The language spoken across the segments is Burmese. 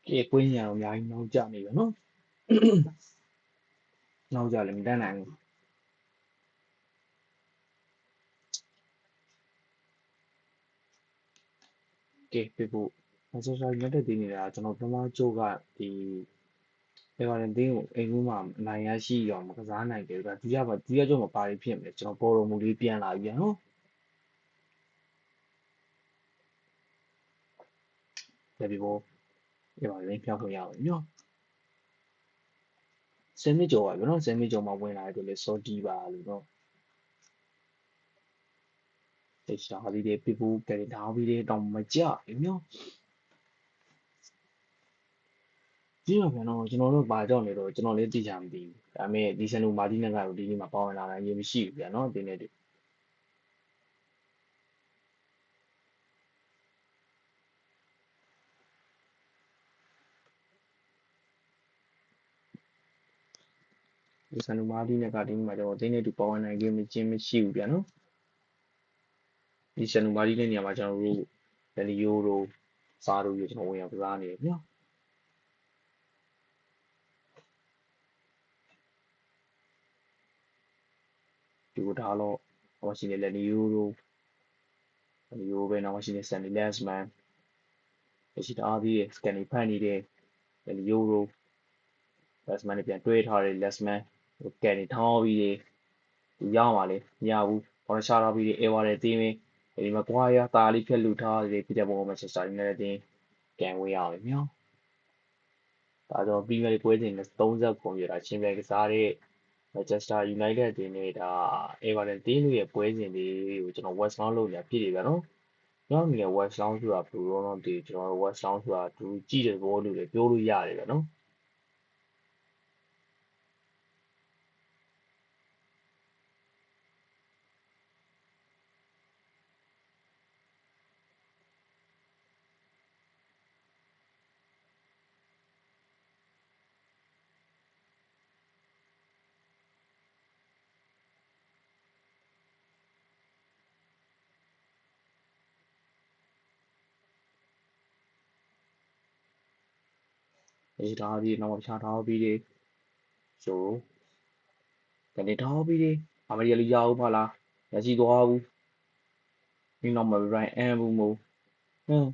cái quên nhà nhà anh nấu chả này nó nấu chả làm đa năng cái vụ nó sẽ sao nhớ được thì là cho nó nó cho cả thì cái vào đến tiếng anh cũng mà này á xí rồi mà cái giá này kiểu là thứ cho một bài phim để cho nó bao một đi biển lại vậy nó tại vì bộ cái vào đến phim của nhau nhá xem mấy chỗ rồi nó xem mấy chỗ mà quên lại rồi số đi vào rồi nó để sao đi để people cái tháo đi để đồng mà chả nhá chỉ là cái nó cho nó bài cho này rồi cho nó lên đi làm đi à mẹ đi xem luôn mà đi năng rồi đi mà bao nhiêu là nhiều xí vậy nó thì này đi xem luôn mà đi năng cái đi mà cho thì này tụ bao nhiêu game chim xí vậy nó đi xem luôn mà đi này mà cho nó cái euro sao rồi cho nó quên ra này nhá tụ đó lo mà xin là euro bên nào xin là send less man cái gì đó đi scan đi phải đi để euro less man ပြန်တွေးထားတယ် less man ကန်နေထောင်းပြီးတွေရအောင်ပါလေမရဘူးဘောရှာတော့ပြီးတွေအဲဝါတယ်တင်းမင်းဒီမှာကွာရตาလေးဖြက်လူထားတယ်ပြတဲ့ပုံမှာဆက်စားနေတဲ့တင်းကန်ဝေးရအောင်မြောင်းဒါတော့ပြီးမဲ့ပွဲစဉ်နဲ့30ပုံပြတာချင်းပြိုင်ကစားတဲ့ Manchester United တင်းနေတာအဲဝါတယ်တင်းရဲ့ပွဲစဉ်တွေကိုကျွန်တော် West Ham လုပ်နေတာဖြစ်နေပါတော့ကျွန်တော်မြင် West Ham ဆိုတာဘယ်လိုတော့ဒီကျွန်တော် West Ham ဆိုတာသူကြည့်တဲ့ဘောလို့လည်းပြောလို့ရတယ်ဗျနော်ဒီဒါပြီးတော့ချထားပြီးတွေဆိုကနေထားပြီးတွေအမရီလေးရအောင်ပါလားရရှိသွားဘူးဒီနောက်မှာ Ryan ဘူးမို့ဟင်း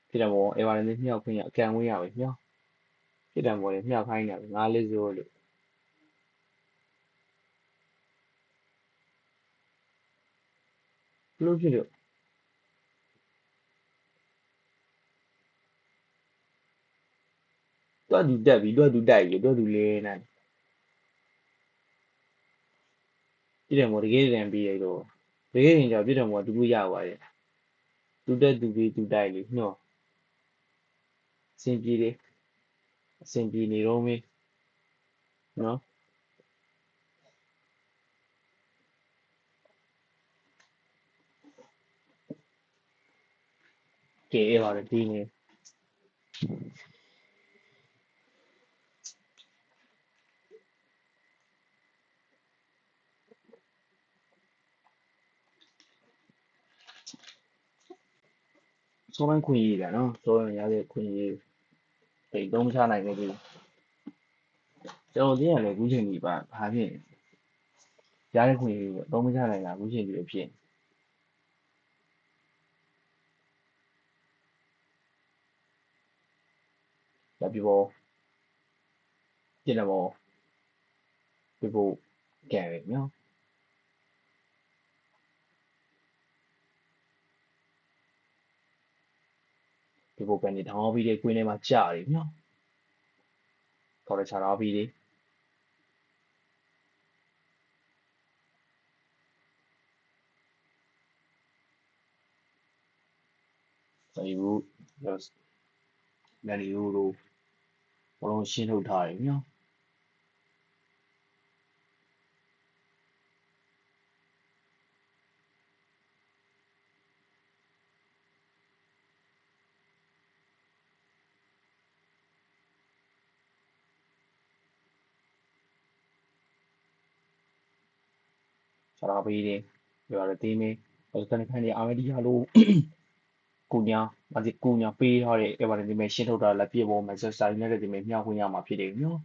ဖြစ်တယ်ပေါ့အဲဝါလည်းမြောက်ခွင့်ရအကန်ဝေးရပဲမြောက်ဖြစ်တယ်ပေါ့လေမြောက်ခိုင်းတယ်9-0လို့ဘယ်လိုဖြစ်လို့တွတ်သူတက်ပြီးတွတ်သူတိုက်ပြီးတွတ်သူလေးနဲ့ဖြစ်တယ်ပေါ့တကယ်တမ်းပြီးရတော့တကယ်ရင်ကြောင့်ဖြစ်တယ်ပေါ့သူကိုရသွားတယ်သူတက်သူပြီးသူတိုက်လေညှော့အဆင်ပြေတယ်အဆင်ပြေနေတော့မေးနော်ကဲအဲပါလေဒီနေစောပိုင်းခွင့်ရတာနော်စောပိုင်းရတဲ့ခွင့်ရပိတ်တော့မချနိုင်ခဲ့ဘူးကျွန်တော်တင်းရလေအခုချိန်ကြီးပါဘာဖြစ်ရတဲ့ခွင့်ရတော့မချနိုင်တာအခုချိန်ကြီးဖြစ်ဒါပြပေါ်ပြင်တယ်ပေါ့ပြဖို့ကဲပဲနော်ပြဖို့ကနေထောင်းပြီးတဲ့ကွင်းထဲမှာကြာတယ်နော်ခေါ်ရချတာပြီးတယ်ဒီဘူးလန်ဒီယိုလိုဘလုံးရှင်းထုတ်ထားတယ်နော်ချတာပြီးတယ်ပြောရတဲ့တင်းမင်းအဲ့ကနေခိုင်းနေအာမဒီယာလို ကိုညာမစီကိုညာပေးထားတဲ့အဲ့ဘာလဲဒီမဲ့ရှင်းထုတ်တာလက်ပြပေါ်မှာဆက်ဆိုင်နေတဲ့ဒီမဲ့မြောက်ခွင့်ရမှာဖြစ်တယ်နော်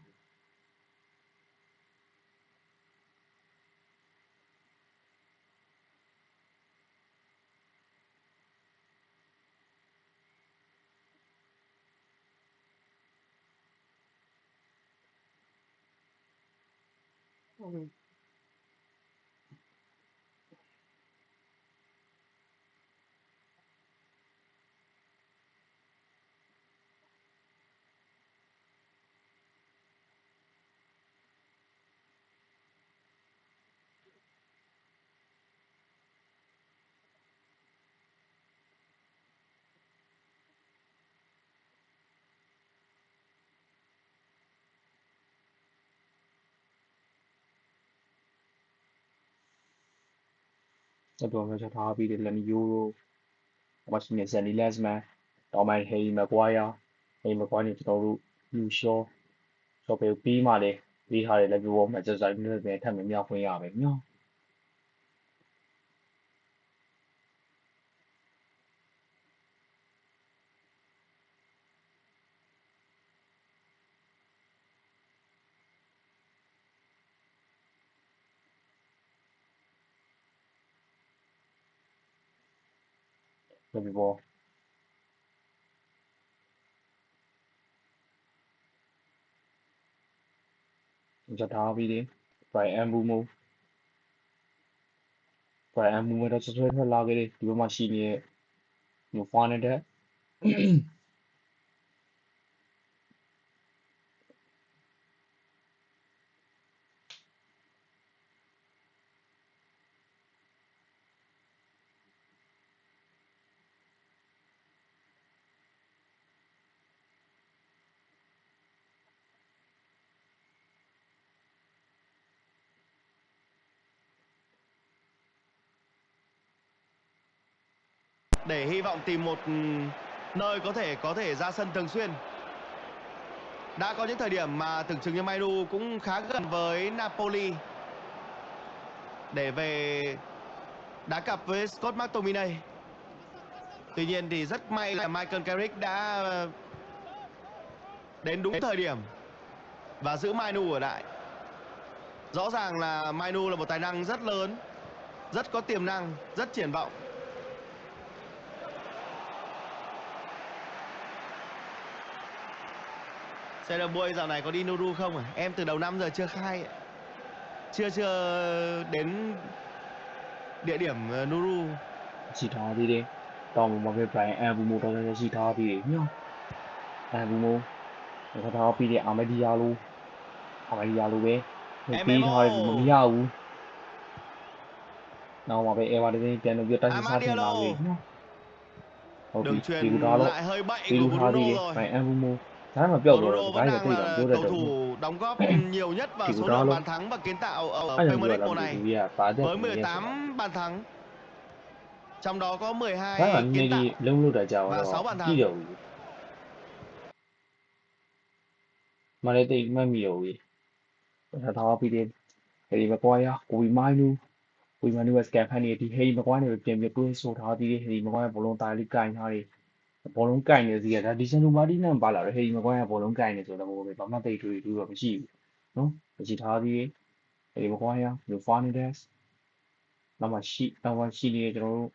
အဲ့တော့လည်းထားပြီးတယ်လန်ယူရိုမရှိနေစန်နီလက်စ်မန်တော်မိုင်ဟေးမကွာယာဟေးမကွာနေကျွန်တော်တို့ယူရှောရှော့ပဲပြီးမှလည်းပြီးထားတယ်လက်ပြပေါ်မှာဆက်ဆိုင်နေတဲ့ထပ်မမြောက်ခွင့်ရပဲနော်လက်ပြပေါ်ဆက်ထားပြီးတယ်ဘရိုင်အန်ဘူမိုတော့ဆွဲထွက်လာခဲ့တယ်ဒီဘက်မှာရှိနေတဲ့ညဖာနေတဲ့ để hy vọng tìm một nơi có thể ra sân thường xuyên. Đã có những thời điểm mà tưởng chừng như Mainu cũng khá gần với Napoli để về đá cặp với Scott McTominay. Tuy nhiên thì rất may là Michael Carrick đã đến đúng thời điểm và giữ Mainu ở lại. Rõ ràng là Mainu là một tài năng rất lớn, rất có tiềm năng, rất triển vọng. Sailor Boy dạo này có đi Nuru không à? Em từ đầu năm giờ chưa khai, chưa đến địa điểm Nuru. ရှိထားသေးတယ်တောင်ပေါ်မှာပဲ Brian အန်ဘူမိုတော့လည်းရှိထားပြီးတယ်ညအန်ဘူမိုတော့ထားပြီးတယ်အာမဒီယာလိုပဲပေးထားတယ်မမရဘူးနောက်မှာပဲ Everton ပြန်လို့ပြတိုက်စစ်စားတင်လာပြီညဟုတ်ပြီ Đường ဒီ truyền ကူထားတော့ lại hơi bậy ပေး của ထားသေး Bruno တယ် rồi. Brian အန်ဘူမိုဒါမှမပြောက်တော့ Bruno ဘူး vẫn ဒါရ đang တိတ်တော့ là ပြောတတ် cầu တယ် thủ đóng góp nhiều nhất vào Thì số của đó lượng luôn. bàn thắng và kiến tạo ở အဲ့ဒါ Premier ပြော League တာ mùa ဒီ này လူကြီးကဘာတက် với နေလဲဆိုတာ 18 bàn thắng. Trong đó có ဒါက 12 နည်း kiến နည်း tạo လုံးလို့တာကြောက် và တော့ 6 bàn ကြည့် thắng. တော့ဘူးမလည်းတိတ်မှတ်မိတော့ဘူးဒါထားပြီးတယ်ဟယ်ရီမကွာယာကိုဝီမိုင်းနူကစကန်ဖန်နေဒီဟယ်ရီမကွာနေပဲပြင်ပြတွင်းဆိုထားပြီးတယ်ဟယ်ရီမကွာဘောလုံးတာလေးကင်ထားတယ်ဘောလုံးကင်နေစီကဒါဒီစန်လူမာတီနဲ့ပါလာတော့ဟယ်ရီမကွာဘောလုံးကင်နေဆိုတော့ဘာမှတိတ်တွေ့တော့မရှိဘူးနော်မရှိထားပြီးဟယ်ရီမကွာယာလူဖာနီဒက်နောက်မှရှိနေကျွန်တော်တို့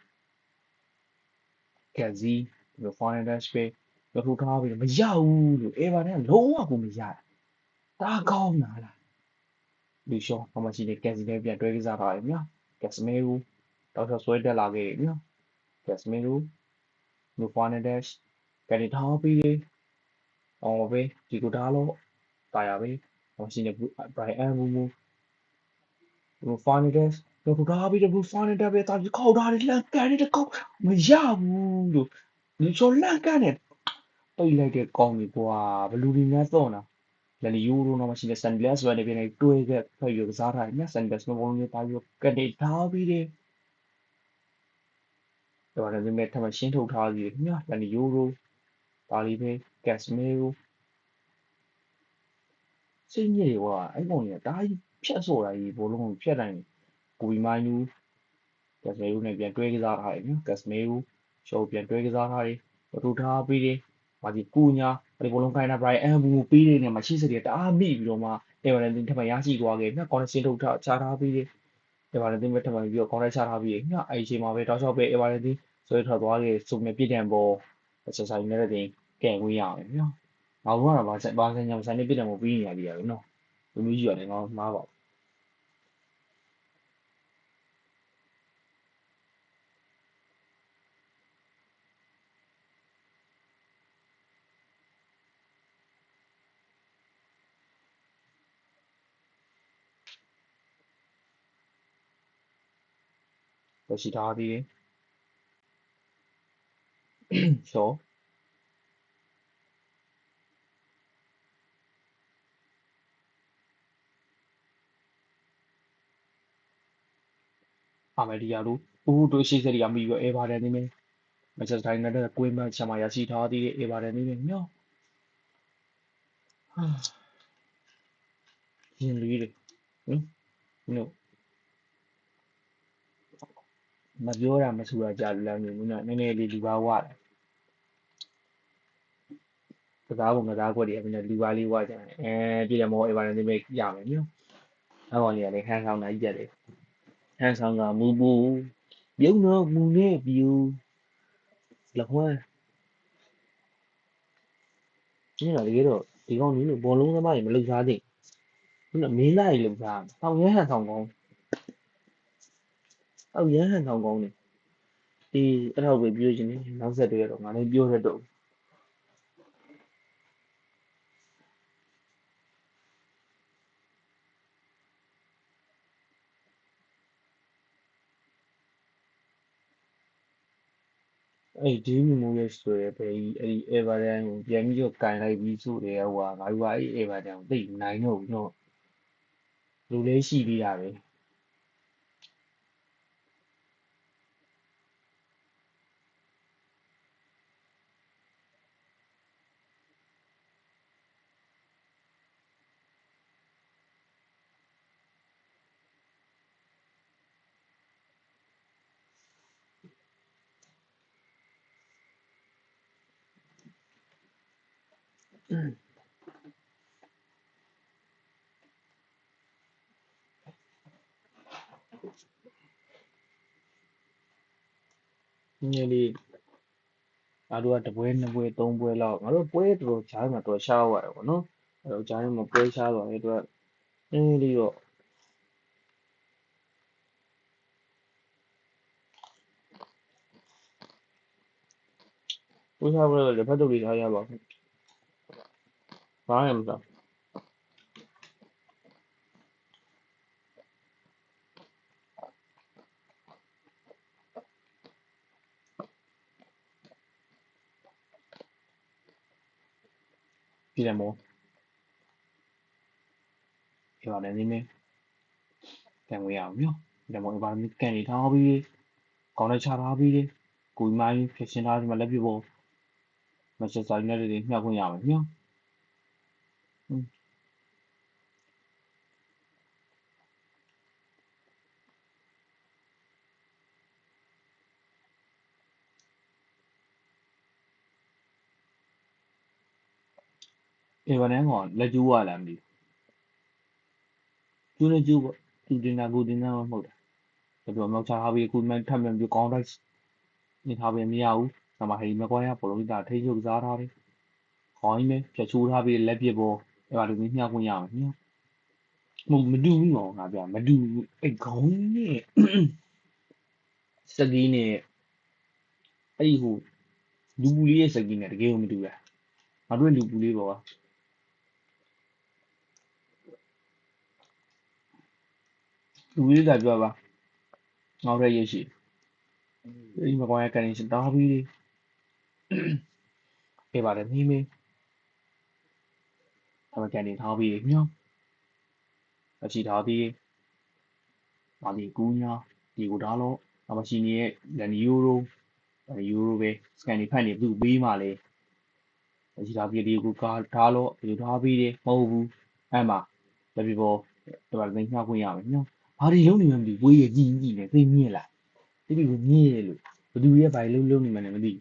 ကက်ဇီလူဖာနီဒက်ပဲမထူထားပြီးမရဘူးလို့အေဗာနဲ့လုံးဝကိုမရတာကောင်းတာလားလူရှောင်းနောက်မှရှိနေကက်ဇီနဲ့ပြန်တွဲကစားထားတယ်နော်ကက်စမေကူတော့ဆွဲတက်လာခဲ့တယ်နော်ကက်စမေကူလူဖာနီဒက်ကနေထားပြီးတယ်အော်ပဲဒီကိုထားလို့တာယာပဲနောက်ရှိနေဘရိုင်အန်ဘူလူဖာနီဒက်လူထားပြီးတယ်လူဖာနီဒက်ပဲတာပြီးခောက်ထားတယ်လန်ကန်နေတကောက်မရဘူးလို့လူရှောင်းလန်ကန်နေပိတ်လိုက်တဲ့ကောင်းကြီးကွာဘလူဒီများတော့နော်လန်ယူရိုနော်မရှိနေဆန်ဂလက်စ်ပဲနေပြန်တွေးခဲ့ဖျော်ကစားထားတယ်ညဆန်ဂလက်စ်မဘောလုံးလေးတာပြီးကနေထားပြီးတယ်တော့လည်းမြဲထမရှင်းထုတ်ထားပြီးညလန်ယူရိုပါလီပဲကက်စမေရိုစိတ်ညစ်တွေကွာအဲ့ကောင်ကြီးတားကြီးဖြတ်စော်တာကြီးဘောလုံးကိုဖြတ်တိုင်းကိုဝီမိုင်းနူကက်စမေရိုနဲ့ပြန်တွဲကစားထားတယ်ညကက်စမေရို ရှော့ပြန်တွဲကစားထားတယ်တူထားပြီးတယ်မာဒီကူညာဒီဘလုံးခိုင်းတာ Brian အမ်ဘူပြီးတယ်နဲ့မှာရှိစတယ်တအားမိပြီးတော့မှအေဗာတန်တင်ထပ်မရရှိသွားခဲ့ညကောင်းစင်ထုတ်ထားချထားပြီးတယ်အေဗာတန်တင်ပဲထပ်မပြီးတော့ကောင်းလိုက်ချထားပြီးညအဲ့အချိန်မှာပဲတောက်လျှောက်ပဲအေဗာတန်တင်ဆွဲထွက်သွားခဲ့စုံနဲ့ပြစ်ဒဏ်ပေါ်ဆက်ဆိုင်နေတဲ့တင်ကဲဝင်ရအောင်ညငါတို့ကတော့ဘာဆိုင်ညာဆိုင်နေပြစ်ဒဏ်ပေါ်ပြီးနေရပြီရနော်လူမျိုးကြီးရတယ်ငါမှားပါဘူးရှိထားပြီးတယ်ရှော့အာမေဒီယာတို့ဦးတို့ရှိစက်ရမိပြီးတော့အေဗာတန်တင်ပဲမန်ချက်စတာယူနိုက်တက်ကွင်းမချမှာရရှိထားသေးတယ်အေဗာတန်တင်ပဲညရင်လေးတယ်နော်မပြောတာမဆူတာကြာလူလမ်းမျိုးနည်းနည်းလေးလူပါဝတယ်ကစားပုံကစားကွက်တွေအပြင်လူပါလေးဝကြတယ်ပြည်တယ်မောအေဗာတန်တင်ပဲရမယ်နော်အဲ့ကောင်လေးကလည်းဟန်ဆောင်တာကြီးရတယ်ဟန်ဆောင်ကမူပူပြုံးတော့မူနဲ့ပြူလခွန်းဒီတော့တကယ်တော့ဒီကောင်လေးလို့ဘောလုံးသမားတွေမလှုပ်ရှားသေးဘူးနော်မင်းလိုက်လှုပ်ရှားတောင်ရဟန်ဆောင်ကောင်းတောက်ရဟန်ဆောင်ကောင်းနေဒီအဲ့တော့ပဲပြောချင်တယ်နောက်ဆက်တွေကတော့ငါလည်းပြောရတော့အဲ့ဒီမီမိုရဲ့ဆိုရယ်ပဲအဲ့ဒီအေဗာတန်ကိုပြန်ပြီးတော့ကန်လိုက်ပြီးဆိုတယ်ဟိုကငါတို့ကအဲ့အေဗာတန်ကိုသိနိုင်တော့ဘူးနော်လူလေးရှိသေးတာပဲနည်းလေးငါတို့ကတပွဲနှစ်ပွဲသုံးပွဲလောက်ငါတို့ပွဲတော်တော်ကြားမှာတော်ရှားသွားတယ်ပေါ့နော်အဲ့တော့ကြားမှာပွဲရှားသွားတဲ့အတွက်နည်းလေးတော့ပွဲရှားပွဲတော့လက်ဖက်တုပ်လေးထားရပါဘူးဘာမှမလုပ်ပြည်တယ်မောအေဗာတန်နေမယ်ကန်ဝင်ရအောင်နော်ပြည်တယ်မောအေဗာတန်ကန်နေထားပြီးကောင်းလိုက်ချထားပြီးကိုကြီးမိုင်းဖြစ်ရှင်းထားဒီမှာလက်ပြပေါ်မန်ချက်စတာယူနိုက်တက်တွေမျှခွင့်ရမယ်နော်အေဗာတန်ကလက်ကျိုးရလားမသိဘူးကျိုးနေကျိုးပေါ့သူတင်တာကိုတင်တာမဟုတ်တာလက်ပြမောက်ချထားပြီးကိုကြီးမိုင်းထပ်ပြန်ပြီးကောင်းလိုက်နေထားပြန်မရဘူးဒါမှဟယ်ရီမကွိုင်းကဘောလုံးကြီးထိချုပ်စားထားတယ်ခေါင်းကြီးပဲဖြတ်ချိုးထားပြီးလက်ပြပေါ်အေဗာတန်မျှခွင့်ရမယ်နော်မတူဘူးနော်ငါပြမတူဘူးအဲ့ခေါင်းနဲ့စကီးနဲ့အဲ့ဒီဟိုလူပူလေးရဲ့စကီးနဲ့တကယ်ကိုမတူတာငါတို့လူပူလေးပေါ့လူလေးကပြောပါငေါ့ရက်ရရှိဒီမကွာရကန်ရှင်တားပြီးပြပါတယ်မိမေအမကန်နေထားပြီးညောအချီထားပြီးမာလီကူညာဒီကိုထားလို့အမရှိနေရဲ့လန်ယူရိုပဲစကန်နေဖက်နေဘူးပေးမှလေအချီထားပြီးဒီကိုကားထားလို့ဒီထားပြီးတယ်မဟုတ်ဘူးအဲ့မှာလက်ပြပေါ်ဒီမှာသိညှခွင့်ရမယ်ညောဘာတွေလုံးနေမှမသိဝေးရကြီးကြီးနေသိမြင်လားဒီလိုမြင်ရလို့ ဘသူရဲ့ဘာလုံးနေမှလည်းမသိ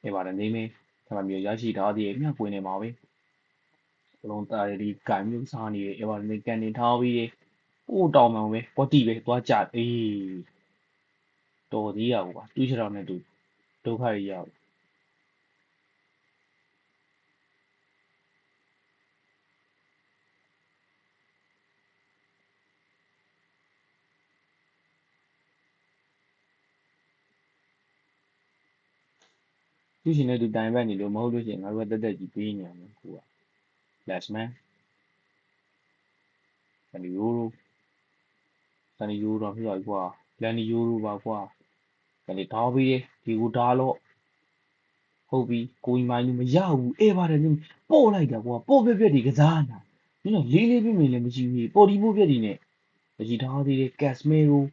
အေးပါတယ်နေမင်းခဏမျိုးရရှိထားသေးတယ်မြကွင်းနေမှာပဲဘလုံးသားတွေကံမျိုးစားနေတယ်အေးပါတယ်နေကန်နေထားပြီးပို့တောင်းမှပဲဘောတိပဲသွားကြအေးတော်သေးရကွာတွေးချတော့နဲ့တူဒုက္ခရရောက်သူရှင်နဲ့သူတိုင်ပတ်နေလို့မဟုတ်လို့ရှိရင်ငါတို့ကတက်တက်ကြီးပေးနေအောင်ခုက last man ဆန်ဒီယိုရိုတော့ဖြစ်သွားပြီကွာလန်နီယိုရိုပါကွာကနေထားပြီးဒီကိုထားလို့ဟုတ်ပြီကိုကြီးမိုင်းလို့မရဘူးအေးပါတယ်ပို့လိုက်တာကွာပို့ပြက်ဒီကစားနာမင်းတို့လေးပြင်းလည်းမရှိဘူးပေါ်ဒီပို့ပြက်ဒီနဲ့ကြည်ထားသေးတယ်ကက်စမေရို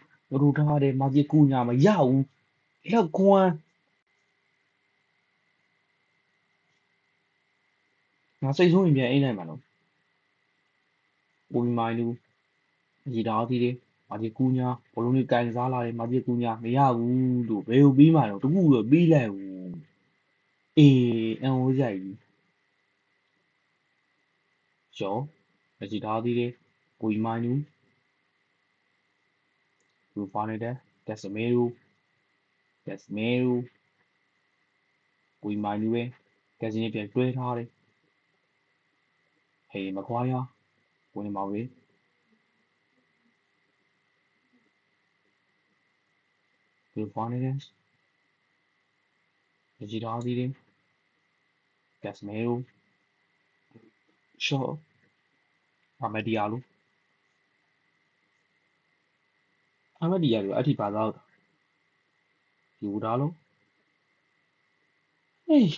တို့ထားတယ်မာဂျီကူညာမရဘူးလက်ကွမ်းငါစိတ်ဆိုးရင်ပြန်အိမ်လိုက်မှာနော်ကိုကြီးမိုင်းလို့ကြည်ထားသေးတယ်မာဂျီကူညာဘလုံးလေးကန်စားလာတယ်မာဂျီကူညာမရဘူးလို့ဘယ်လိုပြီးမှတော့တခုတော့ပြီးလိုက်ဘူးအေးအန်ဟိုးကြိုက်ကြီးကျော်ကြည်ထားသေးတယ်ကိုကြီးမိုင်းလို့လူဖာနေတဲ့ကက်စမေရိုကိုကြီးမိုင်းလို့ပဲကက်စင်းပြန်တွဲထားတယ်ဟေးမခွာရဝင်ပါပဲလူဖာနေတဲ့ကြည်ထားသေးတယ်ကက်စမေရိုရှော့အမဒီယာလိုအမဒီယာလိုအထိပါတော့ယူထားလို့ဟေး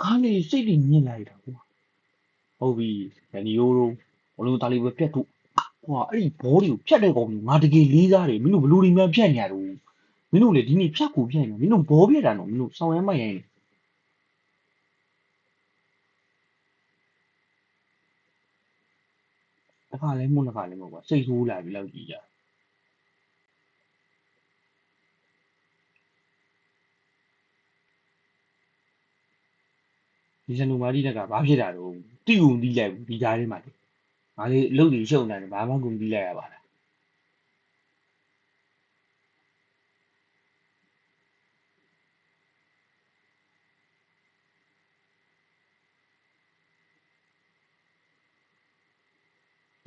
အားလေးစိတ်တွေညစ်လိုက်တာကွာဟုတ်ပြီရန်နီယိုတို့ဘလို့တာလီပဲပြတ်တို့ကွာအဲ့ဒီဘောတွေကိုဖြတ်တဲ့ကောင်မျိုးငါတကယ်လေးစားတယ်မင်းတို့ဘလို့ဒီမှဖြတ်နေရတော့မင်းတို့လေဒီနေ့ဖြတ်ကိုဖြတ်နေမင်းတို့ဘောပြတ်တာနော်မင်းတို့စောင်းရမ်းမရိုင်းတစ်ခါလဲမဟုတ်တစ်ခါလဲမဟုတ်ကွာစိတ်ဆိုးလာပြီလောက်ကြည့်ကြဒီစနူမာတီတက်ကဘာဖြစ်တာတော့တိုံတီးလိုက်ဘူးဒီကြားထဲမှာငါလေးအလုပ်တွေရှုံနေတယ်ဘာမှကုန်တီးလိုက်ရပါလား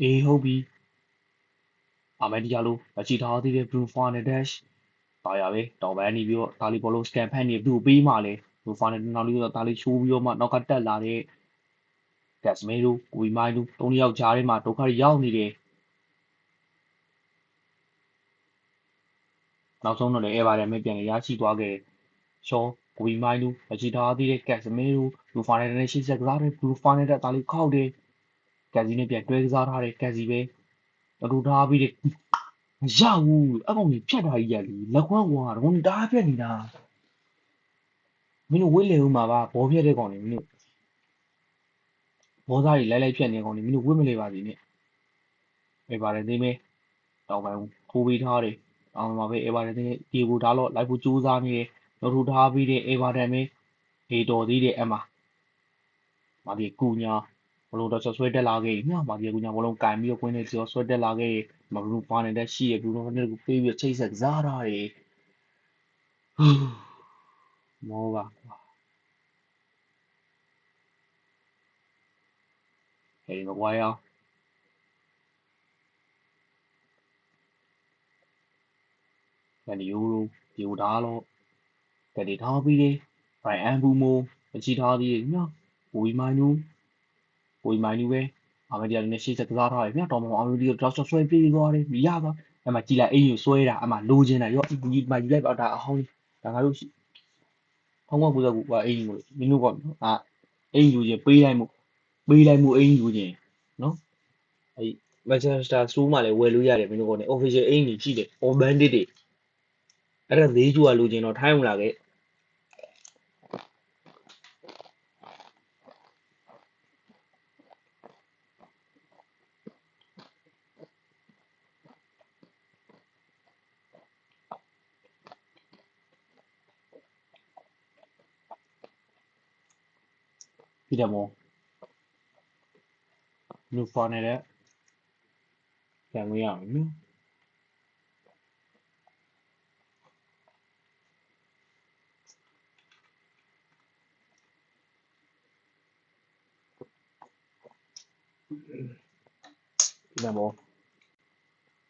အေးဟုတ်ပြီအာမဒီယာလိုမချီထားသေးတဲ့ဘရူဖာနဲ့ဒက်ရှ်တာယာပဲတောင်ပန်းနေပြီးတော့ဒါလီဘောလုံးစကန်ဖတ်နေသူ့ပေးမှလဲဘရူဖာနဲ့နောက်လေးတော့ဒါလီချိုးပြီးတော့မှနောက်ကတက်လာတဲ့ကက်စမေရိုကိုဝီမိုင်းလူ၃ယောက်ကြားထဲမှာဒုက္ခရောက်နေတယ်နောက်ဆုံးတော့လည်းအဲဗာဒန်ပဲပြန်ရရှိသွားခဲ့ရှော့ကိုဝီမိုင်းလူမချီထားသေးတဲ့ကက်စမေရိုဘရူဖာနဲ့ရှေ့ဆက်ကစားတဲ့ဘရူဖာနဲ့ဒါလီခောက်တယ်ကက်စီနဲ့ပြန်တွဲကစားထားတဲ့ကက်စီပဲတူထားပြီးတဲ့မရဘူးအကောင်ကြီးဖြတ်ထားကြီးရလीလက်ခွန်းကွာတော့တားပြက်နေတာမင်းတို့ဝိလေဦးမှာပါဘောပြက်တဲ့ကောင်တွေမင်းတို့ဘောသားတွေလိုက်ဖြတ်နေကောင်တွေမင်းတို့ဝိမလဲပါစေနဲ့အေးပါတယ်သိမဲတောင်ပိုင်းထိုးပေးထားတယ်တောင်မှာပဲအေးပါတယ်သိဒီကိုထားလို့လိုက်ဖို့ကြိုးစားနေတယ်တော့ထိုးထားပြီးတဲ့အေးပါတယ်မဲဟေတော်သေးတယ်အမမာဒီကူညာဘလုံးတော့ဆွဲတက်လာခဲ့ညမာဒီကူညာဘလုံးကန်ပြီးတော့ကွင်းနဲ့ဆွဲတက်လာခဲ့မဘလူးဖာနေတဲ့ရှိရဘလူးနဲ့ကိုပေးပြီးချိတ်ဆက်စားထားတယ်မောပါကွာဟေးမကွာရကန်ဒီယိုရိုဒီကိုထားလို့ကတိထားပြီးတယ်ဘရိုင်အန်ဘူမိုအချီထားသေးတယ်ညဝီမိုင်းနူပဲအာမဒီယာနဲ့ရှေ့ဆက်ကစားထားတယ်ညတော်မအောင်ဒီတော့ဆွဲပြေးသွားတယ်ရသွားအမကြည်လိုက်အိမ်ကိုဆွဲတာအမလိုချင်တာရောဒီမယူလိုက်ပါဒါအဟောင်းဒါငါတို့ထောင်းကကူကအိမ်ကိုမင်းတို့ကအိမ်ယူချင်ပေးလိုက်မှုအိမ်ယူချင်နော်အဲ့ Manchester Store မှာလည်းဝယ်လို့ရတယ်မင်းတို့က official အိမ်ကြီးရှိတယ် on bandit တွေအဲ့ဒါဈေးကျူကလိုချင်တော့ထိုင်းဝင်လာခဲ့ ပြီးတယ်မောလူဖော်နေတဲ့ပြန်လို့ရအောင်နော်ပြီးတယ်မော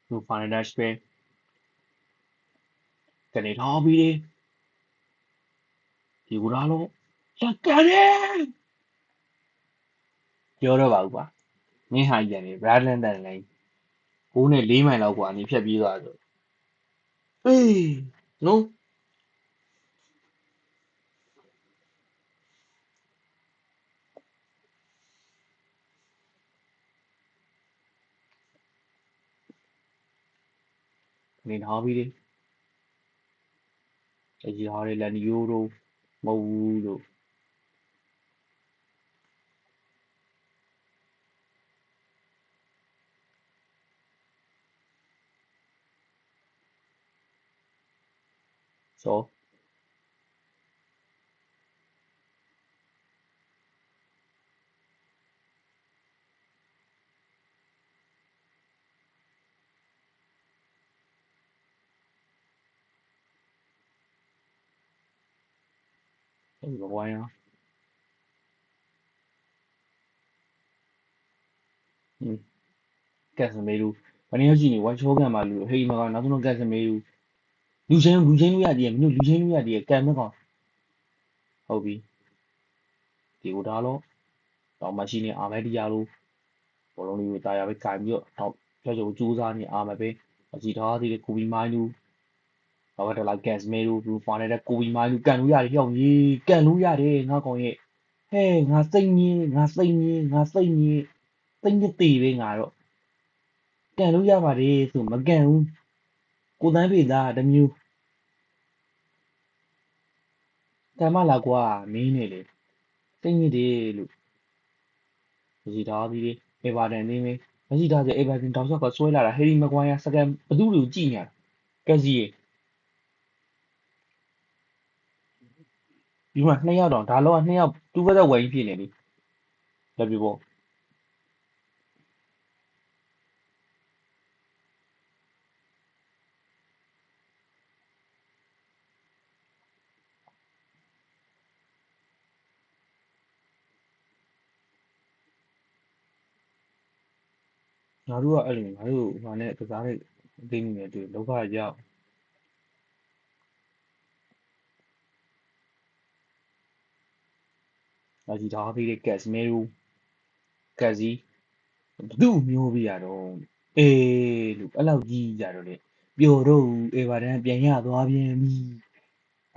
လူဖော်နေတဲ့စပင်းကနေထားပြီးတယ်ဒီကူလာလို့လက်ကန်တယ်ပြောတော့ပါဘူးကွာမင်းဟာကြီးတယ်ဘရာဒလန်တန်လိုက်6နဲ့4မိုင်လောက်ကွာနေဖြတ်ပြေးသွားဆိုအေးနော်ကနေထားပြီးတယ်အကြီးဟာတွေလန်ဒီယိုတို့မဟုတ်ဘူးလို့ဆိုအဲ့ဒီဘဝရကက်စမေလူဘယ်နည်းကြည့်နေဝိုင်းချောကန်မှာလူဟေးမကောင်နောက်ဆုံးကက်စမေလူလူချင်းလို့ရတည်မင်းတို့လူချင်းလို့ရတည်ကန်မကောင်ဟုတ်ပြီဒီကိုဒါတော့တော့မရှိနေအာမဲတီယာလို့ဘောလုံးလေးကိုတာယာပဲကင်ပြီးတော့ကြောက်ကြိုးစူးစားနေအာမဲပဲအကြည့်ထားသေးတယ်ကိုဘီမိုင်းလူနောက်ကတလာကန်စမေလူဘူဖော်နေတဲ့ကိုဘီမိုင်းလူကန်လို့ရတယ်ဟျောင်းကြီးကန်လို့ရတယ်ငါကောင်ရဲ့ဟဲ့ငါစိတ်ညင်းစိတ်ညစ်သေးပဲငါတော့ကန်လို့ရပါတယ်ဆိုမကန်ဘူးကိုတန်းဖေသားတမျိုးကန်မလာကွာမင်းနေလေစိတ်ညစ်တယ်လို့မရှိထားပြီးအေဗာတန်နေမင်းမရှိထားစေအေဗာတန်တောက်ချောက်ကဆွဲလာတာဟယ်ရီမကွိုင်းယာစကန်ဘသူ့တွေကိုကြည့်နေတာကက်စီဒီမှာ2ယောက်တော့ဒါလောက2ယောက်တူဘက်သက်ဝိုင်းဖြစ်နေပြီလက်ပြပေါ့ငါတို့ကအဲ့လိုငါတို့ဟိုနဲ့ကစားတဲ့အသိနေတယ်တူလောကရောက်မရှိထားပြီးကက်စမေလူကက်စီဘသူ့မျိုးပြရတော့အေးလို့အဲ့လောက်ကြီးကြတော့လေပျော်တော့အေဗာတန်ပြန်ရသွားပြန်ပြီ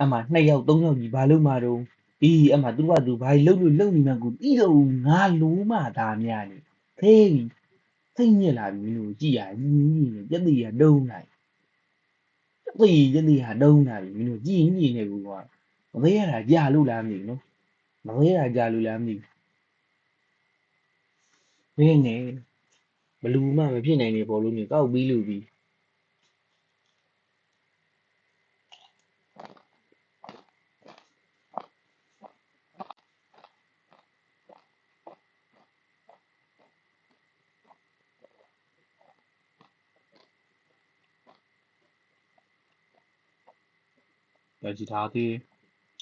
အမှ2ယောက်3ယောက်ကြီးဘာလို့မှတော့အေးအမှသူကသူဘာလို့လုံနေမှကိုပြီးတော့ငါလိုမှဒါများနေဖေးစိတ်ညစ်လာပြီမင်းတို့ကြည်ရညီပြက်တည်ရတုံးလိုက်ပြက်တည်ရတုံးလာပြီမင်းတို့ကြည်ညီနေဘူးကွာမသေးရတာကြာလို့လားမသိဘူးနော်မသေးရတာကြာလို့လားမသိဘူးဘယ်နဲ့ဘလူးမှမဖြစ်နိုင်နေပေါ်လို့နေကောက်ပြီးလူပြီးကြည်ထားသေး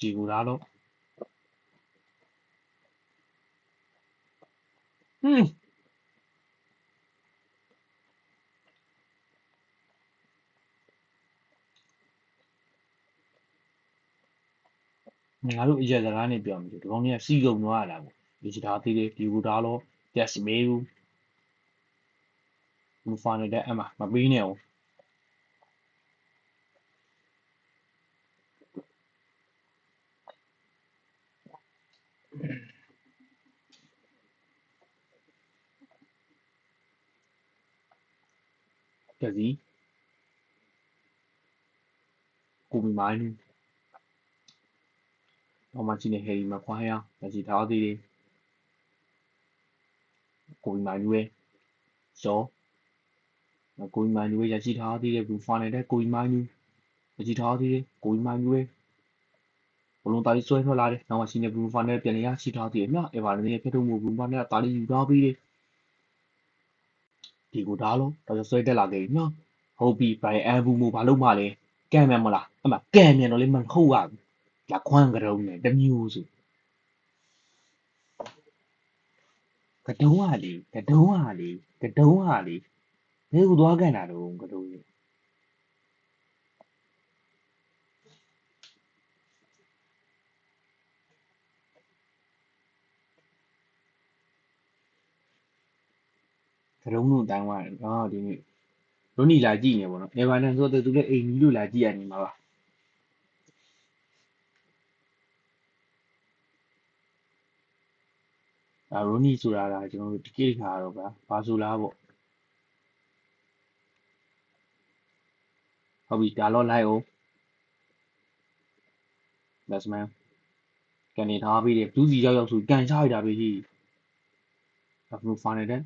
ကြည်ကူလားတော့ဟင်းငါတို့အရက်စကားနဲ့ပြောမှဆိုဒီကောင်ကြီးကစီကုံသွားရတာပေါ့ကြည်ထားသေးတယ်ဒီကူသားတော့ကက်စမေလူမူဖာနေတဲ့အမှမပေးနဲ့အောင်ကက်စီကိုမီမိုင်းလူတော့မှချင်းနေဟယ်ရီမခွားရကြည်ထားသေးတယ်ကိုမီမိုင်းလူရဲ့စောကိုမီမိုင်းလူရဲ့ကြည်ထားသေးတယ်ဘူဖာနေတဲ့ကိုမီမိုင်းလူကြည်ထားသေးတယ်ကိုမီမိုင်းလူရဲ့ ဘလုံးသားလေးဆွဲထွက်လာတယ်နောက်မှရှိနေဘလူးဖာနဲ့ပြန်လည်ရရှိထားသေးတယ်မြအေဗာဒန်ရဲ့ဖျက်ထုတ်မှုဘလူးဖာနဲ့တားလေးယူထားပြီးတယ်ဒီကိုဒါလို့တော့ဆွဲတက်လာခဲ့ပြီမြဟုတ်ပြီဘိုင်အန်ဘူးမို့ဘာလို့မှလဲကံမြန်မလားအမှကံမြန်တော့လေမဟုတ်ရဘူးလာခွမ်းကြုံနဲ့တမျိုးစုကတုံးဟာလေဘယ်ကိုသွားကန်တာတော့ကတုံးကြီးကတုံးတို့တိုင်းသွားတယ်ဒီနေ့ရိုနီလာကြည့်နေပေါ့နော်အေဗာဒန်ဆိုတော့သူလည်းအိမ်ကြီးလို့လာကြည့်ရနေမှာပါရိုနီဆိုတာကကျွန်တော်တို့တကိခါတော့ဘာဆိုလားပေါ့ဟုတ်ပြီဒါတော့လိုက်အောင် batsman ကနေထားပြီးတယ်ဘူးစီရောက်ဆိုကန်ချရတာပဲဟိဒါဘလူးဖာနေတဲ့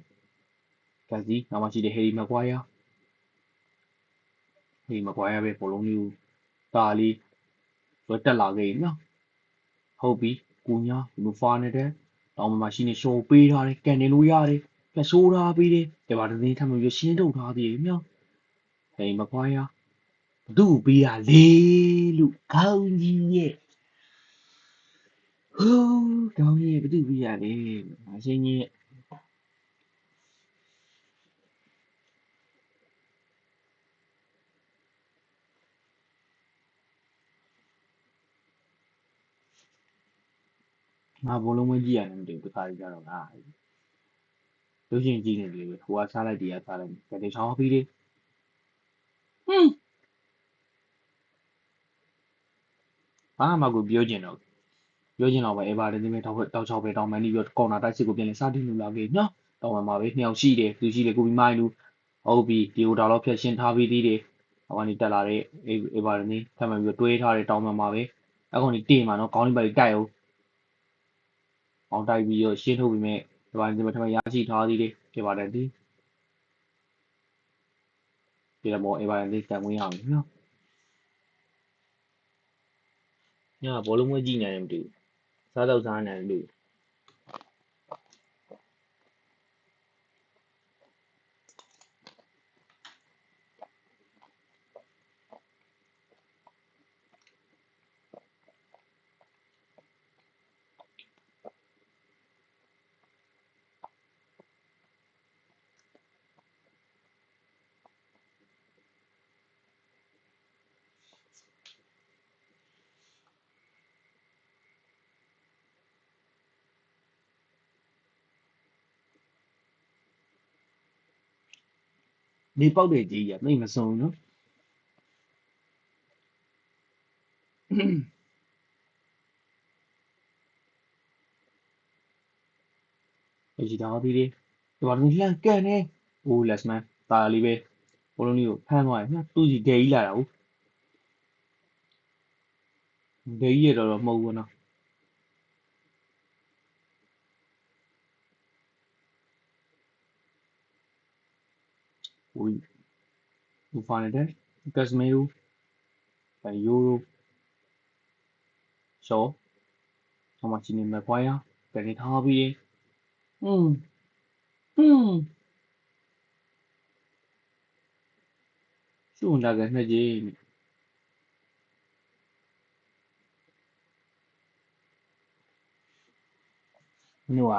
ကက်စီနောက်မှရှိတယ်ဟေရီမကွာယာပဲဘောလုံးလေးကိုတာလေးဆွဲတက်လာခဲ့နော်ဟုတ်ပြီကူညာဘလူးဖာနေတဲ့တောင်မှာရှိနေရှော်ပေးထားတယ်ကန်နေလို့ရတယ်ပြဆိုးထားပြီးတယ်ဒီမှာတင်းထပ်ပြီးရှင်းထုတ်ထားသေးတယ်နော်ဟေရီမကွာယာဘသူ့ကိုပေးတာလေလို့ခေါင်းကြီးရဲ့ဟိုးခေါင်းကြီးရဲ့ဘသူ့ပေးရလေအချင်းကြီးငါဘောလုံးမကြည့်ရတယ်မသိဘူးတခါကြတော့လို့ချင်းကြည့်နေတယ်ဟိုကစားလိုက်ဒီကစားလိုက်ကနေချောင်းပြီးတယ်ဘာမှကိုပြောကျင်တော့ပဲအေဗာဒန်ဒီမဲ့တောက်ချောက်ပဲတောင်မန်ဒီပြီးကော်နာတိုက်စစ်ကိုပြန်လဲစတင်လို့လာခဲ့နော်တောင်မန်မှာပဲနှစ်ယောက်ရှိတယ်သူရှိတယ်ကိုပြီးမိုင်းလူဟုတ်ပြီဒီကိုဒါတော့ဖြတ်ရှင်းထားပြီးသေးတယ်ဟိုကနေတက်လာတဲ့အေဗာဒန်ထပ်မှန်ပြီးတွေးထားတဲ့တောင်မန်မှာပဲအခုနေတင်မှာနော်ခေါင်းလေးပါတိုက်အောင်အောင်တိုက်ပြီးတော့ရှင်းထုတ်ပြီးမဲ့အေဗာဒန်ဒီမဲ့ထပ်မှန်ရရှိထားသေးတယ်အေဗာဒန်ဒီတော့မောအေဗာဒန်ဒီကန်ဝင်ရအောင်နော်ညဘောလုံးမကြည့်နိုင်တယ်မတူစားတော့စားနိုင်လို့နေပေါက်တဲ့ကြီးကသိမစုံနော်အကြီးသားပြီးတယ်ဒီမှာလှန်ကန်နေအိုးလက်စမန်တာလေးပဲဘောလုံးလေးကိုဖမ်းသွားတယ်နော်သူ့ကြီးဒဲကြီးလာတာဟုတ်ဒဲကြီးရတော့မဟုတ်ဘူးနော်ဟိုဘူဖာနေတဲ့ကက်စမေယိုယိုရိုရှော့နောက်မှချီနေမကွာယာကနေထားပြီးတယ်ဟွန်းရှုံလာကနှစ်ကြီးတို့က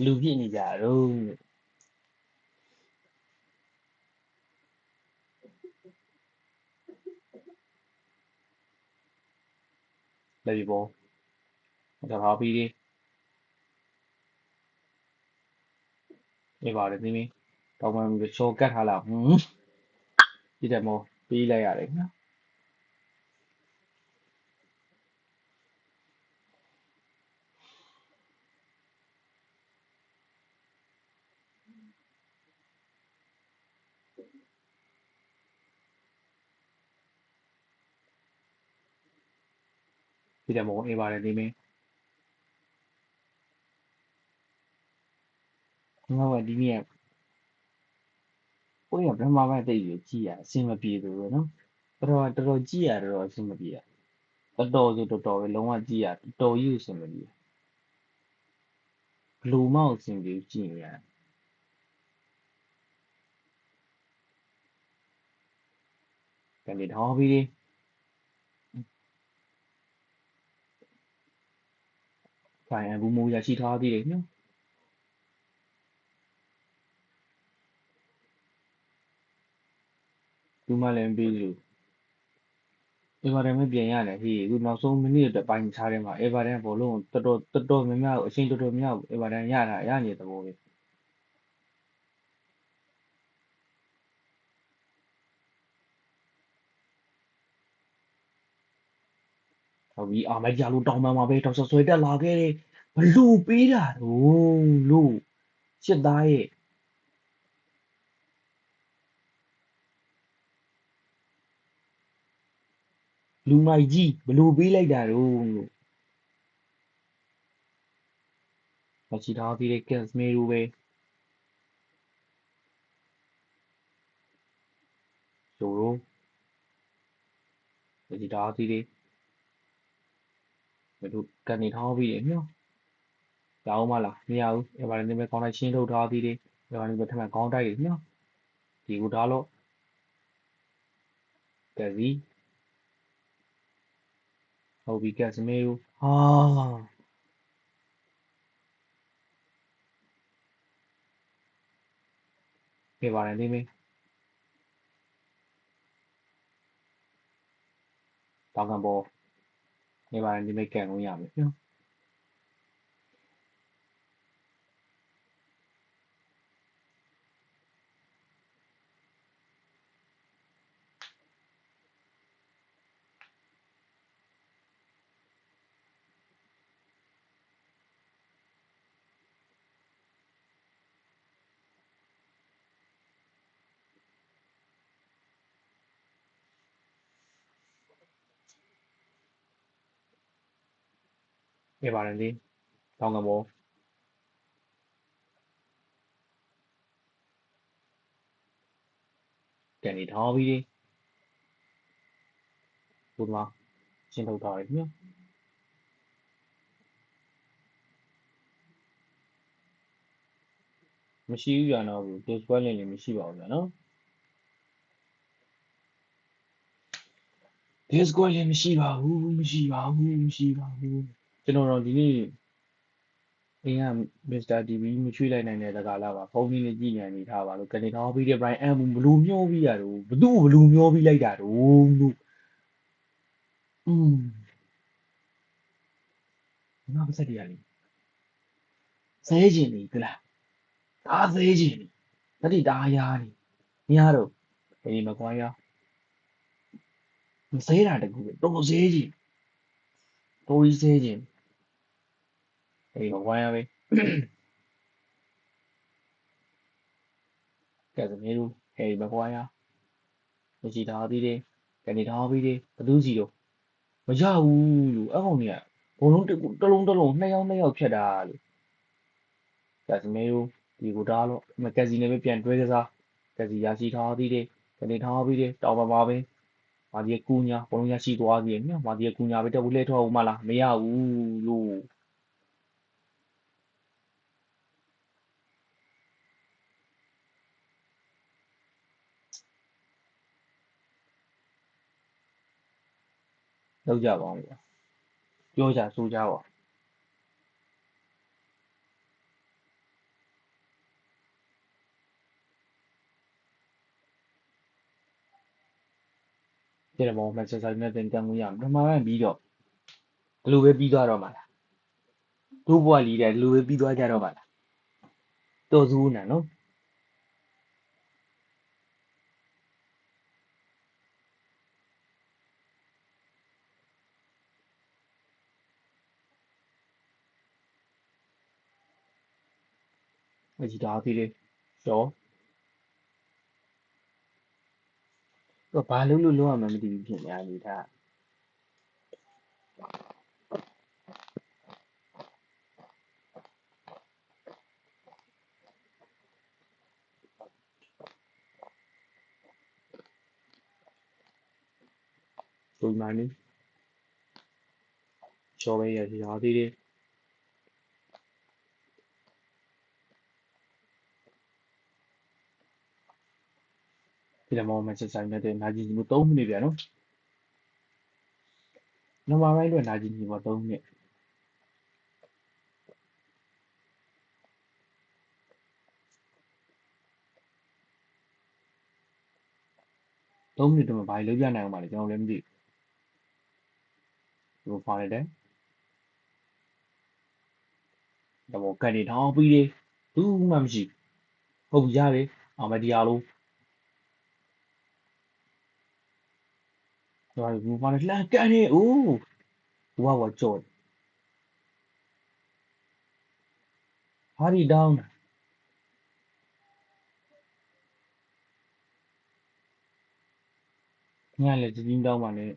လူပြစ်နေကြတော့လေဒီဘောဒါထားပြီးတယ်အေဗာဒန်ဒီမီတောင်မှပြီးချောကတ်ထားလာဒီတယ်မောပေးလိုက်ရတယ်နော်ဒီတယ်မောအေဗာဒန်ဒီမီငါကဒီနေ့ကိုရပထမပိုင်းတိတ်ရကြည့်ရအဆင်မပြေဘူးနော်တော်တော်ကြည့်ရတော့အဆင်မပြေ တော်ဆိုတော်တော်ပဲလုံးဝကြည့်ရတော်ကြီးကိုအဆင်မပြေဘလူးမောက်အဆင်ပြေကြည့်နေရကန်ဒီထောင်းပြီးဖိုင်အဘူမိုးရရှိထားသေးတယ်နော်သူမှလည်းပြီးလို့အေဗာတန်ပဲပြန်ရတယ်ဟေးအခုနောက်ဆုံးမိနစ်အတွက်ပိုင်းခြားတယ်မှာအေဗာတန်ဘောလုံးတော်များများအချိန်တော်များအေဗာတန်ရနေတဲ့သဘောပဲဟုတ်ပြီအာမကြလို့တောင်းပန်မှာပဲတောက်ဆွဲတက်လာခဲ့တယ်ဘလူးပေးတာတော့လို့ရှစ်သားရဲ့လူမိုက်ကြီးဘလူးပေးလိုက်တာတော့လို့မချီထားသေးတဲ့ကက်စမီရိုပဲဆိုတော့မချီထားသေးတယ်ဘလူးကန်နေထားပြီးတယ်နော်ရအောင်မလားမရဘူးအေဗာတန်ပဲကောင်းလိုက်ချင်းထုတ်ထားသေးတယ်အေဗာတန်ပဲထပ်မံကောင်းတိုက်တယ်နော်ဒီကိုထားလို့ကက်စီဟုတ်ပြီကက်စမီရိုဟာအေဗာတန်ပဲတောင်းကန်ပေါ်အေဗာတန်ပဲကန်လို့ရမယ်နော်အေဗာတန်တောင်းကန်ပေါ်ကန်နေထားပြီးတယ်ဘုမာချင်းထုတ်ထားတယ်နော်မရှိဘူးရတော့ဘူးဒီစကွဲလင်းလည်းမရှိပါဘူးဗျာနော်ဒီစကွဲလင်းမရှိပါဘူးကျွန်တော်တော့ဒီနေ့အင်းကမစ္စတာတီဗီမချွေးလိုက်နိုင်တဲ့တကားလာပါဖုန်းကြီးနဲ့ကြည့်နေနေထားပါလို့ကနေထားပြီးတဲ့ဘရိုင်အမ်ဘလူးမျောပြီးရတော့ဘသူ့ဘလူးမျောပြီးလိုက်တာတော့လို့ငါပါစက်တရားလေးဆဲကျင်နေသလားအားဆဲကျင်နေတတိတားရားနေမရတော့ဒီမကွာရမဆဲတာတကူပဲတော်ဆဲကျင်တော်ကြီးဆဲကျင်ဒီမကွာရပဲကဲစမေးလို့ဟဲ့မကွာရမရှိထားသေးတယ်ကနေထားပြီးတယ်ဘသူစီတော့မရဘူးလို့အကောင်ကြီးကဘုံလုံးတလုံးနှစ်ယောက်ဖြတ်တာလို့ကဲစမေးလို့ဒီကိုတားလို့မကက်စီနဲ့ပဲပြန်တွဲကစားကက်စီရရှိထားသေးတယ်ကနေထားပြီးတယ်တောင်းပါပဲမာဒီကူညာဘုံလုံးရရှိသွားသေးတယ်နော်မာဒီကူညာပဲတက်ဘူးလဲထောက်ဦးမလားမရဘူးလို့လောက်ကြပါအောင်ပြောကြဆိုကြပါဒီတော့မန်ချက်စတာနဲ့တင်တန်းလို့ရမှာပထမပိုင်းပြီးတော့ဒီလိုပဲပြီးသွားတော့မှာလားတို့ဘွားလီတဲ့ဒီလိုပဲပြီးသွားကြတော့မှာလားတော်စုနာနော်အကြည့်တာသေးတယ်ရှောတော့ဘာလို့လုံးဝမသိဘူးဖြစ်နေရလေဒါဆိုမှနေ ကျော်ပဲရရှိထားသေးတယ်ဒီလမောင်မန်ချက်ဆိုင်နဲ့နာဂျီနီ3မိနစ်ပြန်နော်နံပါတ်ပိုင်းအတွက်နာဂျီနီမှာ3မိနစ်3မိနစ်တည်းမှာဘာလို့ပြနိုင်အောင်ပါလဲကျွန်တော်လည်းမသိဘူးဖားလိုက်တယ်တော့ကန်နေထောင်းပြီးတယ်ဘူးမှမရှိဟုတ်ပြီရတယ်အောင်မတရားလို့ကျွန်တော်ဘူးဖားလိုက်လှမ်းကန်နေအိုးဝါဝါကြော်ဟာဒီဒေါင်းညလည်းတင်းတောင်းပါနဲ့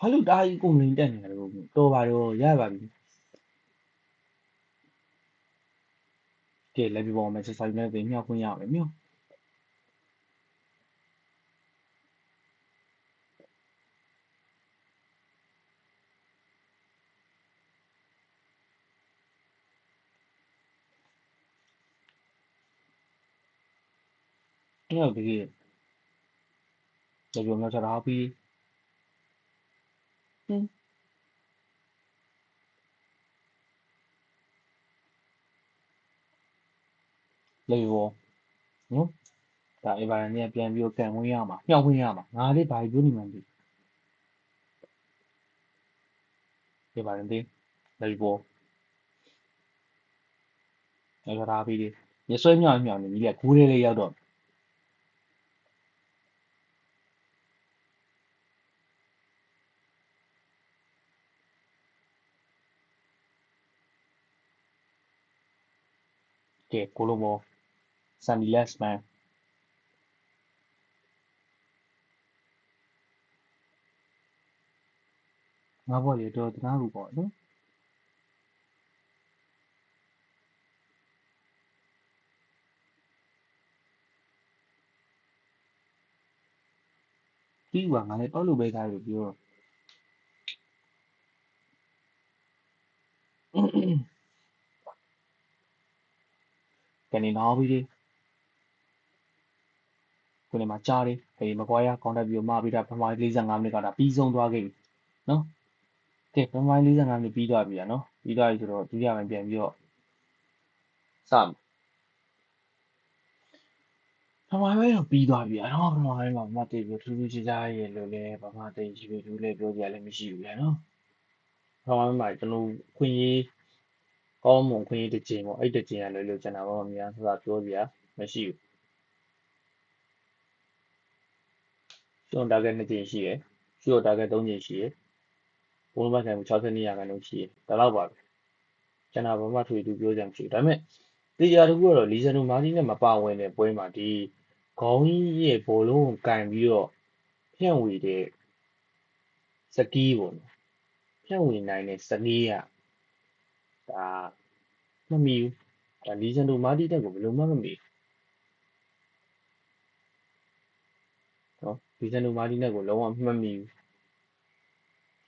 ဘာလို့တားကြီးကုန်လင်းတက်နေတယ်လို့တော်ပါတော့ရပါပြီကဲလက်ပြပေါ်မှာချက်ဆိုင်နဲ့မြောက်ခွင့်ရမယ်မြောက်မြောက်တကယ်လက်ပြမြောက်ချတာပြီးလက်ပြပေါ်နော်ဒါအေဗာရန်နဲ့ပြန်ပြီးကန်ခွင့်ရမှာမြောက်ခွင့်ရမှာငါလေးဘာပြောနေမှန်းသိအေဗာရန်တင်းလက်ပြပေါ်မြောက်ချတာပြီးရဆွဲမြောက်မြောက်နေကြီးကဂိုးလေးရောက်တော့ကဲကိုလိုဘောဆန်ဒီလက်စ်မန်ငါဘောလေတော့တနာဘူးပေါ့နော်ပြီးပါငါလည်းတော့လို့ပဲသားလို့ပြောကန်နေတော့ပြီးကိုနေမှာကြားတယ်ဟေးမကွာရကောင်တက်ပြီးမှပြီးတာပထမ45မိနစ်ကတာပြီးဆုံးသွားခဲ့ပြီနော်ကဲပထမ45မိနစ်ပြီးသွားပြီอ่ะနော်ပြီးသွားပြီဆိုတော့ဒုတိယပိုင်းပြန်ပြီးတော့စမယ်ပထမပိုင်းတော့ပြီးသွားပြီอ่ะနော်ပထမပိုင်းမှာမတေပြီးထူးထူးခြားခြားရဲ့လို့လဲဘာမှတိတ်ရှိပြီလို့လဲပြောကြရလည်းမရှိဘူးဗျာနော်ပထမပိုင်းမှာကျွန်တော်ခွင့်ရေးကောင်းမွန်ခွင့်ရေးတစ်ချိန်ပေါ့အဲ့တစ်ချိန်ရလို့ကျွန်တော်တော့အများစပြောပြမရှိဘူးကျွန်တော် target 2ချိန်ရှိတယ်ကျွန်တော် target 3ချိန်ရှိတယ်ဘုံဘတ်ဆိုင်62ရာခိုင်နှုန်းရှိတယ်ဒါတော့ပါပဲကျွန်တော်ဘာမှထွေထူးပြောကြမရှိဘူးဒါပေမဲ့တရားတခုကတော့လီဇန်နိုမာတီနဲ့မပါဝင်တဲ့ပွဲမှာဒီခေါင်းကြီးရဲ့ဘောလုံးကိုကင်ပြီးတော့ဖြန့်ဝေတဲ့စကီးပေါ့နော်ဖြန့်ဝေနိုင်တဲ့စနည်းကဒါမမီဘူးဒါလီဇန်နိုမာတီတက်ကိုဘယ်လိုမှမမီနော်လီဇန်နိုမာတီနဲ့ကိုလုံးဝမမီဘူး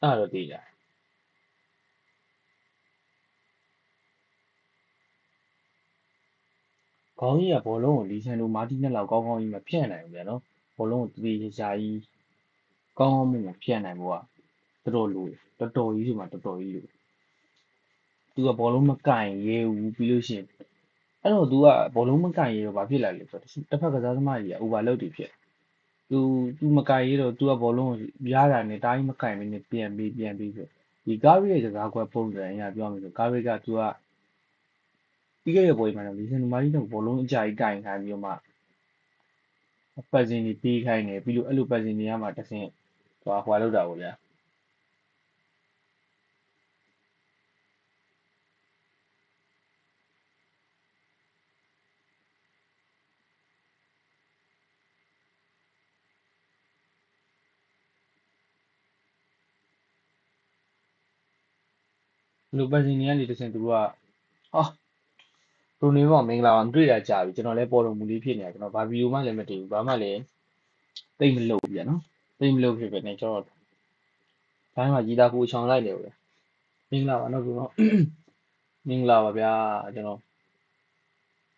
အဲ့တော့သိကြခေါင်းကြီးကဘောလုံးကိုလီဇန်နိုမာတီနဲ့လောက်ကောင်းကောင်းကြီးမဖြန့်နိုင်ဘူးဗျာနော်ဘောလုံးကိုတေးချာကြီးကောင်းကောင်းမဖြန့်နိုင်ဖို့ကတော်တော်လိုတော်တော်ကြီးဆိုမှတော်တော်ကြီးလိုသူကဘောလုံးမကင်ရဲဘူးပြီးလို့ရှိရင်အဲ့တော့ तू ကဘောလုံးမကင်ရဲတော့ဘာဖြစ်လာလဲဆိုတော့တစ်ဖက်ကစားသမားကြီးက overload တွေဖြစ် तू မကင်ရဲတော့ तू ကဘောလုံးကိုရတာနဲ့တားကြီးမကင်မင်းနဲ့ပြန်ပြီးဆိုဒီကားရီရဲ့ကစားကွက်ပုံစံအရပြောမယ်ဆိုကားရီက तू ကပြီးခဲ့တဲ့ပွဲမှာတော့လီဇန်နိုမာတီနဲ့ဘောလုံးအကြိုက်ကင်ခိုင်းပြီးတော့မှပတ်စင်တွေပေးခိုင်းတယ်ပြီးလို့အဲ့လိုပတ်စင်တွေကမှတစ်ဆင့်ဟွာလောက်တာပေါ့ဗျာ လူပတ်စင်နေကနေတစ်ဆင့်သူတို့ကဟာပရိုနေမောင်မင်္ဂလာပါမတွေ့တာကြာပြီကျွန်တော်လည်းပေါ်တော်မူလေးဖြစ်နေတာကျွန်တော်ဘာဗီဒီယိုမှလည်းမတင်ဘူးဘာမှလည်းတိတ်မလုပ်ဘူးဗျာနော်တိတ်မလုပ်ဖြစ်ပဲねကျွန်တော်ဘိုင်းမှာကြီးသားကိုချောင်လိုက်တယ်ဗျာမင်္ဂလာပါနော်ကျွန်တော်မင်္ဂလာပါဗျာကျွန်တော်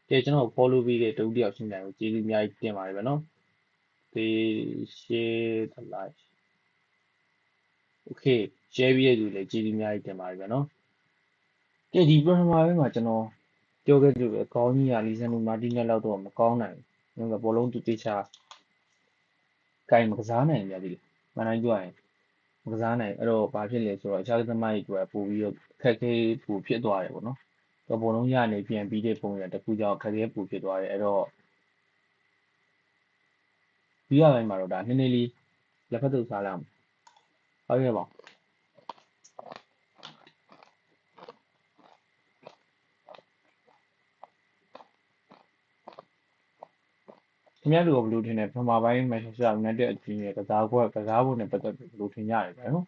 ကျွန်တော် follow ပေးတဲ့တူတယောက်ရှင်းတယ်ကိုကျေးဇူးအများကြီးတင်ပါတယ်ဗျာနော်ဒီ share the live okay share ပြီးရသူလည်းကျေးဇူးအများကြီးတင်ပါတယ်ဗျာနော်ဒီပထမပိုင်းမှာကျွန်တော်ပြောခဲ့သလိုပဲကောင်းကြီးကလီဆန်နိုမာတီနက်လောက်တော့မကောင်းနိုင်ဘူး။ဘောလုံးသူတေချာကိုင်မကစားနိုင်ကြသေးတယ်။မှန်တိုင်းပြောရင်မကစားနိုင်အဲ့တော့ဘာဖြစ်လဲဆိုတော့အခြားသမားတွေပို့ပြီးတော့ခက်ခဲပို့ဖြစ်သွားတယ်ပေါ့နော်။ဘောလုံးရနေပြန်ပြီးတဲ့ပုံစံတစ်ခုကြောင့်ခက်ခဲပို့ဖြစ်သွားတယ်အဲ့တော့ဒီရပိုင်းမှာတော့ဒါနည်းနည်းလေးလက်ဖက်တုပ်စားလိုက်အောင်။ဟုတ်ရဲ့ပါခင်ဗျားတို့ဘယ်လိုထင်လဲပထမပိုင်းမှာဆက်ဆက်နဲ့တဲ့အချင်းရဲ့ကစားဖို့နဲ့ပတ်သက်ပြီးဘယ်လိုထင်ကြလဲဗျာနော်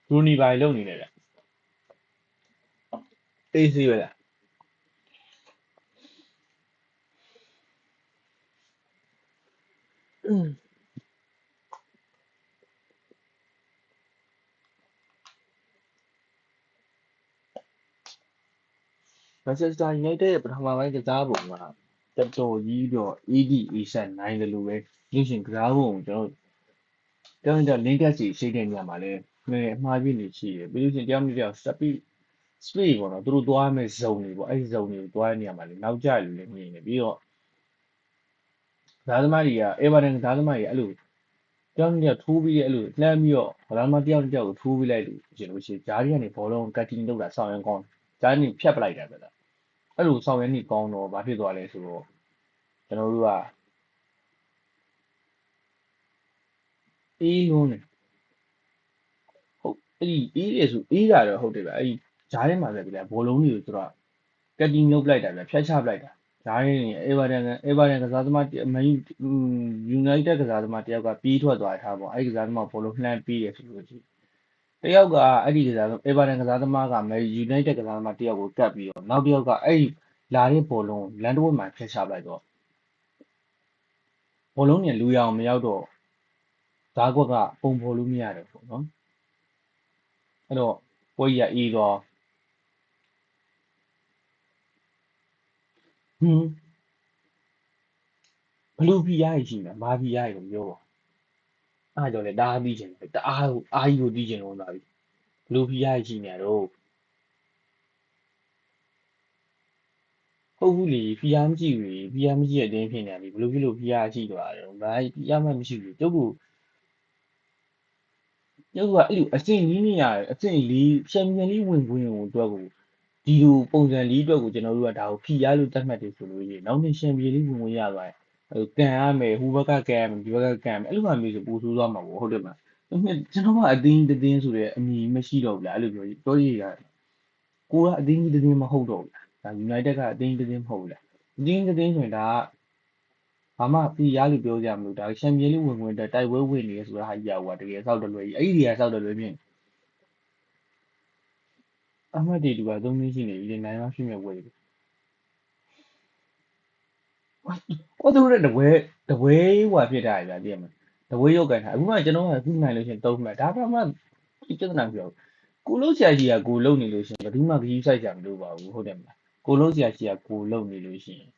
ရူနီဘိုင်လုံနေတယ်ဗျအေးစီးပဲလားမန်ချက်စတာယူနိုက်တက်ရဲ့ပထမပိုင်းကစားပုံကတော်တော်ကြီးတော့ AD နိုင်တယ်လို့ပဲလူရှင်ကစားပုံကျွန်တော်လင်းကက်စီရှိတဲ့နေရာမှာလဲနည်းအမှားပြနေရှိတယ်ပြီးလို့ရှင်တယောက်နဲ့တယောက် speed ပေါ့နော်သူတို့သွားမဲ့ zone တွေပေါ့အဲ့ဒီ zone တွေကိုသွားတဲ့နေရာမှာလဲနောက်ကျလူလည်းမြင်နေပြီးတော့ကစားသမားတွေကEvertonကစားသမားတွေအဲ့လိုတယောက်နဲ့တယောက်ထိုးပြီးအဲ့လိုလှမ်းပြီးတော့ကစားသမားတယောက်နဲ့တယောက်ကိုထိုးပြီးလိုက်လို့ရှင်လို့ရှိရင်ဂျားတွေကနေဘောလုံး cutting လုပ်တာဆောင်ရင်ကောင်းဂျားတွေဖြတ်ပလိုက်တာပဲအဲ့လိုဆောင်ရမ်းနေကောင်းတော့ဘာဖြစ်သွားလဲဆိုတော့ကျွန်တော်တို့ကအေးလုံးတယ်ဟုတ်အဲ့ဒီအေးတယ်ဆိုအေးတာတော့ဟုတ်တယ်ဗျအဲ့ဒီဂျားထဲမှာပဲဗျဘောလုံးတွေကိုသူကကတ်တင်လုပ်လိုက်တာဗျဖြတ်ချပလိုက်တာဂျားထဲနေအေဗာတန်ကစားသမားမန်ယူနိုက်တက်ကစားသမားတယောက်ကပြေးထွက်သွားထားပေါ့အဲ့ဒီကစားသမားဘောလုံးလှမ်းပြေးတယ်ဆိုလို့ရှိရင်တယောက်ကအဲ့ဒီကစားအေဗာတန်ကစားသမားကမယ်ယူနိုက်တက်ကစားသမားတယောက်ကိုကတ်ပြီးတော့နောက်တယောက်ကအဲ့ဒီလာတဲ့ဘောလုံးလန်တိုးမှာဖြတ်ချပလိုက်တော့ဘောလုံးเนี่ยလူရအောင်မရောက်တော့ဓာတ်ကွက်ကပုံဖော်လို့မရတယ်ပေါ့နော်အဲ့တော့ပွဲကြီးကအေးတော့ဘလူးဖီရရှိနေမာဖီရကိုပြောပါအားကြောင့်လေတအားပြီးချင်တယ်တအားကြီးကိုပြီးချင်လို့လာပြီဘလူးဖီရရှိနေတော့ဟုတ်ဘူးလေဖီယာမကြည့်ဘူးဖီယာမကြည့်တဲ့အတင်းဖြစ်နေပြီဘလူးဖြစ်လို့ဖီယာရှိသွားတယ်ဘာဖီယာမှမရှိဘူးကျုပ်ကအဲ့လိုအဆင့်လေးနေရတယ်အဆင့်လေးချန်ပီယံလိဝင်ခွင့်ကိုအတွက်ကိုဒီလိုပုံစံလေးအတွက်ကိုကျွန်တော်တို့ကဒါကိုဖီရလို့သတ်မှတ်တယ်ဆိုလို့ရှိရင်နောက်နေ့ချန်ပီယံလိဝင်ခွင့်ရသွားတယ်ကန်ရမယ်ဟိုဘက်ကကန်ရမယ်ဒီဘက်ကကန်ရမယ်အဲ့လိုမှမျိုးဆိုပို့ဆိုးသွားမှာပေါ့ဟုတ်တယ်မလားကျွန်တော်ကအတင်းတင်းဆိုတဲ့အမည်မရှိတော့ဘူးလားအဲ့လိုပြောရရတယ်ကိုကအတင်းတင်းမဟုတ်တော့ဘူးလားဒါ United ကအတင်းတင်းမဟုတ်ဘူးလားအတင်းတင်းဆိုရင်ဒါကဘာမှဖီရလို့ပြောကြမလို့ဒါချန်ပီယံလိဝင်ခွင့်အတွက်တိုက်ပွဲဝင်နေရဆိုတာဟာကြီးကတကယ်ဆောက်တယ်လွယ်ကြီးအဲ့ဒီကဆောက်တယ်လွယ်မြင်အမှတ်တွေတူက3သိန်းရှိနေပြီလေနိုင်မှဖြစ်မဲ့ဝယ်ပြီကိုသူတို့တပွဲဟွာဖြစ်တာဗျာသိရမလားတပွဲရောက်ကန်တာအခုမှကျွန်တော်ကခုနိုင်လို့ရှိရင်3မှတ်ဒါမှဒီပြဿနာပြောကိုလုံးဆရာကြီးကကိုလုံးနေလို့ရှိရင်ဘယ်သူမှခရီးဆိုင်ကြမလို့ပါဘူးဟုတ်တယ်မလားကိုလုံးဆရာကြီးကကိုလုံးနေလို့ရှိရင်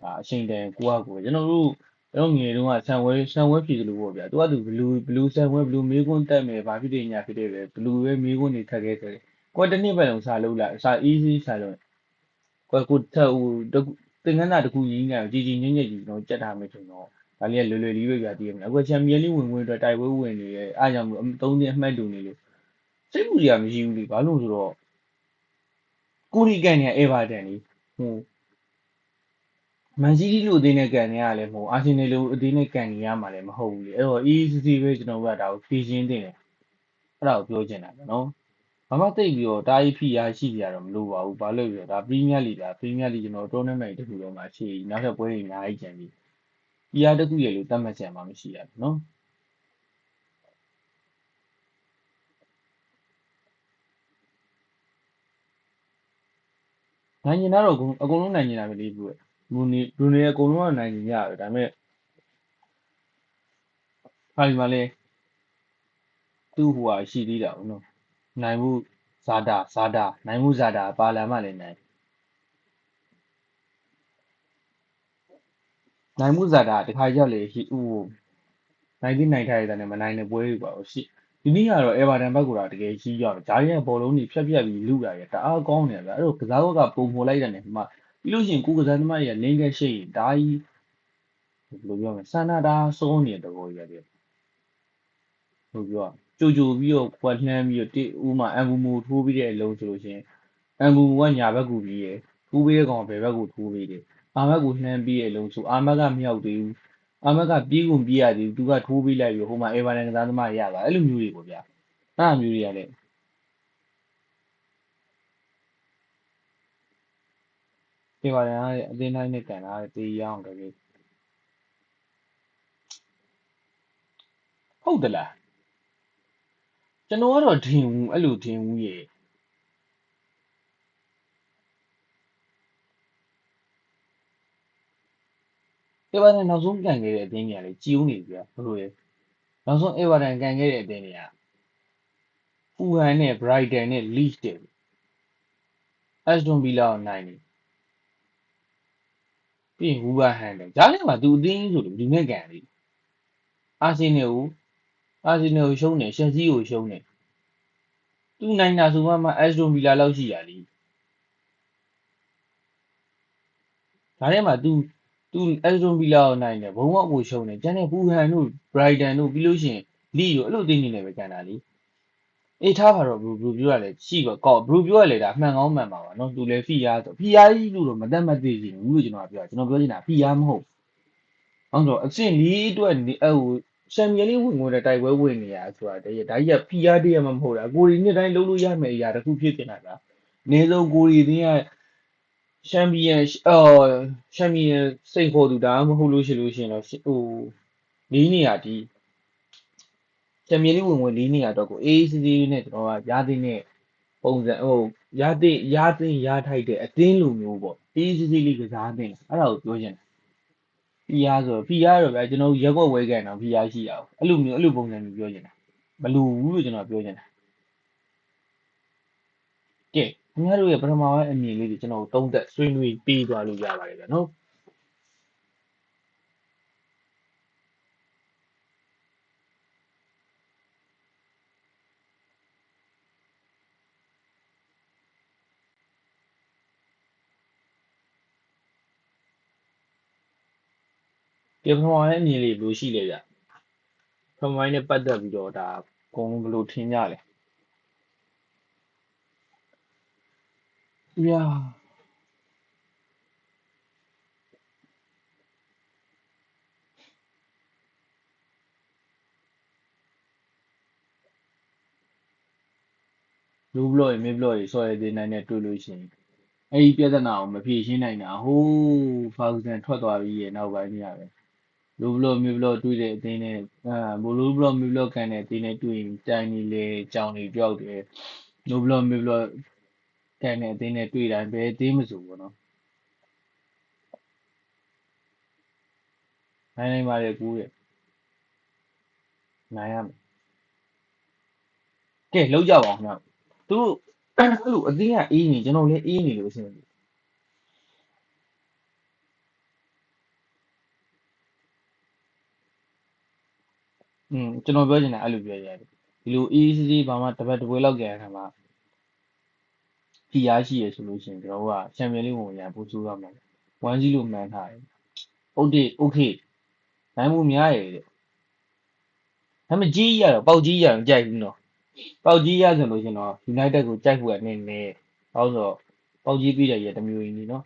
ဒါအချိန်တန်ကိုကျွန်တော်တို့ငယ်တုန်းကဆန်ဝဲဖြည့်သလိုပေါ့ဗျာသူကသူဘလူးဆန်ဝဲဘလူးမေးခွန်းတက်မယ်ဘာဖြစ်တယ်ညာဖြစ်တယ်ပဲဘလူးပဲမေးခွန်းတွေခက်ခဲဆိုတယ်ကိုတစ်နှစ်ပဲလုံးစာလုံးလာစာ easy စာလုံးကိုထဟိုသင်္ကန်းစာတစ်ခုရင်းနေကြည်ညက်ကြီးကျွန်တော်ကြက်ထားမယ်ဆိုတော့ဒါလေးကလွယ်လေးပဲပြတည်ရမယ်အခုချန်ပီယံလိဝင်ဝင်အတွက်တိုက်ပွဲဝင်နေတယ်အားကြောင့်3သိန်းအမှတ်တူနေလို့စိတ်မှုကြီးမရှိဘူးလေဘာလို့ဆိုတော့ကိုရီကန်နေအေဗာတန်လေဟိုမန်စီးတီးလို့အသေးနဲ့ကန်နေရလဲမဟုတ်အာဆင်နယ်လို့အသေးနဲ့ကန်နေရမှာလည်းမဟုတ်ဘူးလေအဲ့တော့ ECC ပဲကျွန်တော်ကဒါကိုဖြည့်ရှင်းတင်တယ်အဲ့ဒါကိုပြောချင်တာနော် ဘာမှသိပ်ပြီးတော့တားကြီးဖိအားရှိကြတော့မလို့ပါဘူးဘာလို့လဲဆိုတော့ဒါပရီးမီးယားလိဒါပရီးမီးယားလိကျွန်တော်တိုးနမန့်တစ်ခုလုံးမှာရှိနောက်ထပ်ပွဲတွေအများကြီးကျန်ပြီဖိအားတစ်ခုရလို့တတ်မှတ်ချက်မှမရှိရဘူးနော်နိုင်ကျင်တော့အကုန်လုံးနိုင်ကျင်တာပဲလေဘူးဘရူနေအကုန်လုံးကနိုင်ကျင်ကြတယ်ဒါပေမဲ့ဟာဒီမှာလဲသူ့ဟိုဟာရှိသေးတာဘူးနော်နိုင်မှုဇာတာနိုင်မှုဇာတာပါလာမှလည်းနိုင်မှုဇာတာတခါကြောက်လေရှိဟိုနိုင်ပြီးနိုင်ထားရတဲ့နဲ့မနိုင်တဲ့ပွဲတွေပါရှိဒီနေ့ကတော့အေဗာတန်ဘက်ကတကယ်ကြီးရောက်တယ်ဂျာရီရဲ့ဘောလုံးကြီးဖြတ်ပြီးလူလာရတအားကောင်းနေဗျအဲ့တော့ကစားကွက်ကပုံဖော်လိုက်တဲ့နဲ့ဒီမှာပြီးလို့ရှိရင်ကိုကစားသမားတွေကလင်းကရှိရင်ဒါကြီးဘယ်လိုပြောမလဲစန္ဒတာစောနေတဲ့ဘောကြီးရတယ်ဘယ်လိုပြောကြိုပြီးတော့ကွက်လှမ်းပြီးတော့ဥမာအမ်ဘူမူထိုးပြီးတဲ့အလုံးဆိုလို့ရှိရင်အမ်ဘူမူကညာဘက်ကူပြီးရထိုးပြီးတဲ့ကောင်ဘယ်ဘက်ကိုထိုးပြီးတယ်အာမတ်ကိုလှမ်းပြီးတဲ့အလုံးဆိုအာမတ်ကမရောက်သေးဘူးအာမတ်ကပြေးကုန်ပြေးရသေးဘူးသူကထိုးပြီးလိုက်ပြီးဟိုမှာအေဗာတန်ကစားသမားရပါအဲ့လိုမျိုးတွေပေါ့ဗျာအဲ့လိုမျိုးတွေကလည်းအေဗာတန်ကအသင်းတိုင်းနဲ့ကန်တာတေးရအောင်တကယ်ဟုတ်တယ်လားကျွန်တော်ကတော့ထင်ဘူးအဲ့လိုထင်ဘူးရဲ့အေဗာတန်နောက်ဆုံးကန်ခဲ့တဲ့အသင်းတွေကလည်းကြီးဦးနေပြီဗျာဘယ်လိုလဲနောက်ဆုံးအေဗာတန်ကန်ခဲ့တဲ့အသင်းတွေကဖူဟန်နဲ့ဘရိုက်တန်နဲ့လစ်တယ်အက်စတွန်ဗီလာကိုနိုင်တယ်ပြီးရင်ဝူဗာဟန်တယ်ဂျားထဲမှာသူအသင်းကြီးဆိုလို့ဘယ်သူနဲ့ကန်လဲအာဆင်နယ်ကိုရှုံးတယ်ရှက်ဆီးကိုရှုံးတယ်သူနိုင်တာဆိုမှအက်စတွန်ဗီလာလောက်ရှိရလေဒါထဲမှာသူအက်စတွန်ဗီလာကိုနိုင်တယ်ဘုံဘောက်ကိုရှုံးတယ်ကျန်တဲ့ဖူဟန်တို့ဘရိုက်တန်တို့ပြီးလို့ရှိရင်လီတို့အဲ့လိုအသင်းတွေနဲ့ပဲကန်တာလေအေးထားပါတော့ဘလူပြောရလဲရှိကောဘလူပြောရလဲဒါမှန်ကောင်းမှန်ပါပါနော်သူလည်းဖီအားဆိုဖီအားကြီးလို့တော့မတတ်မှတ်သေးဘူးလို့ကျွန်တော်ပြောချင်တာဖီအားမဟုတ်အောင်တော့အဆင့်၄အတွက်ဟိုချန်ပီယံလိဝင်တဲ့တိုက်ပွဲဝင်နေရဆိုတာတည်းဒါကြီးကဖီအားတည်းမှမဟုတ်တာကိုရီနှစ်တိုင်းလုံးလို့ရမယ်အရာတစ်ခုဖြစ်နေတာကအနည်းဆုံးကိုရီအသင်းကချန်ပီယံချန်ပီယံစိတ်ခေါ်သူဒါမှမဟုတ်လို့ရှိရင်တော့ဟို၄နေရာဒီချန်ပီယံလိဝင်၄နေရာတော့ကိုအေးစီးစီးနဲ့ကျွန်တော်ကရသင့်တဲ့ပုံစံဟိုရထိုက်တဲ့အသင်းလိုမျိုးပေါ့အေးစီးစီးလေးကစားသင့်အဲ့ဒါကိုပြောချင်တယ်ဖီအားဆိုဖီအားတော့ဗျာကျွန်တော်ရက်ွက်ဝဲကန်တော့ဖီအားရှိရအောင်အဲ့လိုမျိုးအဲ့လိုပုံစံမျိုးပြောချင်တာမလိုဘူးလို့ကျွန်တော်ပြောချင်တာကဲခင်ဗျားတို့ရဲ့ပထမပိုင်းအမြင်လေးတွေကျွန်တော်သုံးသက်ဆွေးနွေးပေးသွားလို့ရပါတယ်ဗျာနော်ကဲပထမပိုင်းအမြင်လေးဘယ်လိုရှိလဲဗျပထမပိုင်းနဲ့ပတ်သက်ပြီးတော့ဒါအကုန်လုံးဘယ်လိုထင်ကြလဲဗျာလူဘလော့ရေမေဘလော့ရေဆော်ရည်တင်နိုင်တဲ့တွေ့လို့ရှိရင်အဲ့ဒီပြဿနာကိုမဖြေရှင်းနိုင်တာဟိုးဖာဂူဆန်ထွက်သွားပြီးရဲ့နောက်ပိုင်းကြီးရပဲလူဘလော့မေဘလော့တွေ့တဲ့အသင်းနဲ့ဘလူးဘလော့မေဘလော့ကန်တဲ့အသင်းနဲ့တွေ့ရင်တိုင်နေလေကြောင်နေပြောက်တယ်လူဘလော့မေဘလော့ကန်တဲ့အသင်းနဲ့တွေ့တိုင်းဘယ်အသင်းမဆိုဘူးနော်နိုင်ပါလေကူရဲ့နိုင်ရမယ်ကဲလောက်ကြပါအောင်နော်သူတို့အဲ့လိုအသင်းကအေးနေကျွန်တော်လည်းအေးနေလို့ရှိရင်ကျွန်တော်ပြောချင်တာအဲ့လိုပြောရတယ်ဒီလိုအေးစီးစီးဘာမှတပတ်တစ်ပွဲလောက်ကြာတဲ့ခါမှာဖိအားရှိရဆိုလို့ရှိရင်ကျွန်တော်တို့ကချန်ပီယံလိဝင်ရပို့ဆိုးရမှာ1-0လို့မှန်းထားတယ်ဟုတ်တယ်โอเคနိုင်မှုများရတဲ့ဒါပေမဲ့ကြီးရတော့ပေါက်ကြီးရတော့ကြိုက်ဘူးနော်ပေါက်ကြီးရဆိုလို့ရှိရင်တော့ United ကိုကြိုက်ဖို့ကနေနေဟောဆိုတော့ပေါက်ကြီးပြီးတယ်ရတမျိုးရင်းနေနော်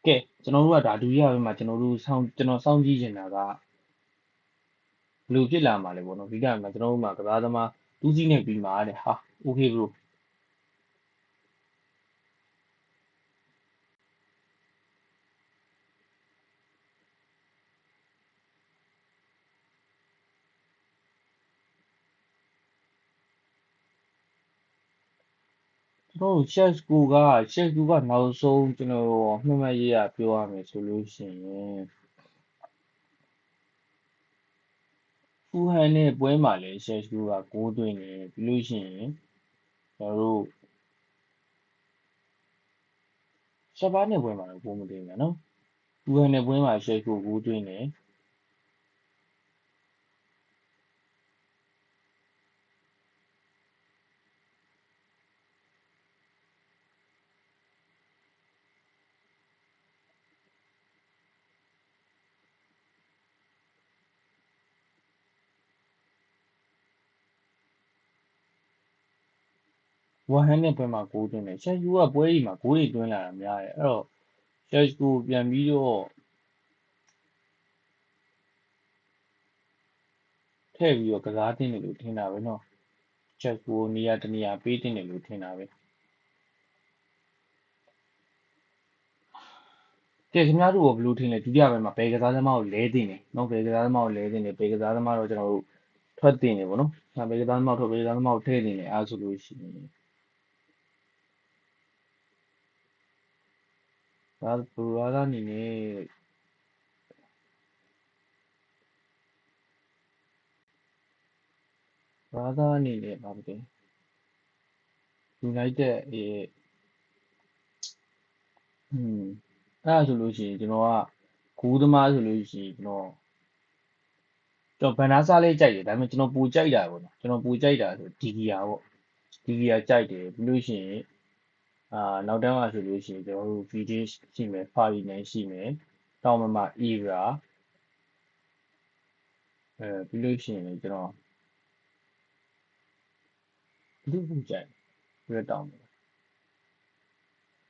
ကဲကျွန်တော်တို့ကဒါဒုတိယပိုင်းမှာကျွန်တော်စောင့်ကြည့်နေတာကဘယ်လိုဖြစ်လာမှာလဲပေါ့နော်ဒီကမှာကျွန်တော်တို့မှာကစားသမားတူးစီးနေပြီးမှာတဲ့ဟာโอเค bro ကျွန်တော်တို့ရှက်စကူကနောက်ဆုံးကျွန်တော်မှတ်မှတ်ရရပြောရမယ်ဆိုလို့ရှိရင်ဖူဟန်နဲ့ပွဲမှာလည်းရှက်စကူကဂိုးသွင်းတယ်ပြီးလို့ရှိရင်ကျွန်တော်တို့ရှက်ပါနဲ့ပွဲမှာတော့ဂိုးမသွင်းဘူးနော်ဖူဟန်နဲ့ပွဲမှာရှက်စကူဂိုးသွင်းတယ်ဝဟန်နဲ့ပွဲမှာဂိုးသွင်းတယ်ရှက်စကူကပွဲကြီးမှာဂိုးတွေသွင်းလာတာများတယ်အဲ့တော့ရှက်စကူပြန်ပြီးတော့ထည့်ပြီးတော့ကစားတင်တယ်လို့ထင်တာပဲနော်ရှက်စကူနေရာတနေရာပေးတင်တယ်လို့ထင်တာပဲကဲခင်ဗျားတို့ကဘယ်လိုထင်လဲဒုတိယပိုင်းမှာဘယ်ကစားသမားကိုလဲတင်တယ်နော်ဘယ်ကစားသမားကိုလဲတင်တယ်ဘယ်ကစားသမားတော့ကျွန်တော်တို့ထွက်တင်တယ်ပေါ့နော်ဘယ်ကစားသမားထွက်ဘယ်ကစားသမားကိုထည့်တင်တယ်အားဆိုလို့ရှိရင်ဒါဘယ်လိုသားအနေနဲ့ဘာသာအနေနဲ့ဘာဖြစ်လဲ United ရဲ့အဲ့ဒါဆိုလို့ရှိရင်ကျွန်တော်ကဂိုးသမားဆိုလို့ရှိရင်ကျွန်တော်ဗန်ဒါဆာလေးကြိုက်တယ်ဒါပေမဲ့ကျွန်တော်ပိုကြိုက်တာပေါ့နော်ကျွန်တော်ပိုကြိုက်တာဆိုဒီဂီယာပေါ့ဒီဂီယာကြိုက်တယ်ပြီးလို့ရှိရင်နောက်တန်းမှာဆိုလို့ရှိရင်ကျွန်တော်တို့ VJ ရှိမယ်ဖာရီနန်ရှိမယ်တောင်မမအီရာပြီးလို့ရှိရင်လည်းကျွန်တော်လူပူကြိုက်ပြီးတော့တောင်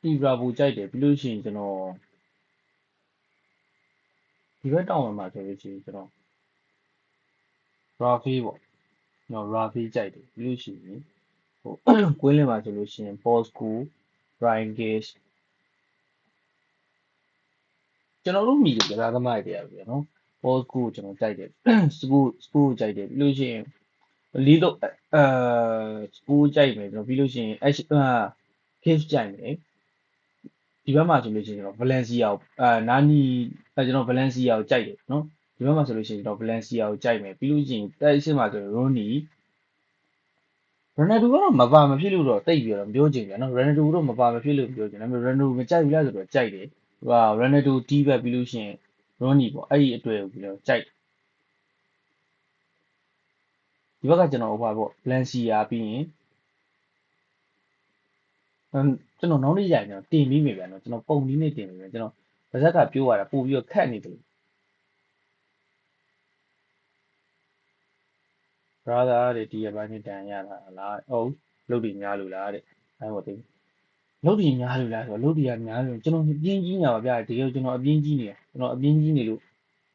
အီရာပူကြိုက်တယ်ပြီးလို့ရှိရင်ကျွန်တော်ဒီဘက်တောင်မှာဆိုလို့ရှိရင်ကျွန်တော်ရာဖီပေါ့ကျွန်တော်ရာဖီကြိုက်တယ်ပြီးလို့ရှိရင်ကွင်းလင်မှာဆိုလို့ရှိရင်ပေါ်စကူ Brian Gage ကျွန်တော်တို့မိတယ်ကစားသမားတွေတရားပဲနော်ပေါ်စကူကိုကျွန်တော်ကြိုက်တယ်စကူကိုကြိုက်တယ်ပြီးလို့ရှိရင်လီတော့စကူကြိုက်မယ်ကျွန်တော်ပြီးလို့ရှိရင်Gage ကြိုက်မယ်ဒီဘက်မှာဆိုလို့ရှိရင်ကျွန်တော်ဗလန်စီယာကိုနာနီကျွန်တော်ဗလန်စီယာကိုကြိုက်တယ်နော်ဒီဘက်မှာဆိုလို့ရှိရင်ကျွန်တော်ဗလန်စီယာကိုကြိုက်မယ်ပြီးလို့ရှိရင်တိုက်စစ်မှာဆိုရင်ရိုနီရန်နာဒူကတော့မပါမဖြစ်လို့တော့တိတ်ပြီးတော့ပြောချင်ပြန်နော်ရန်နာဒူတော့မပါမဖြစ်လို့ပြောချင်တယ်ဒါပေမဲ့ရန်နာဒူမကြိုက်ဘူးလားဆိုတော့ကြိုက်တယ်ဟိုရန်နာဒူတီးဘက်ပြီးလို့ရှိရင်ရိုနီပေါ့အဲ့ဒီအတွေ့ကိုပြီးတော့ကြိုက်ဒီဘက်ကကျွန်တော်ဟိုပါပေါ့ဗလန်စီယာပြီးရင်ကျွန်တော်နောက်နေ့ကျရင်ကျွန်တော်တင်ပြီးမိပြန်တော့ကျွန်တော်ပုံနည်းနဲ့တင်ပြီးပြန်ကျွန်တော်ဗဇက်ကပြောရတာပို့ပြီးတော့ခက်နေတယ်ဘရာသာတဲ့ဒီရပိုင်းနဲ့တန်ရတာလားဟုတ်လုတ်တွေများလို့လားတဲ့အဲ့ဟိုသိလုတ်တွေများလို့လားဆိုတော့လုတ်တွေကများလို့ကျွန်တော်အပြင်းကြီးနေတာပါဗျာတကယ်ကျွန်တော်အပြင်းကြီးနေတယ်ကျွန်တော်အပြင်းကြီးနေလို့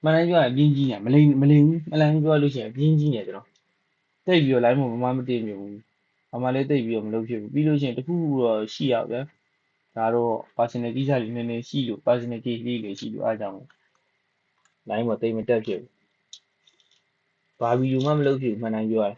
မှန်တိုင်းပြောရရင်အပြင်းကြီးနေမလိမဘူးမှန်တိုင်းပြောလို့ရှိရင်အပြင်းကြီးနေကျွန်တော်တိတ်ပြီးတော့ line မမတည်မြဘူးအမှလည်းတိတ်ပြီးတော့မလုပ်ဖြစ်ဘူးပြီးလို့ရှိရင်တခုတော့ရှိရဗျာဒါတော့ personal ကိစ္စလေးနည်းနည်းရှိလို့ personal case လေးတွေရှိလို့အားကြောင့် line ပေါ်တိတ်မတက်ဖြစ်ဘူးဘာဗီဒီယိုမှမလုပ်ဖြစ်ဘူးမှန်တိုင်းပြောရ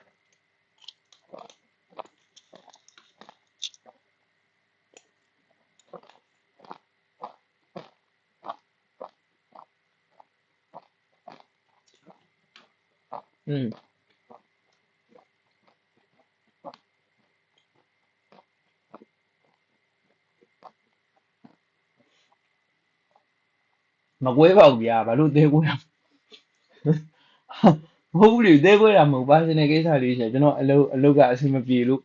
မကွဲပါဘူးဗျာဘာလို့သေးကွဲတာမဟုတ်ဘူးလေသေးကွဲတာမဟုတ် personal ကိစ္စလေးရှိတယ်ကျွန်တော်အလုပ်ကအဆင်မပြေလို့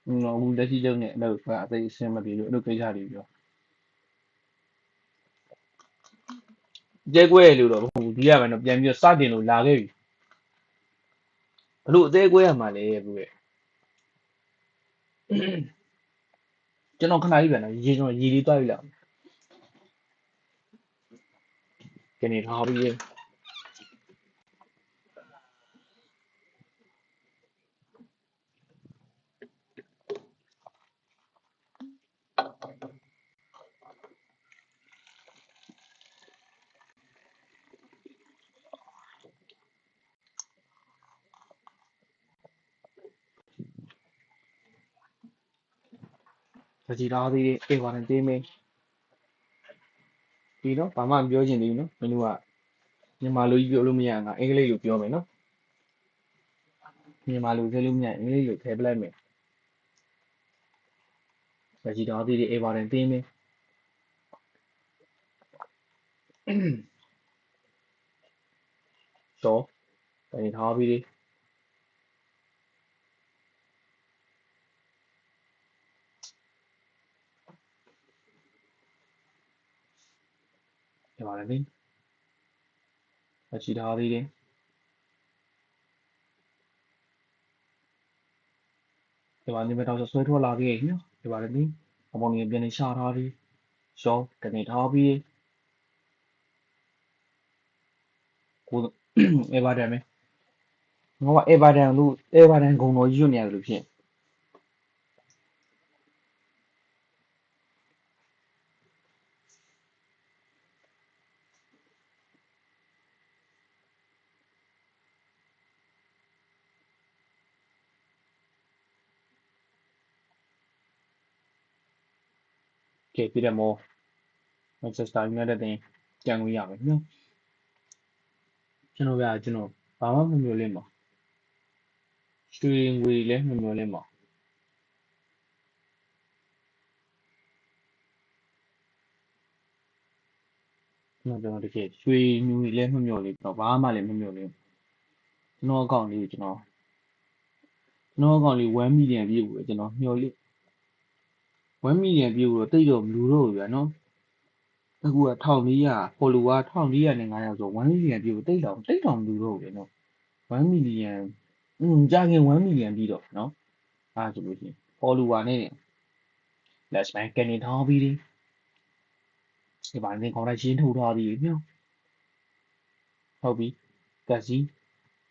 အခုလက်ရှိလုပ်နေအလုပ်ကအသိအဆင်မပြေလို့အလုပ်ကိစ္စလေးပြောသေးကွဲလို့တော့မဟုတ်ဘူးဒီကမှတော့ပြန်ပြီးတော့စတင်လို့လာခဲ့ပြီဘလို့အသေးကွဲရမှာလဲဘူးရဲ့ကျွန်တော်ခဏလေးပြန်တော့ရေလေးတွားပြီလား ကနေထားပြီးတယ်ကြည်ထားသေးတယ်အေးပါတယ်တင်းမင်းဒီနော်ဘာမှမပြောချင်သေးဘူးနော်မင်းတို့ကမြန်မာလိုကြီးပြောလို့မရငါအင်္ဂလိပ်လိုပြောမယ်နော်မြန်မာလိုထည့်လို့မရအင်္ဂလိပ်လိုထည့်ပလိုက်မယ်ကြည်ထားသေးတယ်အေးပါတယ်တင်းမင်းတော့ကနေထားပြီးတယ်အေးပါတယ်တင်းကြည်ထားသေးတယ်အေးပါတယ်မတော်ဆွဲထွက်လာခဲ့နော်အေးပါတယ်တင်းအမောင်ကြီးပြန်နေရှာထားပြီးရှော့ကနေထားပြီးကိုအေးပါတယ်မယ်ငါကအေးပါတယ်လို့အေးပါတယ်ဂုံတော်ကြီးရွတ်နေရတယ်လို့ဖြစ်ကဲပြီးတယ်မော Manchester United တင်ကြံလို့ရမယ်နော်ကျွန်တော်ဘာမှမမျိုးလင်းပါရွှေငွေလည်းမမျိုးလင်းပါကျွန်တော်တကယ်ရွှေငွေလည်းမမျိုးလင်းတော့ဘာမှလည်းမမျိုးလင်းကျွန်တော်အကောင့်လေးကျွန်တော်အကောင့်လေး1 million ပြည့်ဘူးကျွန်တော်မျှော်လင့်1 million ပြည့်ဘူးတော့တိတ်တော့မလူတော့ဘူးဗျာနော်အခုက1400 follower 1400နဲ့900ဆို1 million ပြည့်ဘူးတိတ်တော့မလူတော့ဘူးဗျာနော်1 million ကြာခင်1 million ပြည့်တော့နော်အားဆိုလို့ရှိရင် follower နဲ့ let's man ကနေထားပြီးဒီမှာနေခေါင်းလိုက်ရှင်းထုတ်ထားပြီးညဟုတ်ပြီကက်စီ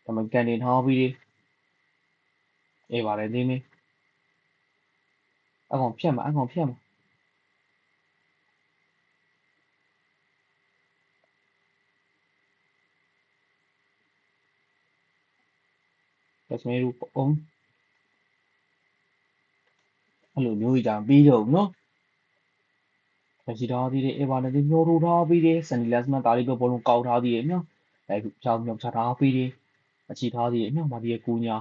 ဒါမှကနေထားပြီးအေးပါတယ်တင်းမင်းအကောင်ဖြတ်မှာlet's man တို့အောင်အဲ့လိုမျိုးကြီးကြာပြီးတော့နော်လက်ရှိထားပြီးအေးပါတယ်တင်းမျိုးထုတ်ထားပြီးစနီလက်စမတားလေးပဲဘောလုံးကောက်ထားပြီးနော်အဲ့ကြောင်မြောက်ချထားပြီးအချီထားပြီးနော်မာဒီရဲ့ကူညာ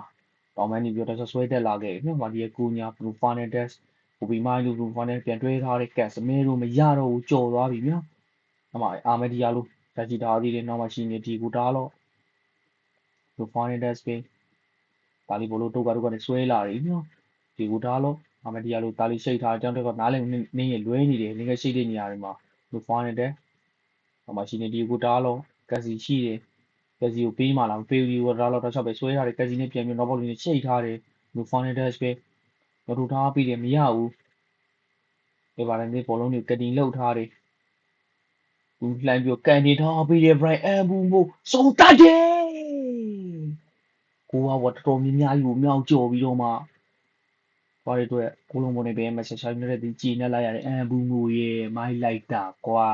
တောင်မန်းနေပြီးတော့ဆွဲတက်လာခဲ့နော်မာဒီရဲ့ကူညာဘလူးဖာနယ်ဒက်စ်ဘူဘီမိုင်းလူဘလူးဖာနယ်ပြန်တွဲထားတဲ့ကက်စမဲတို့မရတော့ဘူးကြော်သွားပြီနော်အမအာမဒီယာလိုလက်ရှိထားပြီးနောက်မှရှိနေဒီကူတားလို့ဘလူးဖာနယ်ဒက်စ်ပဲတာလီဘလိုတို့ကနေဆွဲလာတယ်နော်ဒီကူတားလို့အာမဒီယာလိုတာလီရှိတ်ထားအကြောင်းတော့နားလည်းနင်းရလွဲနေတယ်နင်းကရှိတဲ့နေရာတွေမှာဘလူးဖာနယ်ဒက်နောက်မှရှိနေဒီကူတားလို့ကက်စီရှိတယ်ကက်စီကိုပေးမှလားပေးဘူးကူတားလို့တော့ချက်ပဲဆွဲထားတယ်ကက်စီနဲ့ပြန်ပြီးတော့ဘောလုံးနဲ့ရှိတ်ထားတယ်ဘလူးဖာနယ်ဒက်ပဲတော့ထူထားပြီးတယ်မရဘူးဒီပါလည်းဘောလုံးတွေကတင်လှုပ်ထားတယ်လှမ်းပြီးကန်နေထားပြီးတယ် Brian အဘူမို့စုံတတ်တယ်ကိုကတော်တော်များများကြီးကိုမြောက်ကြော်ပြီးတော့မှဘာတွေအတွက်ကိုလုံးပေါ်နေပဲမဆက်ဆိုင်နေတဲ့ဒီကြည်နေလိုက်ရတယ်အဘူမိုရဲ့မိုင်းလိုက်တာကွာ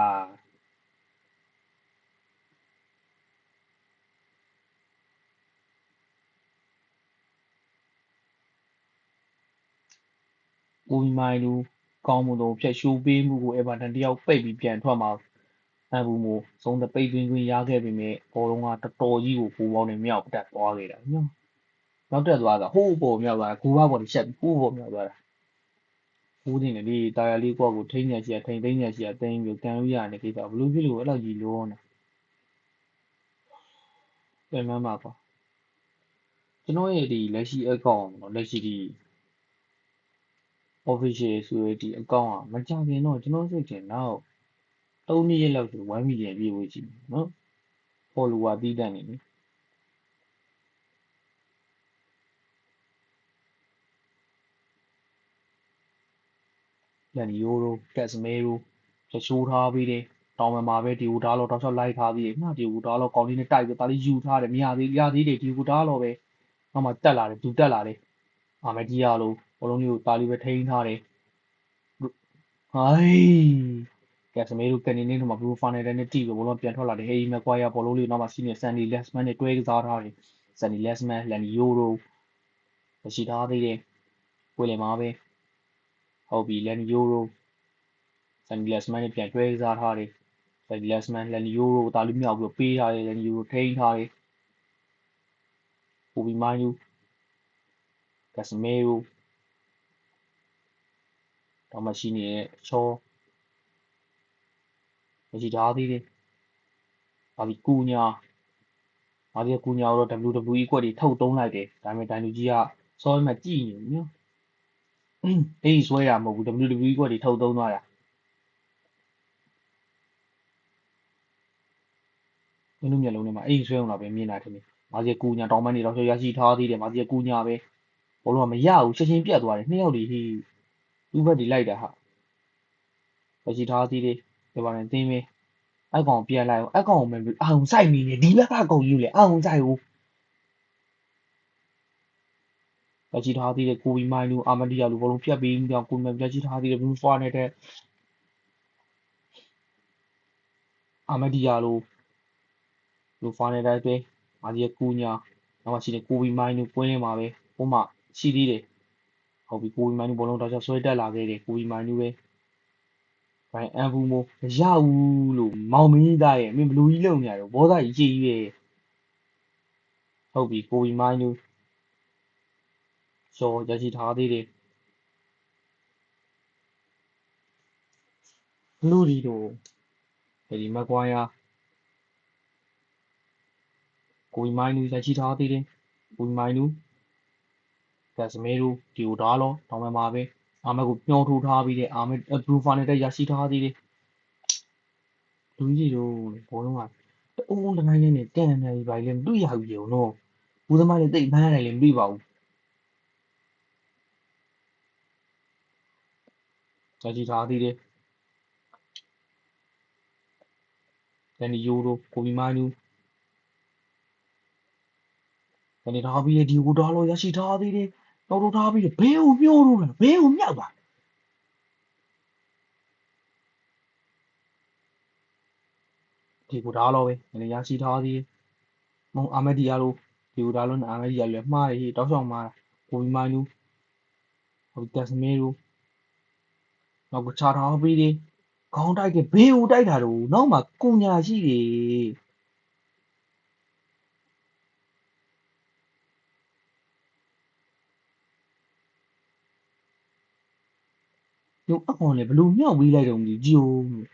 ကိုမိုင်းလူကောင်းမှုတော့ဖြတ်ရှိုးပေးမှုကိုအေဗာတန်တယောက်ပိတ်ပြီးပြန်ထွက်မှာအဘူမိုစုံတဲ့ပိတ်သွင်းခွင့်ရခဲ့ပေမဲ့ဘောလုံးကတော်တော်ကြီးကိုကိုပေါင်းနေမြောက်တက်သွားခဲ့တာညနောက်တက်သွားတာဟိုးပေါ်မြောက်သွားကိုဘပေါ်ရှက်ဟိုးပေါ်မြောက်သွားတာဦးတင်လေတာယာလေးကိုထိန်းညက်ရှိထိန်းသိမ်းညက်ရှိသိမ်းပြီးကန်လို့ရတဲ့ကိစ္စဘလို့ဖြစ်လို့အဲ့လောက်ကြီးလောနေပြန်မှန်းပါကွာကျွန်တော်ရဲ့ဒီလက်ရှိ account เนาะလက်ရှိဒီ official ဆိုရဒီ account อ่ะမကြခင်တော့ကျွန်တော်စိတ်ထင်တော့3နှစ်လောက်ဆို1 million ပြည့်ဝကြည့်เนาะ follower တီးတတ်နေပြီလန်ဒီယိုရိုကက်စမဲရိုချိုးထားပြီးတယ် တောင်ပံမှာပဲဒီကိုဒါလောတောက်လျှောက်လိုက်ထားသေးတယ်နော်ဒီကိုဒါလောကောင်းလေးနဲ့တိုက်ပြီးဒါလေးယူထားတယ်မရသေးတယ်ဒီကိုဒါလောပဲနောက်မှတက်လာတယ်သူတက်လာတယ်အာမဒီယာလိုဘောလုံးလေးကိုဒါလေးပဲထိန်းထားတယ်ဟိုင်းကဲစမေးတို့ကနေနေတော့မှာဘလူးဖာနယ်တန်းနဲ့တီးပြီးဘောလုံးပြန်ထွက်လာတယ်ဟေးမက်ကွာယာဘောလုံးလေးနောက်မှစီးနေဆန်ဒီလက်စမန်နဲ့တွဲကစားထားတယ်ဆန်ဒီလက်စမန်လန်နီယိုရိုရှိထားသေးတယ်ကိုယ်လည်းမှာပဲဟုတ်ပြီလန်နီယိုရိုဆန်ဒီလက်စမန်နဲ့ပြန်တွဲကစားထားတယ်ဆန်ဒီလက်စမန်လန်နီယိုရိုဒါလေးမြောက်ပြီးပေးထားတယ်လန်နီယိုရိုထိန်းထားတယ်ပူဘီမိုင်းယူကစမေးရိုတော့မှရှိနေတဲ့ချောရှိထားသေးတယ်ဘာဒီကူညာဘာဒီကူညာတော့ WWE ကွက်တွေထုတ်သုံးလိုက်တယ်ဒါပေမဲ့ဒိုင်လူကြီးကစောမှကြည့်နေနော်အေးဆွဲတာမဟုတ်ဘူး WWE ကွက်တွေထုတ်သုံးသွားတာမင်းတို့မျက်လုံးထဲမှာအေးဆွဲအောင်လာပဲမြင်လာတယ်မာစီကူညာတောင်းပန်းနေတော့ရရှိထားသေးတယ်မာစီကူညာပဲဘောလုံးကမရဘူးချက်ချင်းပြတ်သွားတယ်နှစ်ယောက်ဒီဟိသူ့ဘက်ဒီလိုက်တာဟာရရှိထားသေးတယ်ဒီပါနဲ့သင်းမင်းအကောင်ပြန်လိုက်အောင်အကောင်မအောင်ဆိုင်နေတယ်ဒီဘက်ကကောင်ယူလေအောင်ဆိုင်ဦးရရှိထားသေးတယ်ကိုဘီမိုင်းလူအာမဒီယာလူဘောလုံးဖြတ်ပြီးကြောင်ကိုမရရှိထားသေးတယ်ဘလူးဖွာနေတဲ့အာမဒီယာလူလူဖွာနေတဲ့အတွက်မာစီကူညာနောက်မှရှိတယ်ကိုဘီမိုင်းလူကွင်းထဲမှာပဲဟိုမှရှိသေးတယ်ဟုတ်ပြီကိုဘီမိုင်းလူဘောလုံးတော့ဆွဲတက်လာခဲ့တယ်ကိုဘီမိုင်းလူပဲဘိုင်အန်ဘူးမို့မရဘူးလို့မောင်မင်းသားရဲ့မင်းဘလူးကြီးလုံနေရတယ်ဘောသားကြီးကြည်ကြီးပဲဟုတ်ပြီကိုဘီမိုင်းလူကျော်ရရှိထားသေးတယ်ဘလူးဒီတို့ဒီမက်ကွာယာကိုဘီမိုင်းလူရရှိထားသေးတယ်ကိုဘီမိုင်းလူကစမေရိုဒီကိုဒါလောတောင်းမှမှာပဲအာမက်ကိုညှောထိုးထားပြီးတဲ့အာမက်ဘလူးဖာနေတဲ့ရရှိထားသေးတယ်လူကြီးတို့ဘောလုံးကအိုးတနိုင်နဲ့တန်နေပြီပါလေမတွေ့ရဘူးရောနော်ဘူးသမားလည်းတိတ်ဖမ်းရတယ်လည်းမတွေ့ပါဘူးရရှိထားသေးတယ်လန်နီယိုရိုကိုဘီမိုင်းလူကနေထားပြီးဒီကိုဒါလောရရှိထားသေးတယ်တော်တော်ထားပြီးဘဲကိုမျောလို့လားဘဲကိုမြောက်ပါဒီကိုဒါလောပဲကနေရရှိထားသေးတယ်မုံအာမဒီယာလိုဒီကိုဒါလောနဲ့အာမဒီယာလိုမှားတယ်တောက်ဆောင်မှာကိုဘီမိုင်းလူဟိုကစမေရိုနောက်ကချထားပြီးတယ်ခေါင်းတိုက်တယ်ဘေးကိုတိုက်တာတော့နောက်မှကုညာရှိတယ်ညအကောင်လည်းဘလို့မြောက်ပြီးလိုက်တော့မသိကြိုးမင်း